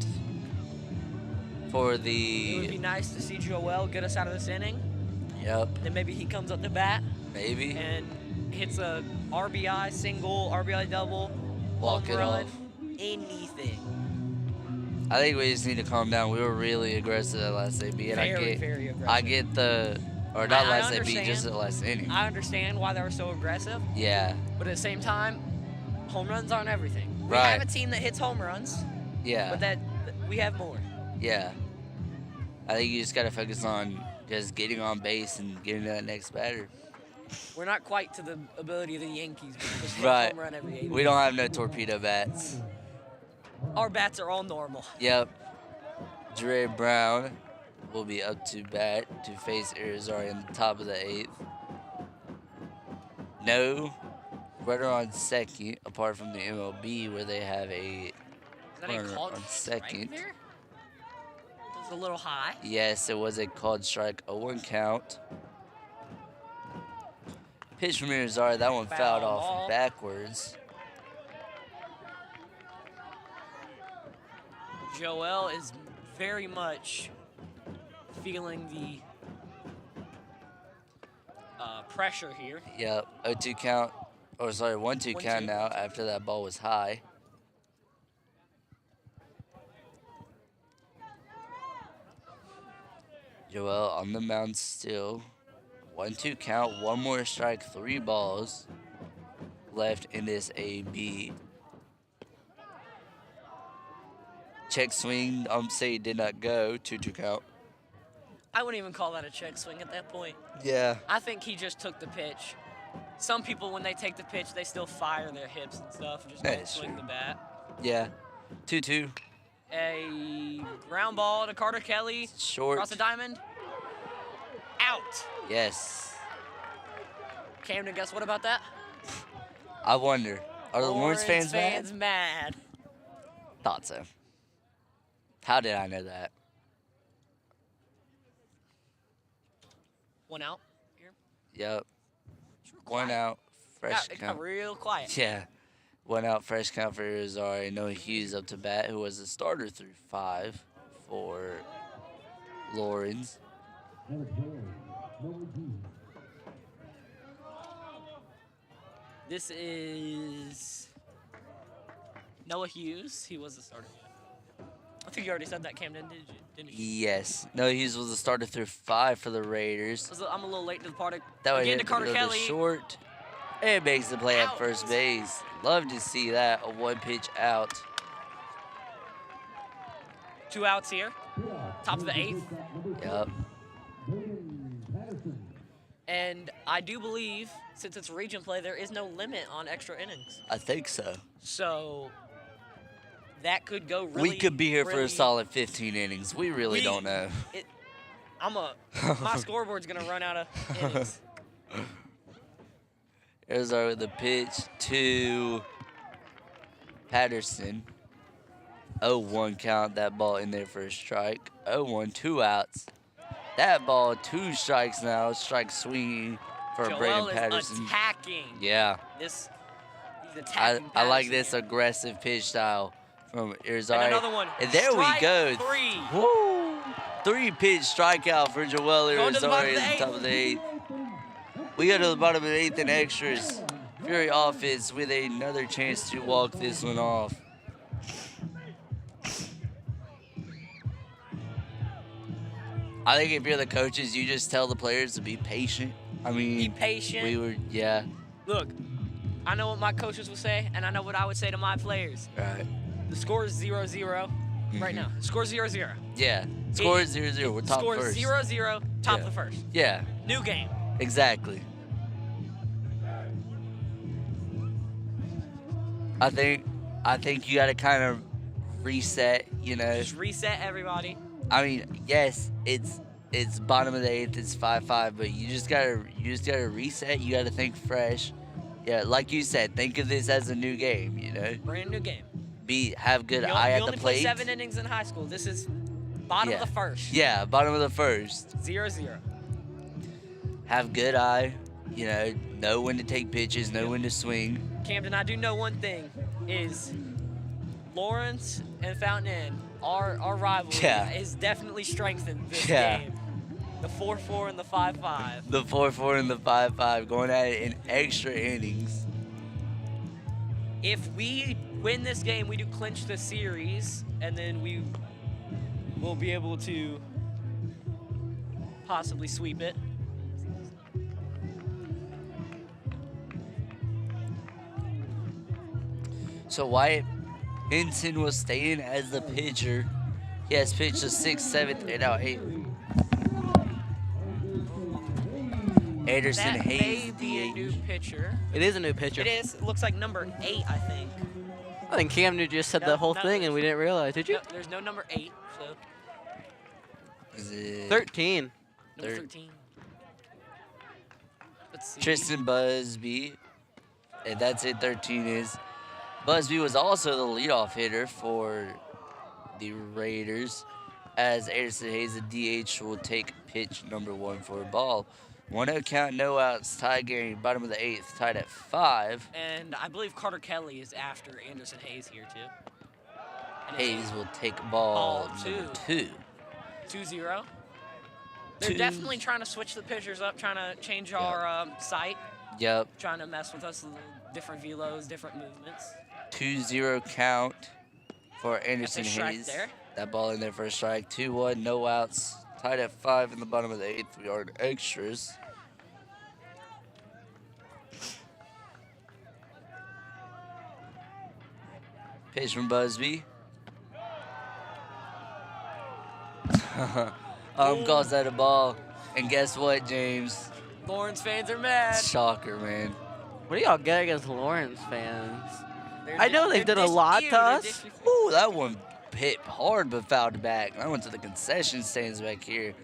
for It would be the. nice to see Joel get us out of this inning. Yep, Then maybe he comes up to bat maybe. and hits a RBI single, RBI double, Walk home it run, off. anything. I think we just need to calm down. We were really aggressive at last AB, and Very aggressive. I get the, or not I last AB, understand. just the last inning. I understand why they were so aggressive, Yeah, but at the same time, home runs aren't everything. We Right. have a team that hits home runs, yeah, but that we have more. yeah. I think you just gotta focus on just getting on base and getting to that next batter. We're not quite to the ability of the Yankees, but we just hit Right. a home run every 8. We don't have no torpedo bats. Our bats are all normal. Yep. Dre Brown will be up to bat to face Arizari in the top of the 8th. No runner on second, apart from the MLB where they have a Is that a runner called on strike second. there? It was a little high. Yes, it was a called strike, a 1 count. Pitch from Arizari, that one fouled Foul off ball. backwards. Joel is very much feeling the pressure here. Yep, 0-2 count, or sorry, 1-2 count 1-2. now after that ball was high. Joel on the mound still. 1-2 count, 1 more strike, 3 balls left in this AB. Check swing, say did not go, 2-2 count. I wouldn't even call that a check swing at that point. Yeah. I think he just took the pitch. Some people, when they take the pitch, they still fire their hips and stuff. Just don't That's swing true. the bat. Yeah. 2-2. A ground ball to Carter Kelly. Short. Across the diamond. Out. Yes. Camden, guess what about that? I wonder. Are the Lawrence fans mad? mad. Thought so. How did I know that? One out here. Yep. It's real 1 quiet. out. Fresh It got count. real quiet. Yeah. 1 out. Fresh count for Arizari. Noah Hughes up to bat, who was the starter through 5 for Lawrence. This is Noah Hughes. He was the starter. I think you already said that, Camden, didn't you? Yes. No, he was the starter through 5 for the Raiders. I'm a little late to the party. That way Again hit to Carter the middle of the Kelly. short. And makes the play at Out. first base. Love to see that. A 1 pitch out. 2 outs here. Top of the 8th. Yep. And I do believe, since it's region play, there is no limit on extra innings. I think so. So that could go really. We could be here for a really- solid 15 innings. We really don't know. My scoreboard's gonna run out of innings. Here's the pitch to Patterson. 0-1 count. That ball in there for a strike. 0-1, 2 outs. That ball, 2 strikes now. Strike swinging for Joel Braden is Patterson. attacking. Yeah. He's attacking. I like Patterson this here. aggressive pitch style from Irizarry. And another one. And there Strike we go. 3. Woo! 3-pitch strikeout for Joel Going to the bottom Irizarry of the at the top of the 8th. We go to the bottom of the 8th in extras. Fury offense with another chance to walk this one off. I think if you're the coaches, you just tell the players to be patient. I mean, Be patient. yeah, Look, I know what my coaches would say, and I know what I would say to my players. right. The score is 0-0 right now. Score 0-0. Yeah, score is 0-0. We're top Score first. 0-0, top Yeah. of the first. Yeah, New game. exactly. I think you got to kind of reset, you know. Just reset everybody. I mean, yes, it's bottom of the 8th, it's 5-5, but you just gotta reset. You gotta think fresh. Yeah, like you said, think of this as a new game. You know, Brand new game. have good You eye at only the play plate. 7 innings in high school. This is bottom Yeah. of the first. Yeah, bottom of the first. 0-0. Have good eye. You know when to take pitches, know when to swing. Camden, I do know one thing is Lawrence and Fountain Inn, our rivalry Yeah. is definitely strengthened this Yeah. game. The 4-4 and the 5-5. The 4-4 and the 5-5 going at it in extra innings. If we win this game, we do clinch the series, and then we will be able to possibly sweep it. So Wyatt Hinton was staying as the pitcher. He has pitched the 6th, 7th, and now 8th. Anderson That Hayes, may be a new DH. pitcher. It is a new pitcher. It is. It looks like number 8, I think. I think Cam Newton just said No, the whole no, thing and we didn't realize. Did you? No, there's no number 8, so Is it 13. number Third. 13. Let's see. Tristan Busby? And that's it, 13 is. Busby was also the leadoff hitter for the Raiders, as Anderson Hayes, the DH, will take pitch number 1 for a ball. 1-0 count, no outs, tie game, bottom of the 8th, tied at 5. And I believe Carter Kelly is after Anderson Hayes here, too. And Hayes will take ball Ball number 2. 2. 2-0. They're Two. definitely trying to switch the pitchers up, trying to change our sight, Yep, trying to mess with us, a little different velos, different movements. 2-0 count for Anderson strike Hayes. there. That ball in there for a strike. 2-1, no outs. Tied at 5 in the bottom of the 8th. We are in extras. Pitch from Busby. Calls that a ball. And guess what, James? Lawrence fans are mad. Shocker, man. What do y'all get against Lawrence fans? They're I know they've done a lot to us. Ooh, that one hit hard but fouled back. I went to the concession stands back here.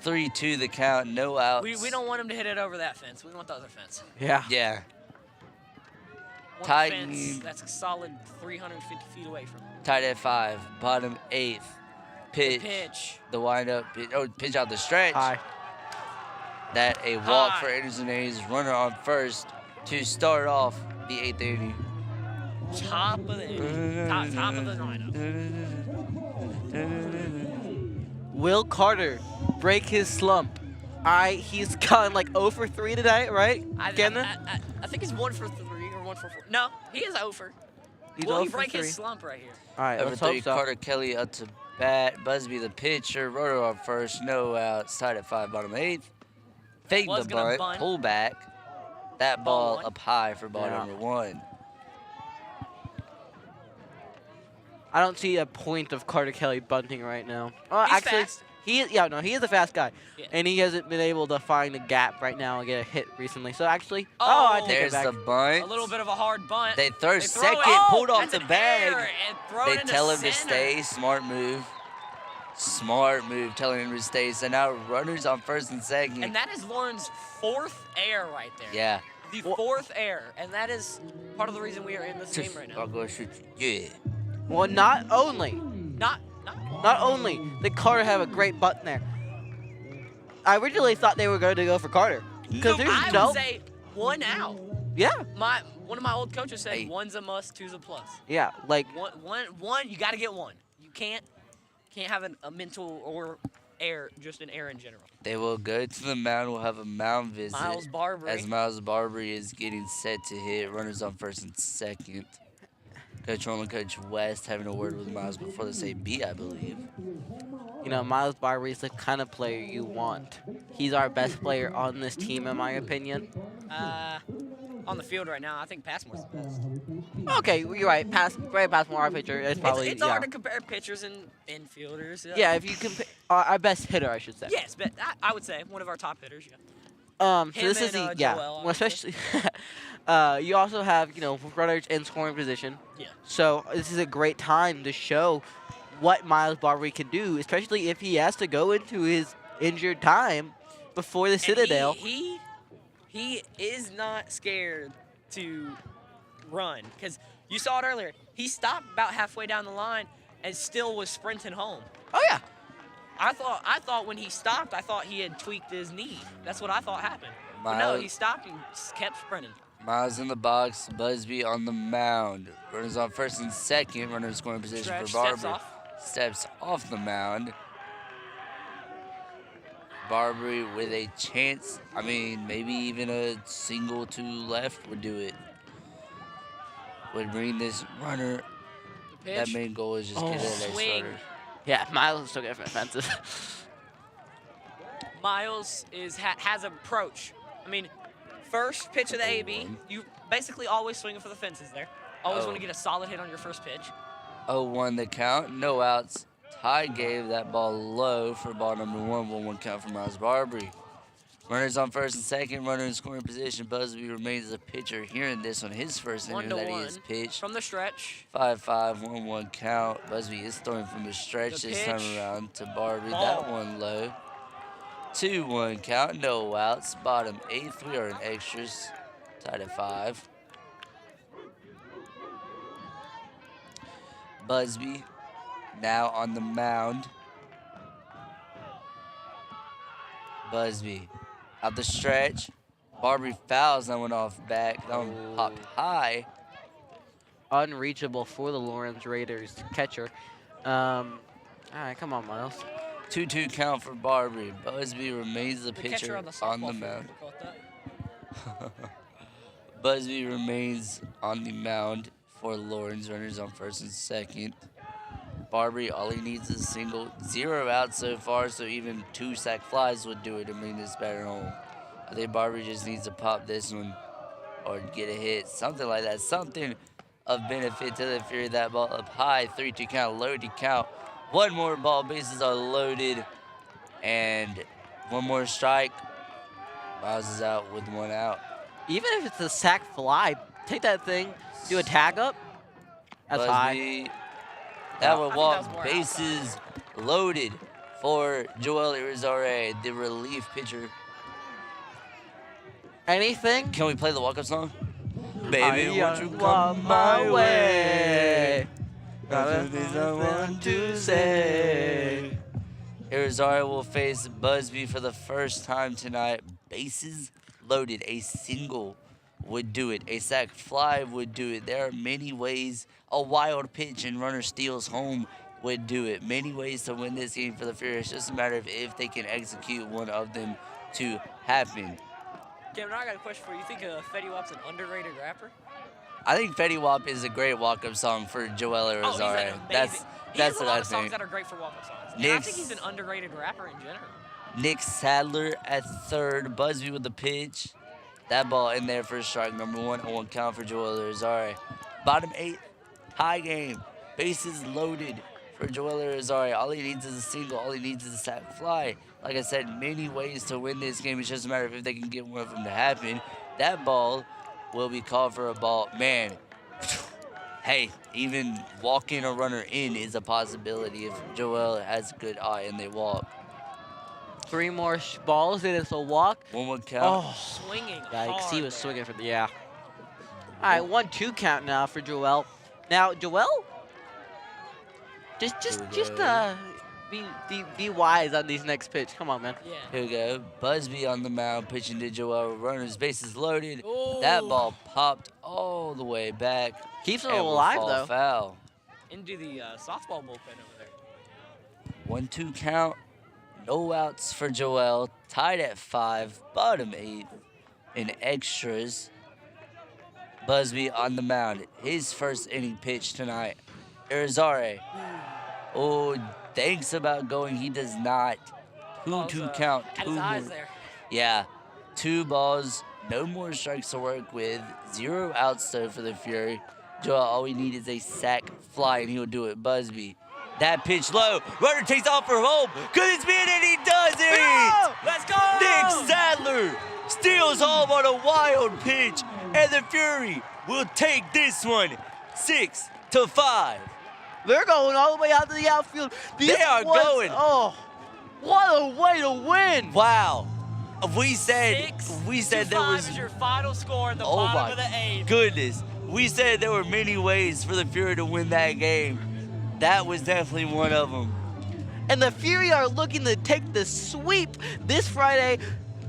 3-2 the count, no outs. We don't want him to hit it over that fence. We want the other fence. Yeah. Yeah. One Tight fence game. that's a solid 350 feet away from him. Tied at 5, bottom 8th. Pitch. Pitch. The windup. Pitch out the stretch. Hi. That a walk High. for Anderson Hayes. Runner on first to start off the 8th inning. Top of the top of the lineup. Will Carter break his slump? He's gotten like 0 for 3 tonight, right? I Camden? think he's 1 for 3 or 1 for 4. No, he is over. He's Will 0 he for break 3. his slump right here? All right, Over let's 3, hope so. Carter Kelly up to bat. Busby the pitcher. Runner on first. No outs. Tied at 5, bottom 8th. Fake Was the gonna bunt. bunt. Pull back. That Ball ball one. up high for ball Yeah. number 1. I don't see a point of Carter Kelly bunting right now. Oh, He's actually, fast. he is a fast guy, Yeah. and he hasn't been able to find a gap right now and get a hit recently. So actually, I Oh. take it There's back. the bunt. A little bit of a hard bunt. They throw They throw second. it. Pulled off That's the an bag. error and throw They it into tell him to center. stay. Smart move. Smart move telling him to stay. So now runners on first and second. And that is Lauren's 4th error right there. Yeah. The 4th error, and that is part of the reason we are in this game right I'll now. go shoot you. Yeah. Well, not only Not did Carter have a great bunt there. I originally thought they were going to go for Carter because there's I no, would say 1 out. yeah, One of my old coaches said Hey. 1's a must, 2's a plus. yeah, like One, you got to get 1. You can't have a mental or error, just an error in general. They will go to the mound. We'll have a mound visit. Miles Barbary. As Miles Barbary is getting set to hit. Runners on first and second. Coach Roman, Coach West having a word with Miles before they say B, I believe. Miles Barbary is the kind of player you want. He's our best player on this team, in my opinion. On the field right now, I think Passmore's the best. Okay, you're right. Ray Passmore, our pitcher, is probably It's yeah. hard to compare pitchers and infielders. Yeah, if you compare our best hitter, I should say. Yes, but I would say one of our top hitters. Yeah. So Him this is and, the Joel, well, obviously. especially you also have runners in scoring position. Yeah. So this is a great time to show what Miles Barbary can do, especially if he has to go into his injured time before the And Citadel. He is not scared to run because you saw it earlier. He stopped about halfway down the line and still was sprinting home. Oh yeah. I thought when he stopped, I thought he had tweaked his knee. That's what I thought happened. But no, Miles- he stopped and kept sprinting. Miles in the box. Busby on the mound. Runners on first and second. Runner in scoring position Stretch, for Barbary. steps off. Steps off the mound. Barbary with a chance. I mean, maybe even a single to left would do it. Would bring this runner. The That pitch. main goal is just Oh. get rid of those Swing. runners. Yeah, Miles is still getting offensive. Miles has approach. I mean, first pitch of the AB, you basically always swinging for the fences there. Always Oh. want to get a solid hit on your first pitch. 0-1 the count. No outs. Ty gave that ball low for ball number 1. 1-1 count for Miles Barbary. Runners on first and second. Runner in scoring position. Busby remains the pitcher here in this one. His first inning that he 1-1 has pitched. from the stretch. 5-5, 1-1 count. Busby is throwing from the stretch The this time pitch. around to Barbary. Ball. That one low. 2-1 count. No outs. Bottom 8th. We are in extras. Tied at 5. Busby now on the mound. Busby out the stretch. Barbary fouls. That one off back. That one popped high. Unreachable for the Lawrence Raiders catcher. All right, come on, Miles. 2-2 count for Barbary. Busby remains the The pitcher catcher on the on softball the field, mound. we call it that. Busby remains on the mound for Lawrence. Runners on first and second. Barbary, all he needs is a single. 0 outs so far, so even 2 sack flies would do it to bring this batter home. I think Barbary just needs to pop this one or get a hit, something like that. Something of benefit to the Fury. That ball up high, 3-2 count, loaded count. One more ball, bases are loaded, and one more strike. Miles is out with 1 out. Even if it's a sack fly, take that thing, do a tag up. That's high. Busby, that would I think that was walk, more bases loaded for Joel Irizarry, the relief pitcher. Anything? Can we play the walk-up song? Baby, I won't you walk come my way? Got nothing to say. Irizarry will face Busby for the first time tonight. Bases loaded. A single would do it. A sac fly would do it. There are many ways. A wild pitch and runner steals home would do it. Many ways to win this game for the Fury. It's just a matter of if they can execute one of them to happen. Cameron, I got a question for you. You think Fetty Wap's an underrated rapper? I think Fetty Wap is a great walk-up song for Joel Oh, he's an Rosari. amazing. That's He has what a lot I of songs think. that are great for walk-up songs. And I Nick's- think he's an underrated rapper in general. Nick Sadler at third. Busby with the pitch. That ball in there for a strike. Number 1 on count for Joel Rosari. Bottom 8, high game. Bases loaded for Joel Rosari. All he needs is a single. All he needs is a sac fly. Like I said, many ways to win this game. It's just a matter of if they can get one of them to happen. That ball will be called for a ball. Man, hey, even walking a runner in is a possibility if Joel has a good eye and they walk. 3 more balls, and it's a walk. 1 count. Oh, Swinging yikes. hard He was there. swinging for the, yeah. All right, 1-2 count now for Joel. Now, Joel, be wise on these next pitch. Come on, man. Yeah. Here we go. Busby on the mound, pitching to Joel. Runners, bases loaded. Ooh. That ball popped all the way back. Keeps him and will alive, fall though. Foul. Into the softball bullpen over there. 1-2 count. No outs for Joel. Tied at 5. Bottom 8 in extras. Busby on the mound. His first inning pitch tonight. Irizarry. Oh, thinks about going. He does not. 2-2 count. Had 2 his eyes more. there. Yeah. 2 balls. No more strikes to work with. 0 outs though for the Fury. Joel, all we need is a sac fly, and he'll do it. Busby. That pitch low. Runner takes off for home. Could it be it? And he does it! Let's go! Nick Sadler steals home on a wild pitch, and the Fury will take this one 6-5. They're going all the way out to the outfield. They are going. Oh, what a way to win. Wow. We said 6-5 there was. is your final score in the Oh bottom my of the 8th. goodness. We said there were many ways for the Fury to win that game. That was definitely one of them. And the Fury are looking to take the sweep this Friday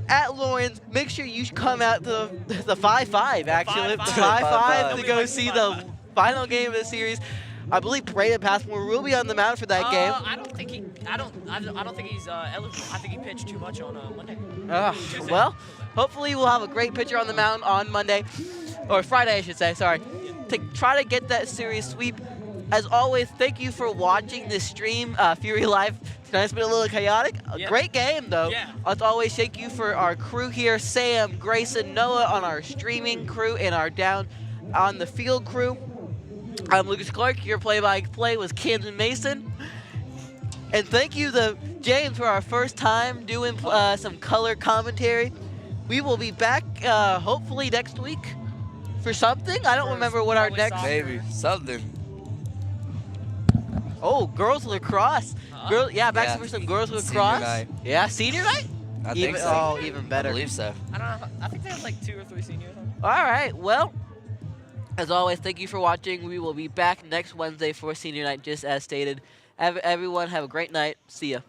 at Lawrence. Make sure you come out to the 5-5, actually. The 5-5. 5-5 to Nobody go likes see 5-5. the final game of the series. I believe Brayden Passmore will be on the mound for that game. I don't think he's eligible. I think he pitched too much on Monday. Well, hopefully we'll have a great pitcher on the mound on Monday, or Friday, I should say, sorry, to try to get that series sweep. As always, thank you for watching this stream, Fury Live. Tonight's been a little chaotic. A Yeah. great game, though. Yeah. As always, thank you for our crew here, Sam, Grayson, Noah on our streaming crew, and our down on the field crew. I'm Lucas Clark. Your play-by-play was Camden Mason. And thank you to James for our first time doing some color commentary. We will be back hopefully next week for something. I don't For remember what our probably next. soccer. Maybe something. Oh, girls lacrosse. Uh-huh. Back Yeah. for some girls Senior lacrosse. night. Yeah, senior night. I even, think so. Oh, even I better. believe so. I don't know. I think they have like 2 or 3 seniors on it. All right. Well, as always, thank you for watching. We will be back next Wednesday for senior night, just as stated. Everyone, have a great night. See ya.